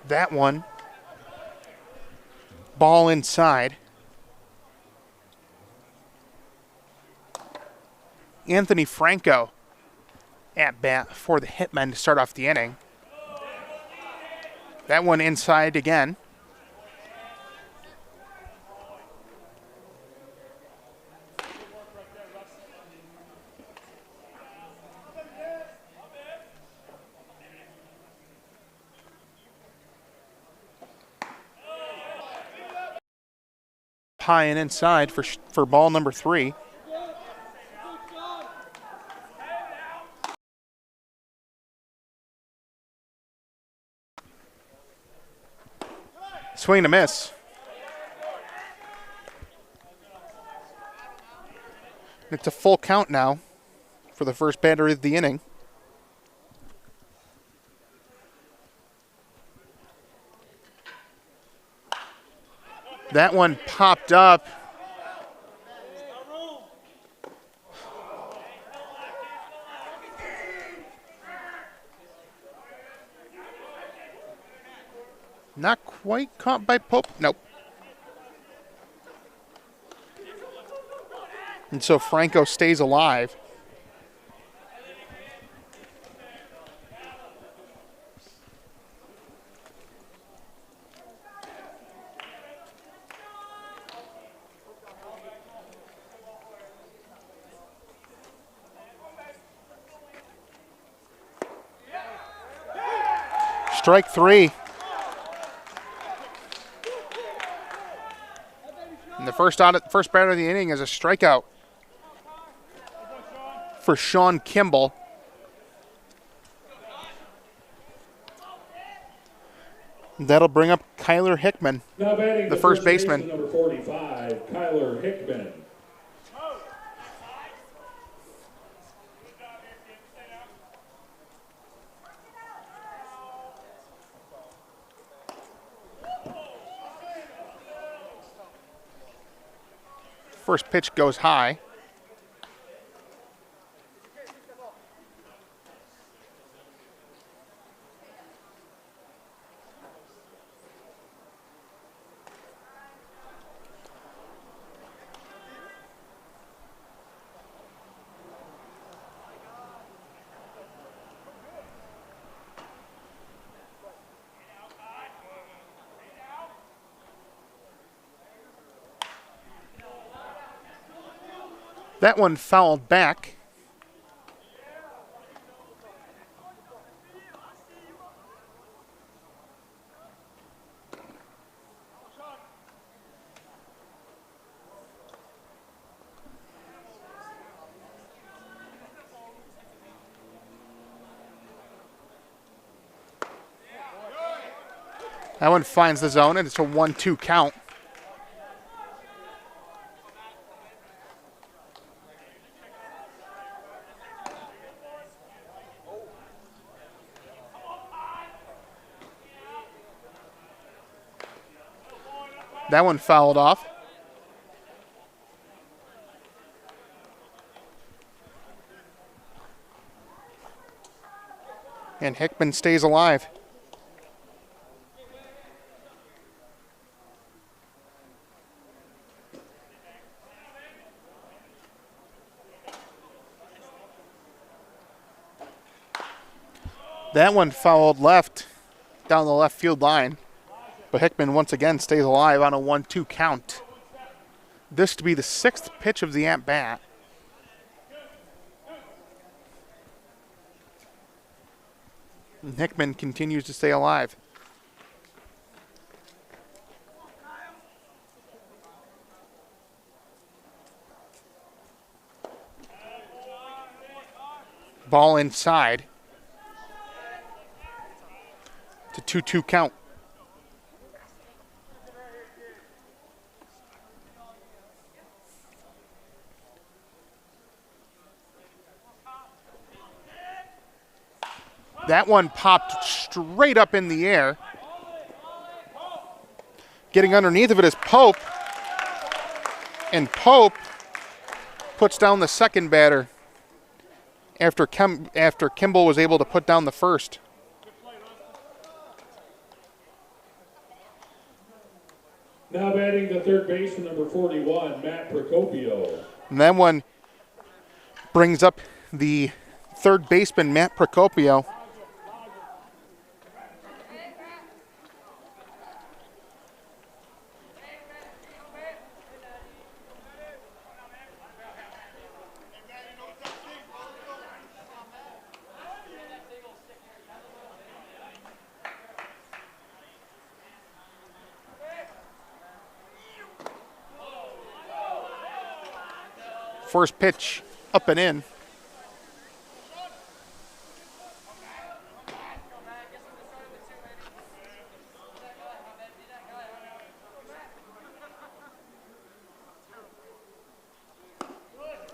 That one, ball inside. Anthony Franco at bat for the Hitmen to start off the inning. That one inside again. High and inside for ball number 3. Swing and a miss. It's a full count now for the first batter of the inning. That one popped up. Not quite caught by Pope. Nope. And so Franco stays alive. Strike three. And the first batter of the inning is a strikeout for Sean Kimball. That'll bring up Kyler Hickman, the first baseman. Number 45, Kyler Hickman. First pitch goes high. That one fouled back. That one finds the zone, and it's a 1-2 count. That one fouled off. And Hickman stays alive. That one fouled left down the left field line. But Hickman once again stays alive on a 1-2 count. This to be the 6th pitch of the at-bat. And Hickman continues to stay alive. Ball inside. It's a 2-2 count. That one popped straight up in the air. Getting underneath of it is Pope. And Pope puts down the second batter after Kimball was able to put down the first. Now batting the third baseman, number 41, Matt Procopio. And that one brings up the third baseman, Matt Procopio. First pitch up and in.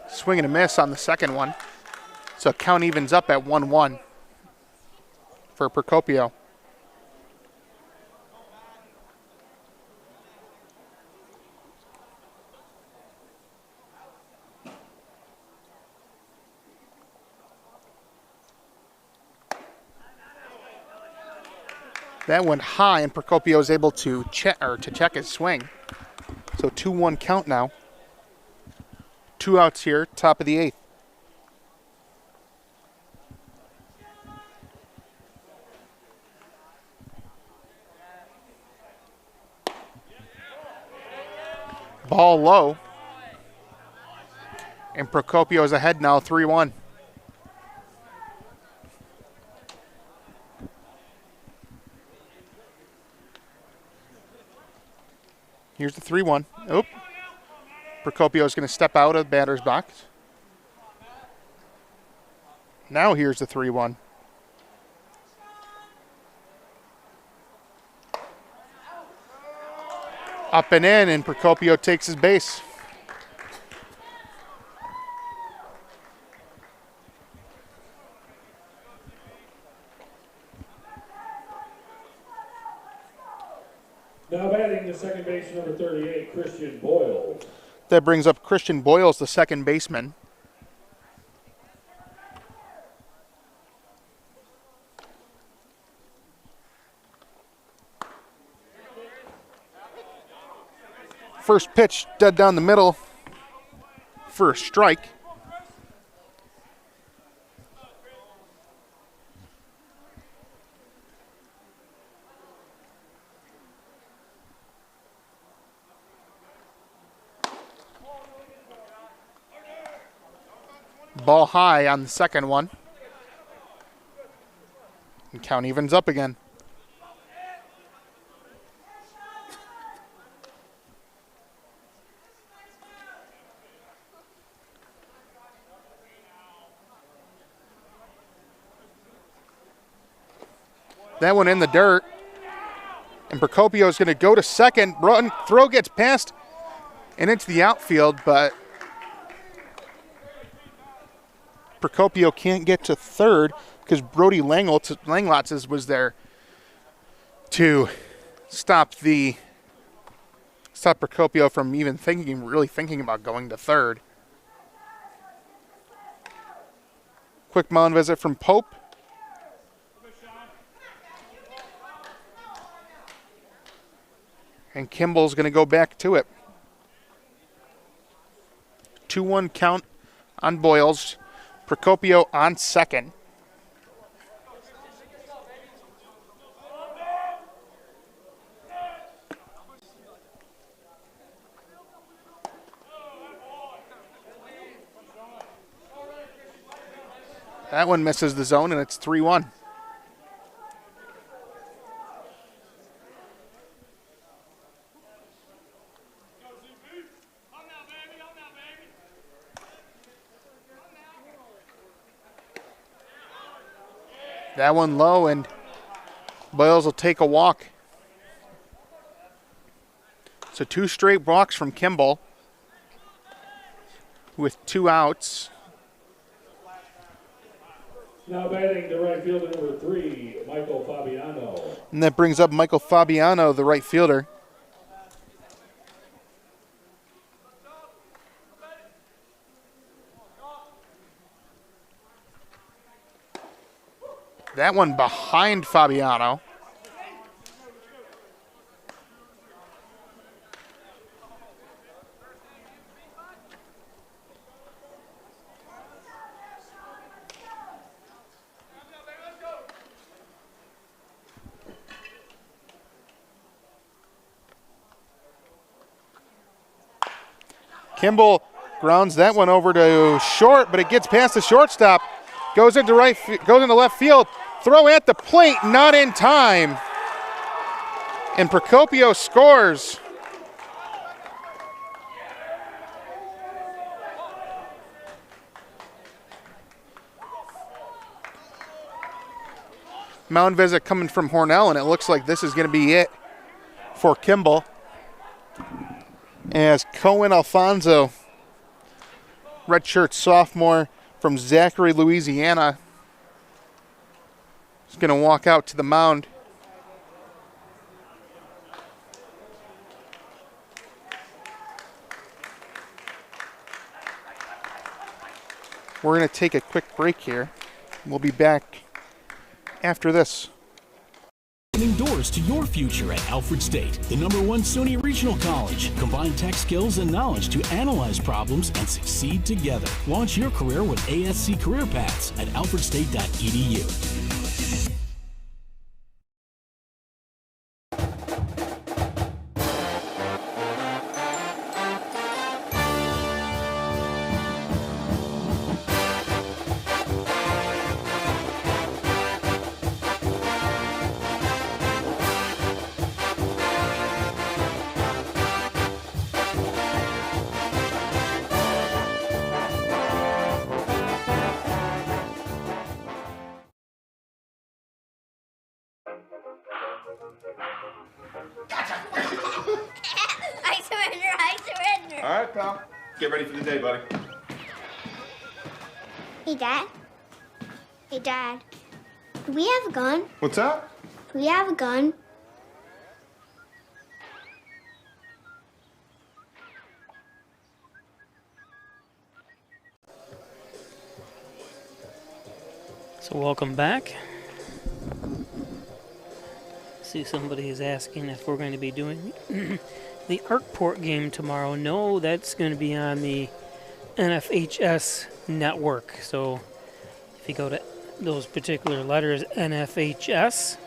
Swing and a miss on the second one. So count evens up at 1-1 for Procopio. That went high, and Procopio is able to check his swing. So 2-1 count now. 2 outs here, top of the 8th. Ball low. And Procopio is ahead now, 3-1. Here's the 3-1. Oop. Procopio is going to step out of the batter's box. Now here's the 3-1. Up and in, and Procopio takes his base. Now batting the second baseman, number 38, Christian Boyle. That brings up Christian Boyles, the second baseman. First pitch, dead down the middle for a strike. Ball high on the second one. And count evens up again. That one in the dirt. And Procopio is going to go to second. Run, throw gets past and into the outfield, but Procopio can't get to third because Brody Langlotz was there to stop Procopio from even really thinking about going to third. Quick mound visit from Pope. And Kimball's going to go back to it. 2-1 count on Boyles. Procopio on second. That one misses the zone, and it's 3-1. That one low, and Boyles will take a walk. So 2 straight walks from Kimball with 2 outs. Now batting the right fielder, number 3, Michael Fabiano. And that brings up Michael Fabiano, the right fielder. That one behind Fabiano. Kimball grounds that one over to short, but it gets past the shortstop. Goes into left field. Throw at the plate, not in time. And Procopio scores. Mound visit coming from Hornell, and it looks like this is going to be it for Kimball. As Cohen Alfonso, redshirt sophomore from Zachary, Louisiana, is going to walk out to the mound. We're going to take a quick break here. We'll be back after this. Opening doors to your future at Alfred State, the #1 SUNY Regional College. Combine tech skills and knowledge to analyze problems and succeed together. Launch your career with ASC Career Paths at alfredstate.edu. I surrender, I surrender. All right, pal. Get ready for the day, buddy. Hey, Dad. Hey, Dad. Do we have a gun? What's that? Do we have a gun? So welcome back. See, somebody is asking if we're going to be doing the Arkport game tomorrow. No, that's going to be on the NFHS network. So if you go to those particular letters, NFHS,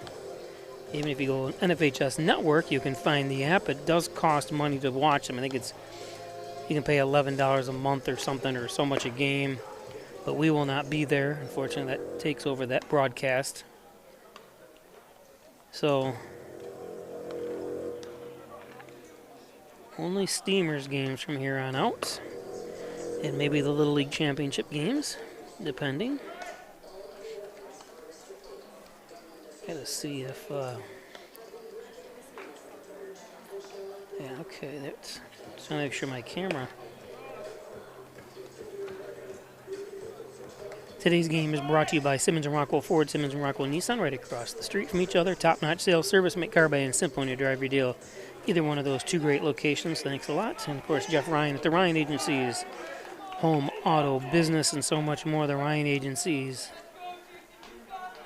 even if you go to NFHS network, you can find the app. It does cost money to watch them. I think it's, you can pay $11 a month or something, or so much a game. But we will not be there. Unfortunately, that takes over that broadcast. So, only Steamers games from here on out. And maybe the Little League Championship games, depending. Gotta see if, yeah, okay, that's, just wanna make sure my camera. Today's game is brought to you by Simmons & Rockwell Ford, Simmons & Rockwell Nissan, right across the street from each other. Top-notch sales service, make car buying simple when you drive your deal. Either one of those two great locations. Thanks a lot. And, of course, Jeff Ryan at the Ryan Agencies, home, auto, business, and so much more. The Ryan Agencies.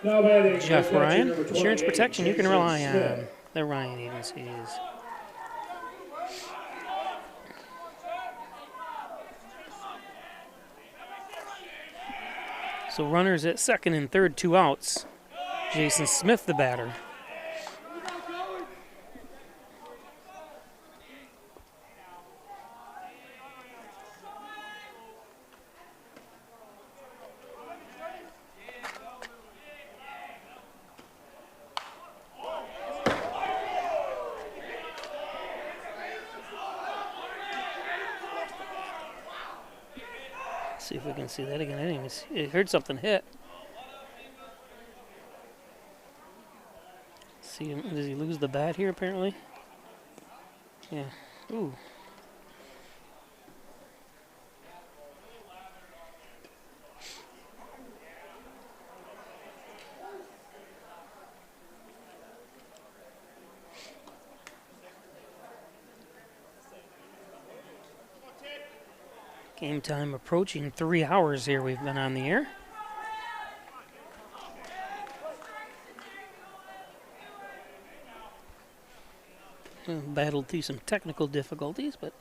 Jeff Ryan, insurance protection you can rely on. The Ryan Agencies. So runners at second and third, 2 outs. Jason Smith, the batter. See if we can see that again. I didn't even see. I heard something hit. See him. Does he lose the bat here apparently? Yeah. Ooh. Game time approaching 3 hours here. We've been on the air. Battled through some technical difficulties, but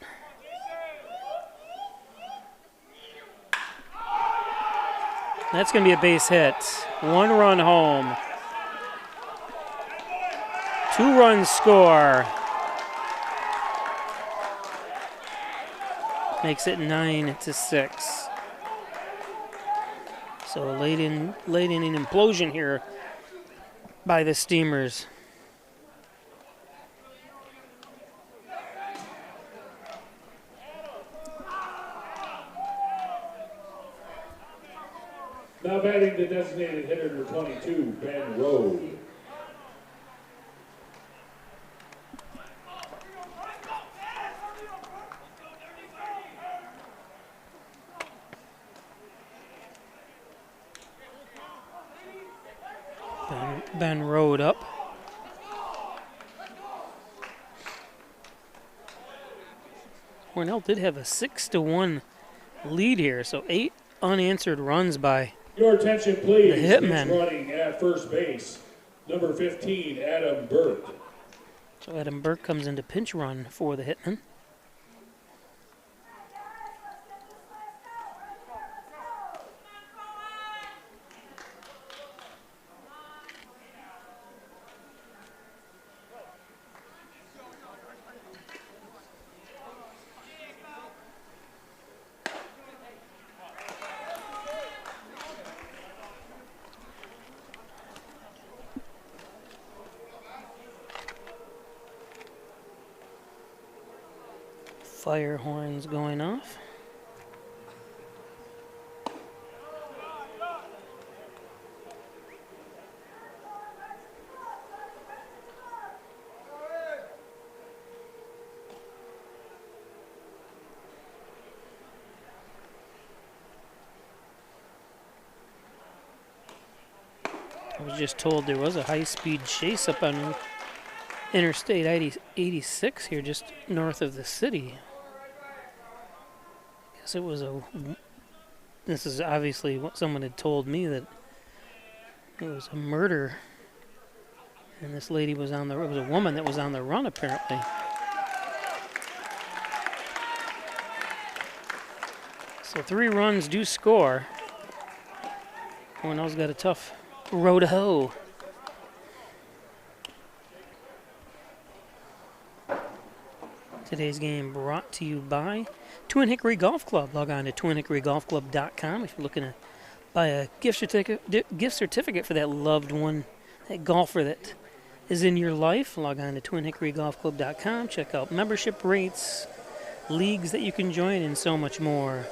that's going to be a base hit. 1 run home. 2 runs score. Makes it 9-6. So late in an implosion here by the Steamers. Now batting the designated hitter number 22, Ben Rode. Ben Rode up. Hornell did have a 6-1 lead here, so 8 unanswered runs by Your attention, please. the Hitmen. Running at first base, number 15, Adam Burke. So Adam Burke comes into pinch run for the Hitmen. Fire horns going off. I was just told there was a high-speed chase up on Interstate 86 here just north of the city. I guess it was this is obviously what someone had told me, that it was a murder. And this lady was it was a woman that was on the run apparently. So 3 runs do score. Hornell's got a tough row to hoe. Today's game brought to you by Twin Hickory Golf Club. Log on to twinhickorygolfclub.com if you're looking to buy a gift certificate for that loved one, that golfer that is in your life. Log on to twinhickorygolfclub.com. Check out membership rates, leagues that you can join, and so much more.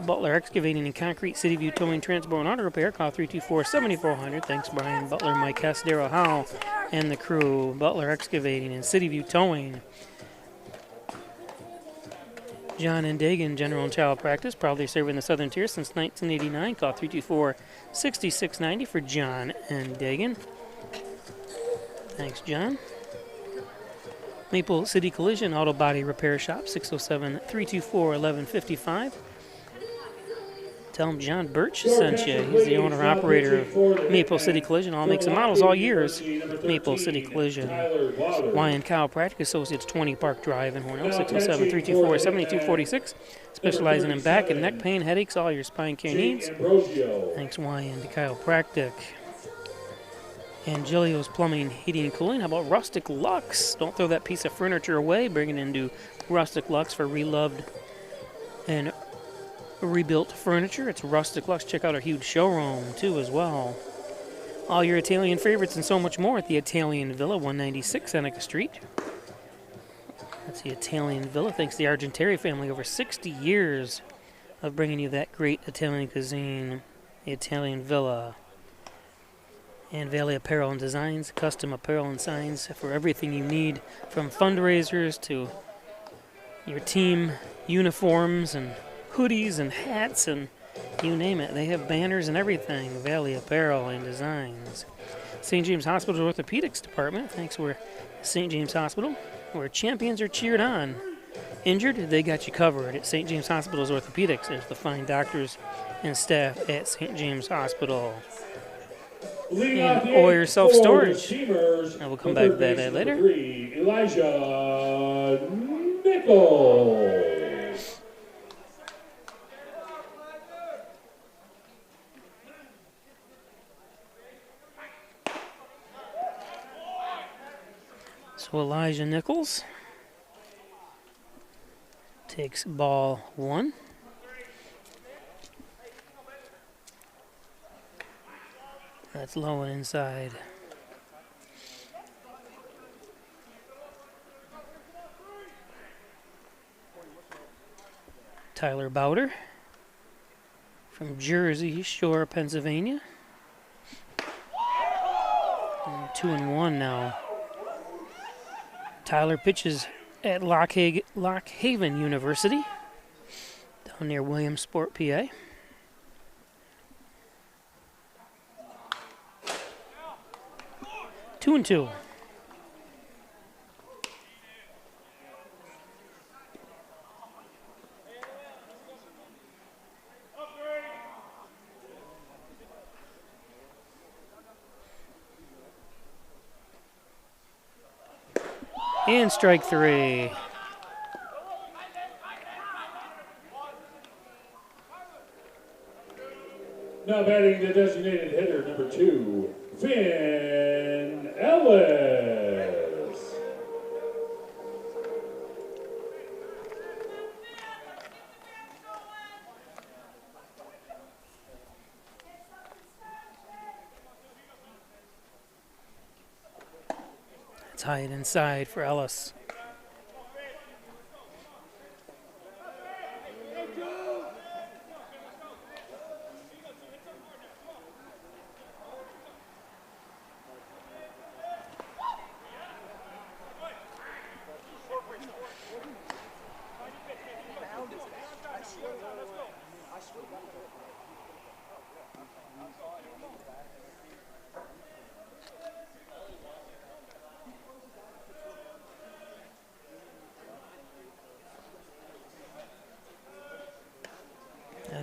Butler Excavating and Concrete, City View Towing, Transport, and Auto Repair. Call 324-7400. Thanks, Brian Butler, Mike Hess, Darrell Howe, and the crew. Butler Excavating and City View Towing. John and Dagan, General and Child Practice, proudly serving the Southern Tier since 1989. Call 324-6690 for John and Dagan. Thanks, John. Maple City Collision Auto Body Repair Shop, 607-324-1155. Tell him John Birch sent you. He's the owner-operator of Maple City Collision. All makes and models, all years. Maple City Collision. Wyan Chiropractic Associates, 20 Park Drive in Hornell, 607-324-7246. Specializing in back and neck pain, headaches, all your spine care needs. Thanks, Wyan Chiropractic. Angelio's Plumbing, Heating, and Cooling. How about Rustic Lux? Don't throw that piece of furniture away. Bring it into Rustic Lux for reloved and rebuilt furniture. It's Rustic Lux. Check out our huge showroom, too, as well. All your Italian favorites and so much more at the Italian Villa, 196 Seneca Street. That's the Italian Villa. Thanks to the Argenteri family. Over 60 years of bringing you that great Italian cuisine. The Italian Villa. And Valley Apparel and Designs, custom apparel and signs for everything you need, from fundraisers to your team uniforms and hoodies and hats and you name it. They have banners and everything. Valley Apparel and Designs. St. James Hospital's Orthopedics Department. Thanks, we're St. James Hospital, where champions are cheered on. Injured, they got you covered at St. James Hospital's Orthopedics. There's the fine doctors and staff at St. James Hospital. And Oyer Self-Storage. And we'll come back to that later. Elijah Nichols. So Elijah Nichols takes ball 1. That's low and inside. Tyler Bowder from Jersey Shore, Pennsylvania. And 2-1 now. Tyler pitches at Lock Haven University down near Williamsport, PA. Two and two. And strike 3. Now batting the designated hitter, number 2, Finn Ellis. It's high and inside for Ellis.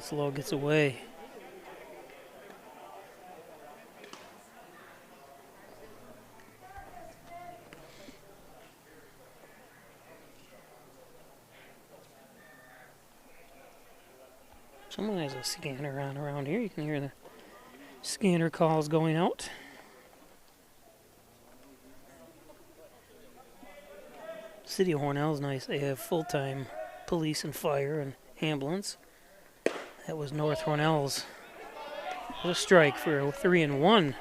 That's low, gets away. Someone has a scanner on around here. You can hear the scanner calls going out. City of Hornell is nice. They have full-time police and fire and ambulance. That was North Hornell's. What a strike for a 3-1.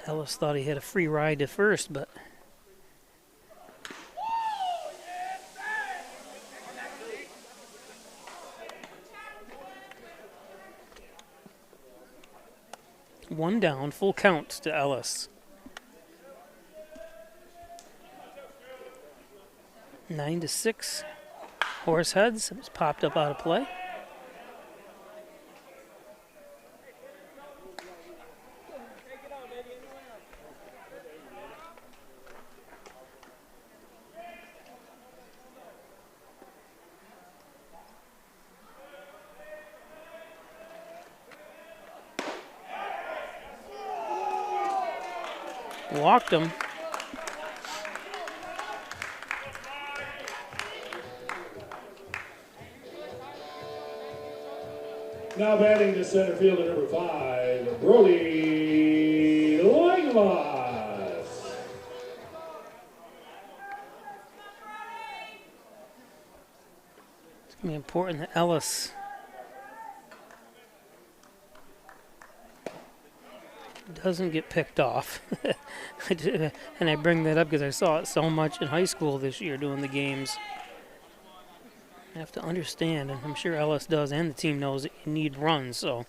Ellis thought he had a free ride to first, but one down, full count to Ellis. 9-6. Horseheads. It was popped up out of play. Walked him. Now batting to center fielder number 5, Brody Langloss. It's going to be important that Ellis doesn't get picked off. And I bring that up because I saw it so much in high school this year doing the games. I have to understand, and I'm sure Ellis does, and the team knows that you need runs, so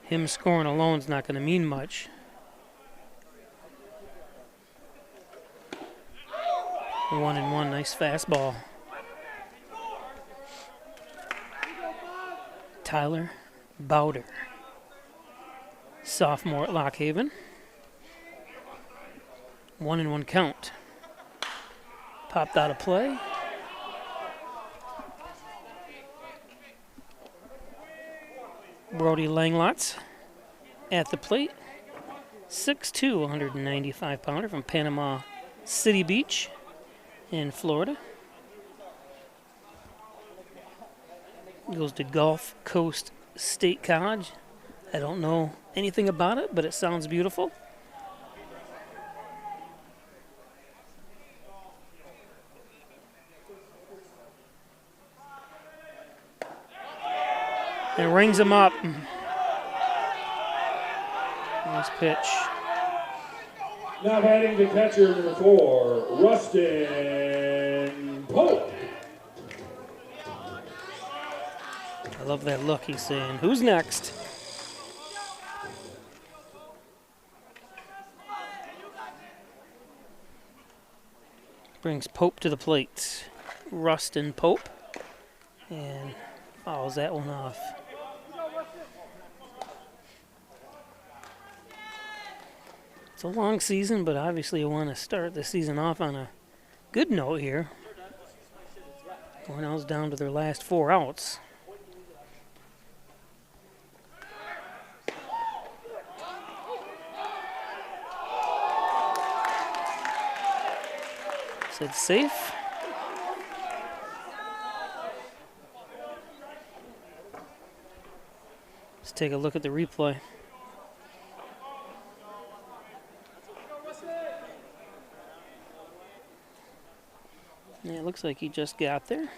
him scoring alone is not going to mean much. One and one, nice fastball. Tyler Bowder, sophomore at Lockhaven. 1-1 count. Popped out of play. Brody Langlots at the plate. 6'2", 195-pounder from Panama City Beach in Florida. Goes to Gulf Coast State College. I don't know anything about it, but it sounds beautiful. And rings him up. Nice pitch. Now batting the catcher number 4, Rustin Pope. I love that look. He's saying, "Who's next?" Brings Pope to the plate. Rustin Pope. And fouls that one off. It's a long season, but obviously you want to start the season off on a good note here. Hornell's down to their last 4 outs. Said safe. Let's take a look at the replay. Yeah, it looks like he just got there.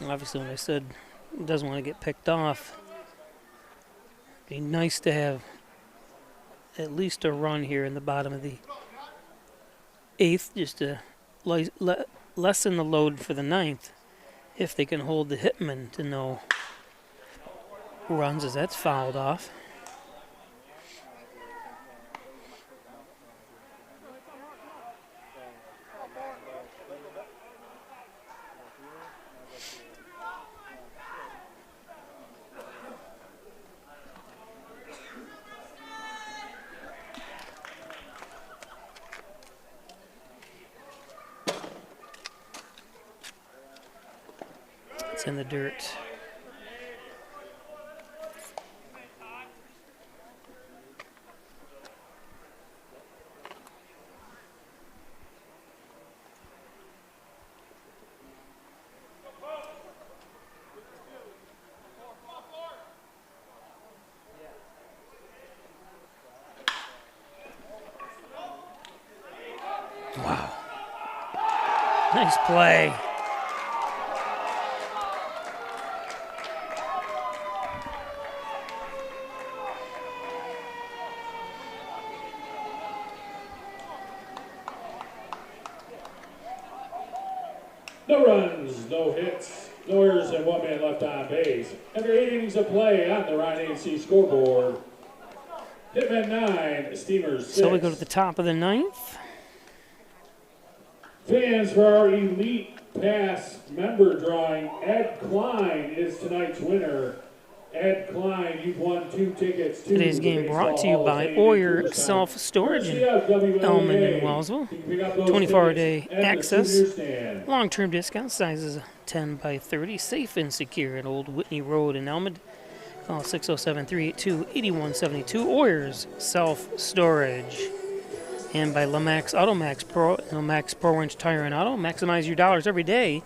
Obviously, when I said he doesn't want to get picked off, it'd be nice to have at least a run here in the bottom of the 8th, just to lessen the load for the 9th, if they can hold the Hitmen to no runs, as that's fouled off. in the dirt. Wow. Nice play. No runs, no hits, no errors, and one man left on base. After 8 innings of play on the Ryan AC scoreboard, Hitmen 9, Steamers 6. So we go to the top of the ninth. Fans, for our Elite Pass member drawing, Ed Klein is tonight's winner. Ed Klein, you've won 2 tickets to Today's game brought to you by Oyer Self-Storage in Elmond and Wellsville. 24-day access, long-term discount, sizes 10 by 30, safe and secure at Old Whitney Road in Elmond. Call 607-382-8172, Oyer's Self-Storage. And by Lamax Automax Pro, Lamax Pro Inch Tire and Auto. Maximize your dollars every day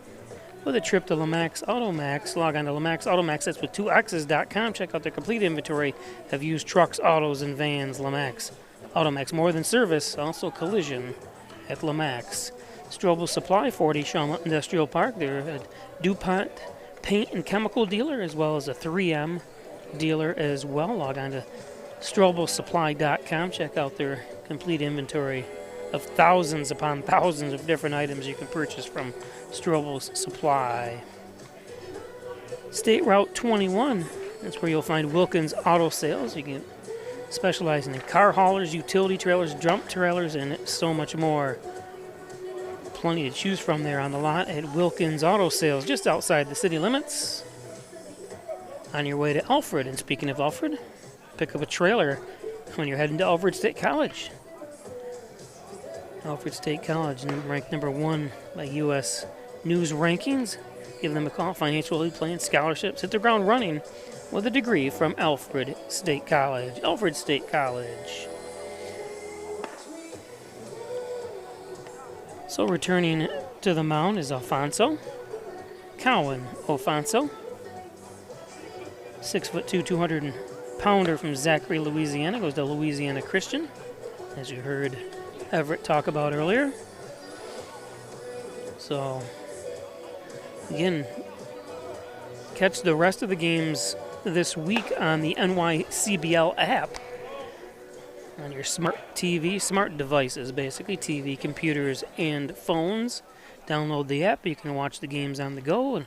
with a trip to Lamax Automax. Log on to Lamax Automax, that's with 2x's.com. Check out their complete inventory of used trucks, autos, and vans. Lamax Automax, more than service, also collision at Lamax. Strobel Supply, 40 Shawmut Industrial Park. They're a DuPont paint and chemical dealer as well as a 3M dealer as well. Log on to strobelsupply.com. Check out their complete inventory of thousands upon thousands of different items you can purchase from Strobel's Supply. State Route 21, that's where you'll find Wilkins Auto Sales. You can specialize in car haulers, utility trailers, dump trailers, and so much more. Plenty to choose from there on the lot at Wilkins Auto Sales, just outside the city limits. On your way to Alfred, and speaking of Alfred, pick up a trailer when you're heading to Alfred State College. Alfred State College, ranked number 1 by U.S. News Rankings. Give them a call. Financial aid plan, scholarships. Hit the ground running with a degree from Alfred State College. Alfred State College. So returning to the mound is Alfonso. Cowan Alfonso. 6'2", 200-pounder from Zachary, Louisiana. Goes to Louisiana Christian, as you heard Everett talk about earlier. So, again, catch the rest of the games this week on the NYCBL app. On your smart TV, smart devices, basically, TV, computers, and phones. Download the app. You can watch the games on the go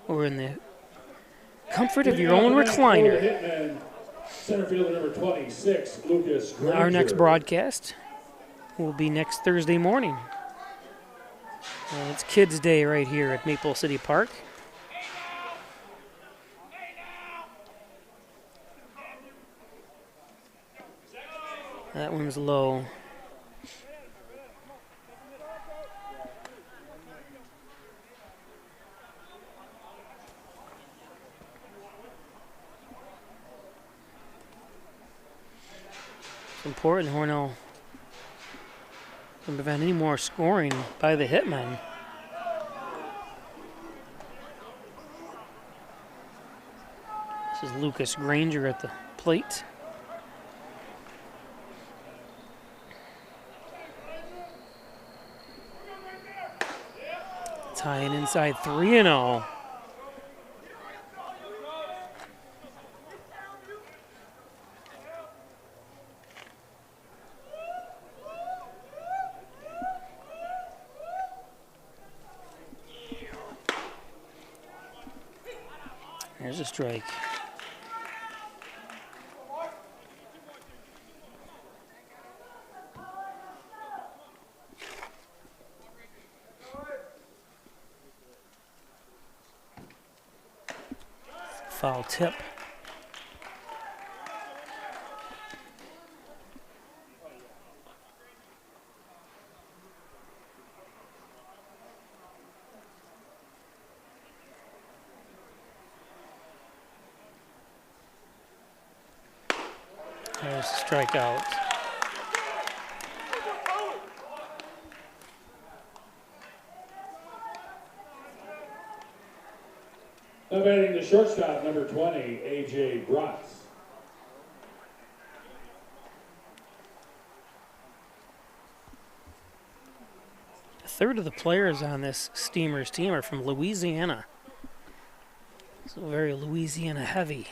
or in the comfort of your own recliner. Hitmen, center fielder number 26, Lucas Granger. Our next broadcast will be next Thursday morning. It's Kids Day right here at Maple City Park. That one's low. It's important Hornell can prevent any more scoring by the Hitmen. This is Lucas Granger at the plate. Tying inside 3-0. There's a strike. Foul tip. strikeouts. Now batting the shortstop, number 20, A.J. Bratz. A third of the players on this Steamers team are from Louisiana. So very Louisiana heavy.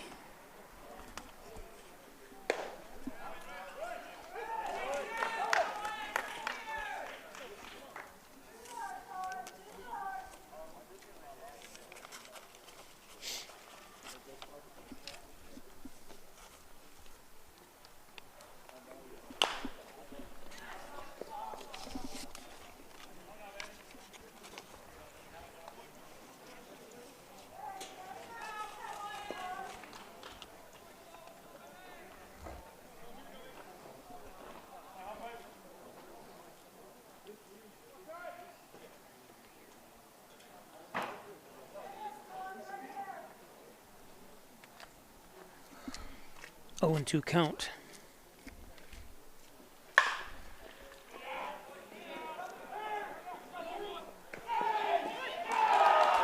Oh, and 2 count.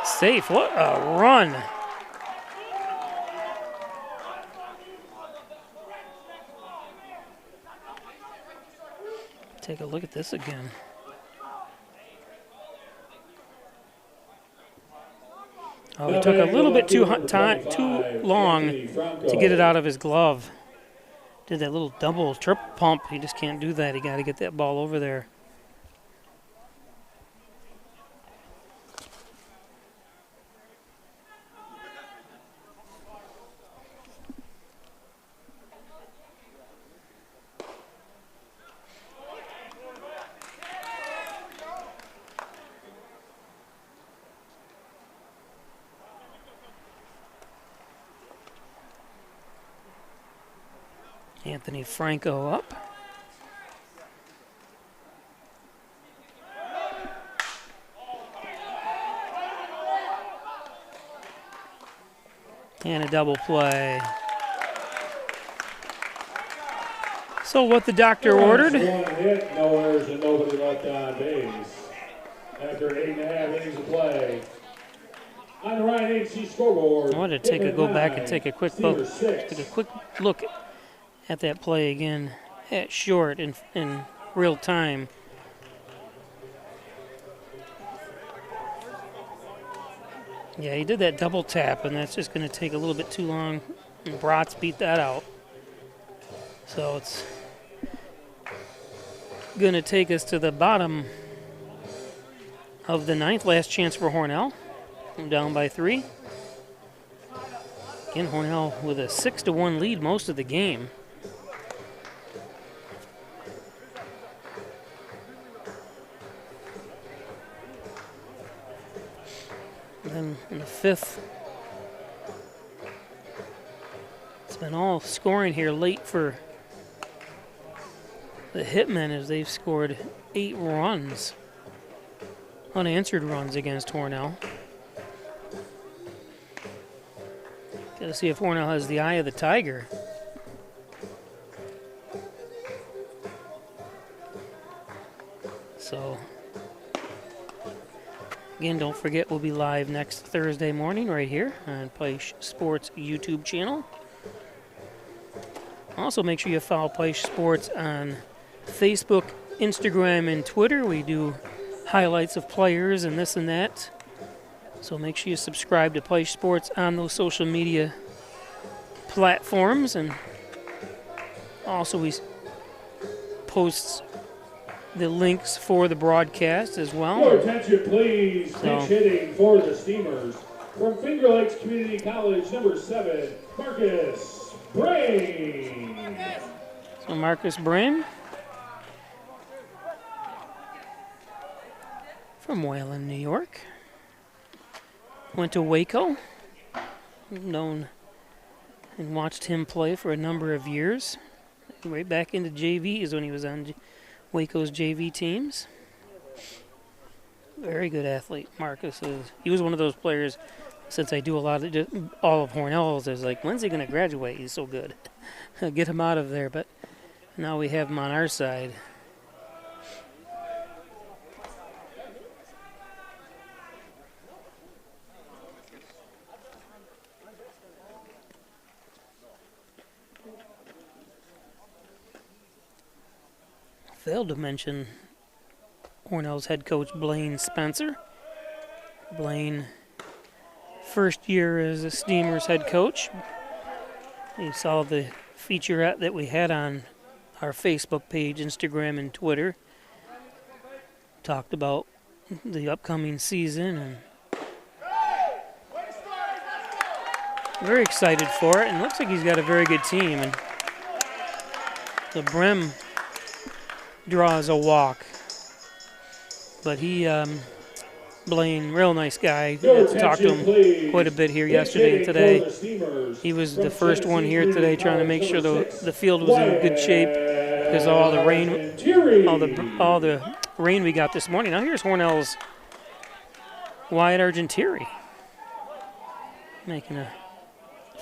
Safe. What a run. Take a look at this again. Oh, it took a little bit too long to get it out of his glove. Did that little double, triple pump. He just can't do that. He got to get that ball over there. Anthony Franco up. And a double play. So what the doctor ordered. 1 hit, no errors, and nobody left on base. After 8.5 innings of play. On the Ryan AC scoreboard. I wanted to go back and take a quick look at that play again at short in real time. Yeah, he did that double tap, and that's just going to take a little bit too long. And Bratz beat that out. So it's going to take us to the bottom of the 9th. Last chance for Hornell. Down by 3. Again, Hornell with a 6-1 lead most of the game. And then in the 5th, it's been all scoring here late for the Hitmen as they've scored 8 runs, unanswered runs against Hornell. Got to see if Hornell has the eye of the tiger. So, again, don't forget we'll be live next Thursday morning right here on Peisch Sports YouTube channel. Also, make sure you follow Peisch Sports on Facebook, Instagram, and Twitter. We do highlights of players and this and that. So make sure you subscribe to Peisch Sports on those social media platforms. And also we post the links for the broadcast as well. Your attention, please. Pitch hitting for the Steamers. From Finger Lakes Community College, number 7, Marcus Brain. So Marcus Brain from Wayland, New York. Went to Waco. Known and watched him play for a number of years. Right back into JVs when he was on Waco's JV teams. Very good athlete, Marcus is. He was one of those players since I do a lot of all of Hornell's, I was like, when's he going to graduate? He's so good. Get him out of there. But now we have him on our side. Failed to mention Hornell's head coach Blaine Spencer. Blaine, first year as a Steamers head coach. You saw the featurette that we had on our Facebook page, Instagram, and Twitter. Talked about the upcoming season and very excited for it. And looks like he's got a very good team. And the Brim draws a walk, but he, Blaine, real nice guy. Talked to him quite a bit here yesterday and today. He was the first one here today, trying to make sure the field was in good shape because of all the rain, all the rain we got this morning. Now here's Hornell's Wyatt Argentieri making a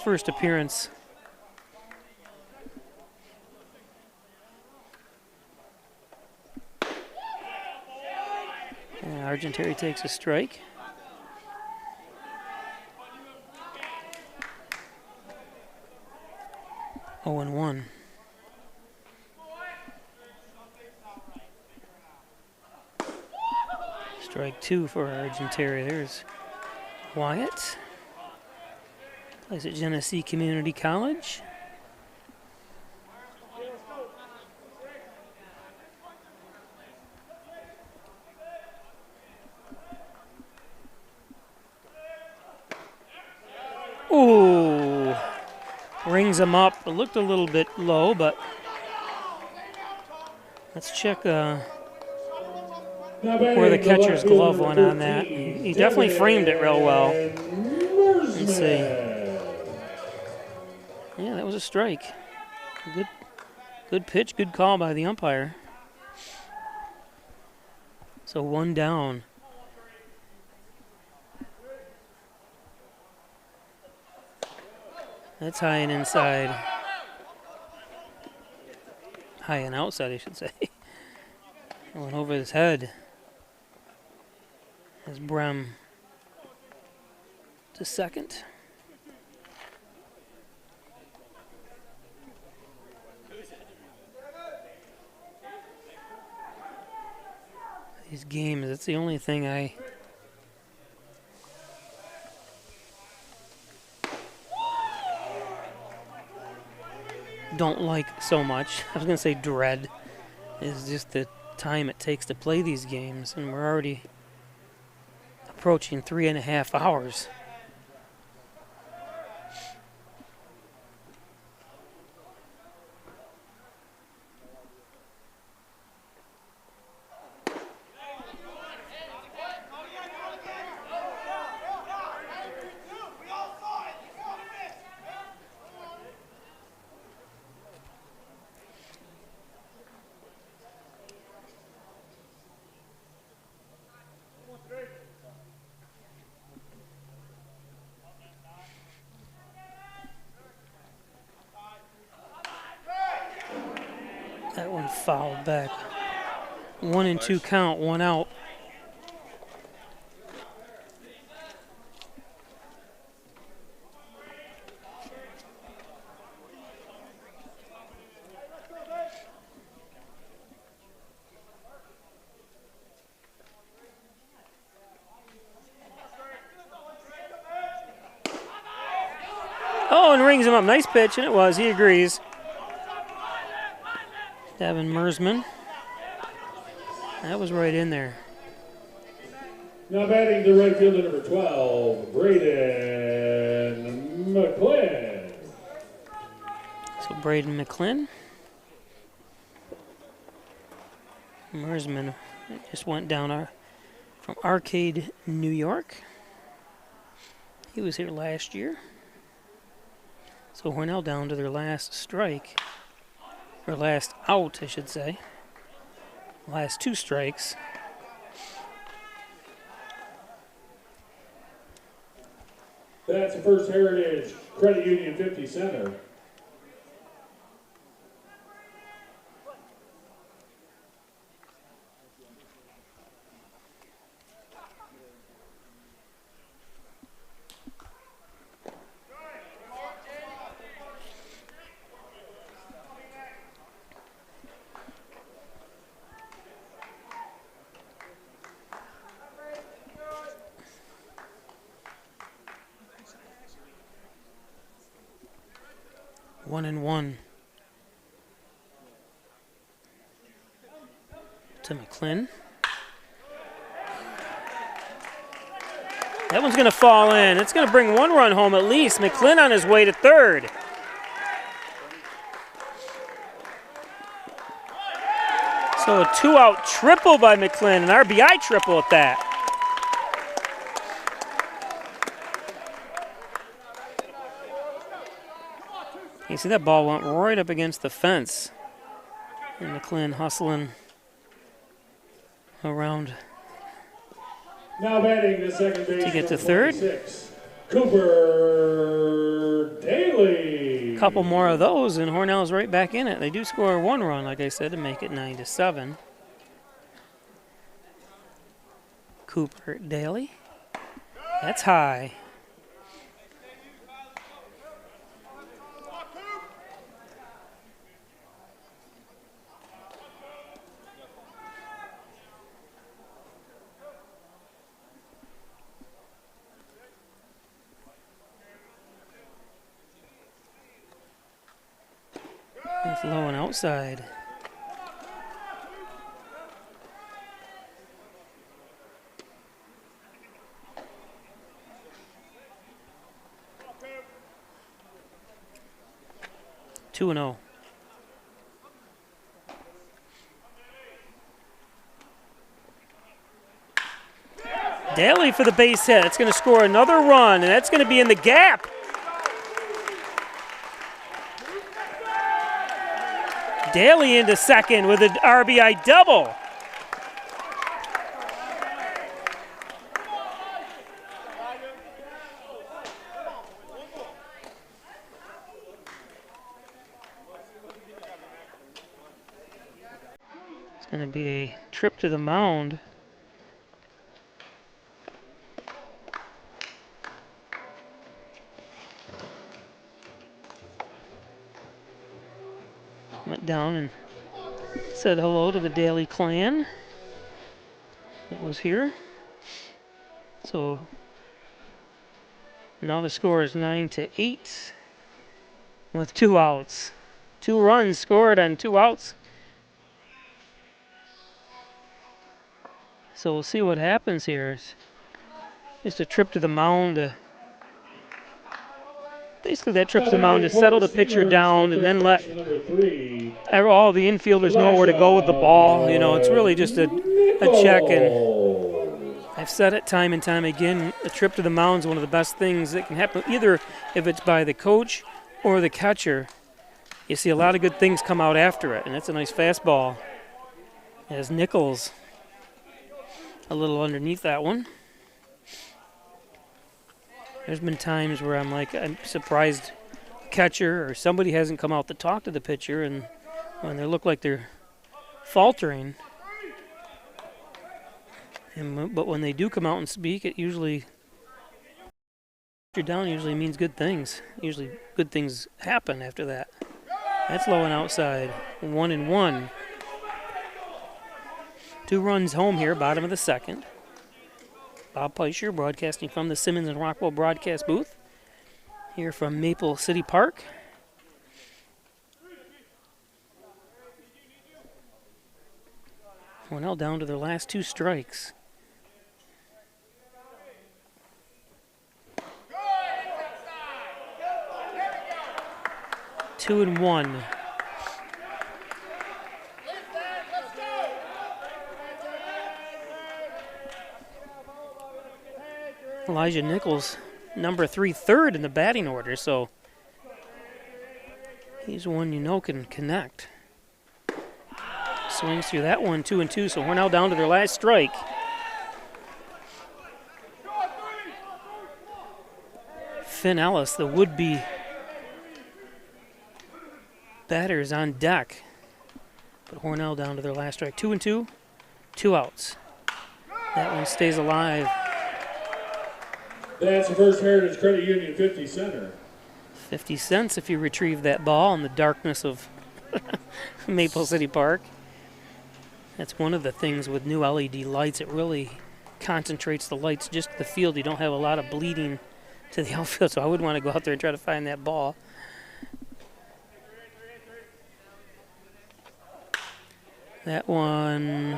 first appearance. Argentieri takes a strike. Oh, and 1. Strike 2 for Argentieri. There's Wyatt. Plays at Genesee Community College. Ooh, rings him up. It looked a little bit low, but let's check where the catcher's glove went on that. He definitely framed it real well. Let's see. Yeah, that was a strike. Good pitch, good call by the umpire. So 1 down. That's high and inside. High and outside, I should say. Went over his head. As Brem to second. These games, that's the only thing I don't like so much. I was going to say dread. Is just the time it takes to play these games, and we're already approaching 3.5 hours. That one fouled back. 1-2 count, 1 out. Oh, and rings him up. Nice pitch, and it was. He agrees. Devin Mersman. That was right in there. Now batting the right fielder, number 12, Braden McClin. So Braden McClin. Mersman just went down from Arcade, New York. He was here last year. So Hornell down to their last strike. Or last out, I should say. Last 2 strikes. That's the First Heritage Credit Union 50 center. One and one to McClin. That one's going to fall in. It's going to bring one run home at least. McClin on his way to third. So a two-out triple by McClin, an RBI triple at that. You see that ball went right up against the fence. And McClin hustling around now batting the second base to get to third. Cooper Daly. A couple more of those, and Hornell's right back in it. They do score one run, like I said, to make it 9-7. Cooper Daly. That's high. It's low and outside. Two and 0. Daly for the base hit. That's going to score another run, and that's going to be in the gap. Daly into second with an RBI double. It's going to be a trip to the mound. Went down and said hello to the Daly clan that was here. So now the score is 9-8 with 2 outs. 2 runs scored on 2 outs. So we'll see what happens here. It's just a trip to the mound. Basically that trip to the mound to settle the pitcher down and then let all the infielders know where to go with the ball. You know, it's really just a check, and I've said it time and time again, a trip to the mound is one of the best things that can happen, either if it's by the coach or the catcher. You see a lot of good things come out after it, and that's a nice fastball. As Nichols a little underneath that one. There's been times where I'm surprised the catcher or somebody hasn't come out to talk to the pitcher, and when they look like they're faltering. But when they do come out and speak, it usually means good things. Usually good things happen after that. That's low and outside. 1-1. 2 runs home here, bottom of the second. Bob Peischer broadcasting from the Simmons and Rockwell broadcast booth here from Maple City Park. Hornell down to their last 2 strikes. Two and 1. Elijah Nichols, number 3, third in the batting order, so he's one you know can connect. Swings through that one, 2-2, so we're now down to their last strike. Finn Ellis, the would-be batter, is on deck. But Hornell down to their last strike. 2-2, 2 outs. That one stays alive. That's the First Heritage Credit Union 50 center. 50 cents if you retrieve that ball in the darkness of Maple City Park. That's one of the things with new LED lights. It really concentrates the lights just to the field. You don't have a lot of bleeding to the outfield, so I would want to go out there and try to find that ball. That one...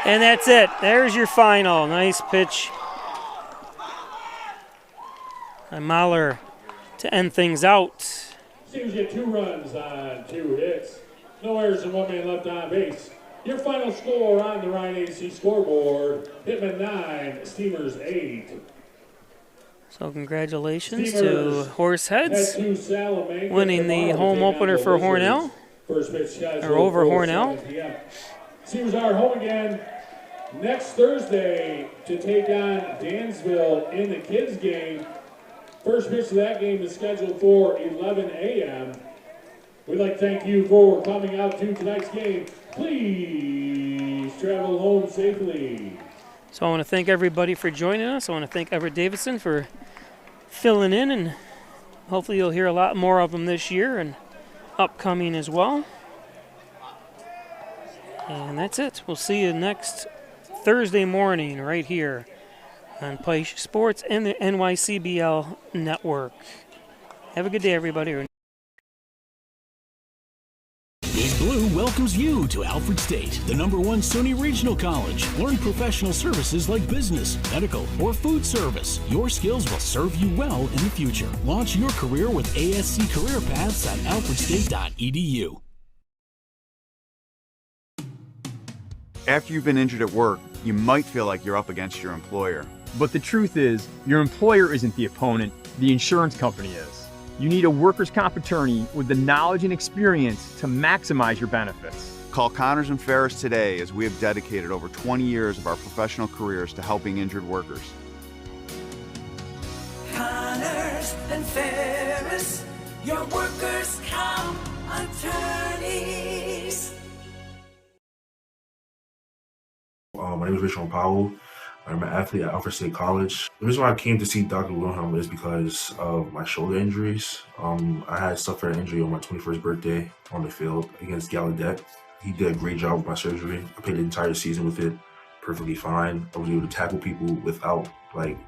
And that's it. There's your final. Nice pitch by Mahler to end things out. Steelers get 2 runs on 2 hits. No errors and 1 man left on base. Your final score on the Ryan AC scoreboard, Hitmen 9, Steamers 8. So congratulations to Horseheads winning the home opener for Hornell, First pitch or over Hornell. Steamers are home again next Thursday to take on Dansville in the kids game. First pitch of that game is scheduled for 11 a.m. We'd like to thank you for coming out to tonight's game. Please travel home safely. So I want to thank everybody for joining us. I want to thank Everett Davison for filling in, and hopefully you'll hear a lot more of them this year and upcoming as well. And that's it. We'll see you next Thursday morning right here on Peisch Sports and the NYCBL Network. Have a good day, everybody. Big Blue welcomes you to Alfred State, the #1 SUNY Regional College. Learn professional services like business, medical, or food service. Your skills will serve you well in the future. Launch your career with ASC Career Paths at alfredstate.edu. After you've been injured at work, you might feel like you're up against your employer. But the truth is, your employer isn't the opponent, the insurance company is. You need a workers' comp attorney with the knowledge and experience to maximize your benefits. Call Connors and Ferris today, as we have dedicated over 20 years of our professional careers to helping injured workers. Connors and Ferris, your workers' comp attorneys. My name is Richard Powell. I'm an athlete at Alfred State College. The reason why I came to see Dr. Wilhelm is because of my shoulder injuries. I had suffered an injury on my 21st birthday on the field against Gallaudet. He did a great job with my surgery. I played the entire season with it perfectly fine. I was able to tackle people without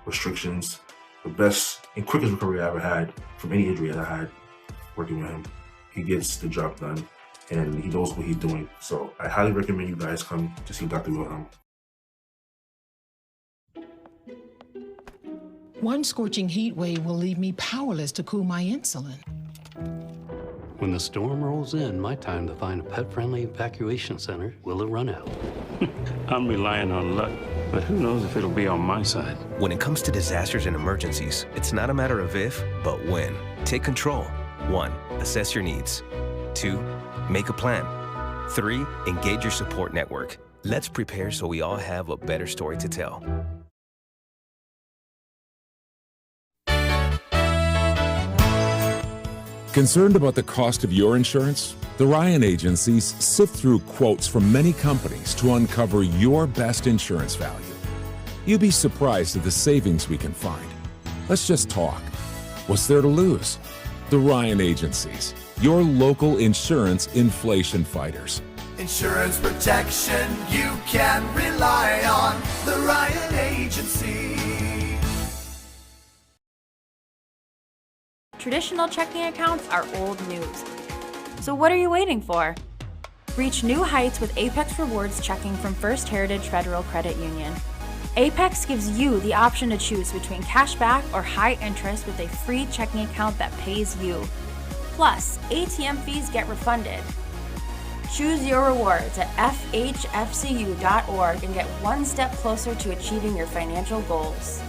restrictions. The best and quickest recovery I ever had from any injury that I had working with him. He gets the job done and he knows what he's doing. So I highly recommend you guys come to see Dr. Wilhelm. One scorching heat wave will leave me powerless to cool my insulin. When the storm rolls in, my time to find a pet-friendly evacuation center will have run out. I'm relying on luck, but who knows if it'll be on my side. When it comes to disasters and emergencies, it's not a matter of if, but when. Take control. 1. Assess your needs. 2. Make a plan. 3. Engage your support network. Let's prepare so we all have a better story to tell. Concerned about the cost of your insurance? The Ryan agencies sift through quotes from many companies to uncover your best insurance value. You'd be surprised at the savings we can find. Let's just talk. What's there to lose? The Ryan agencies, your local insurance inflation fighters. Insurance protection you can rely on. The Ryan Agency. Traditional checking accounts are old news. So what are you waiting for? Reach new heights with Apex Rewards checking from First Heritage Federal Credit Union. Apex gives you the option to choose between cashback or high interest with a free checking account that pays you. Plus, ATM fees get refunded. Choose your rewards at FHFCU.org and get one step closer to achieving your financial goals.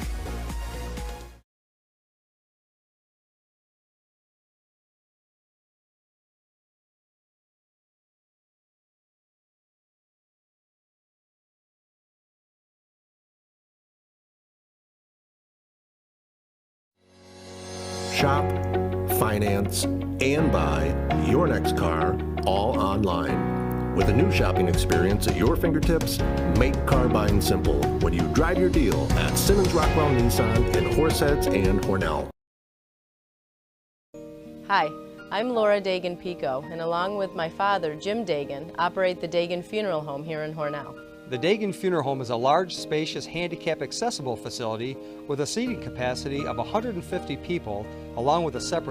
Shop, finance, and buy your next car all online. With a new shopping experience at your fingertips, make car buying simple when you drive your deal at Simmons Rockwell Nissan in Horseheads and Hornell. Hi, I'm Laura Dagan-Pico, and along with my father, Jim Dagan, operate the Dagan Funeral Home here in Hornell. The Dagan Funeral Home is a large, spacious, handicap-accessible facility with a seating capacity of 150 people, along with a separate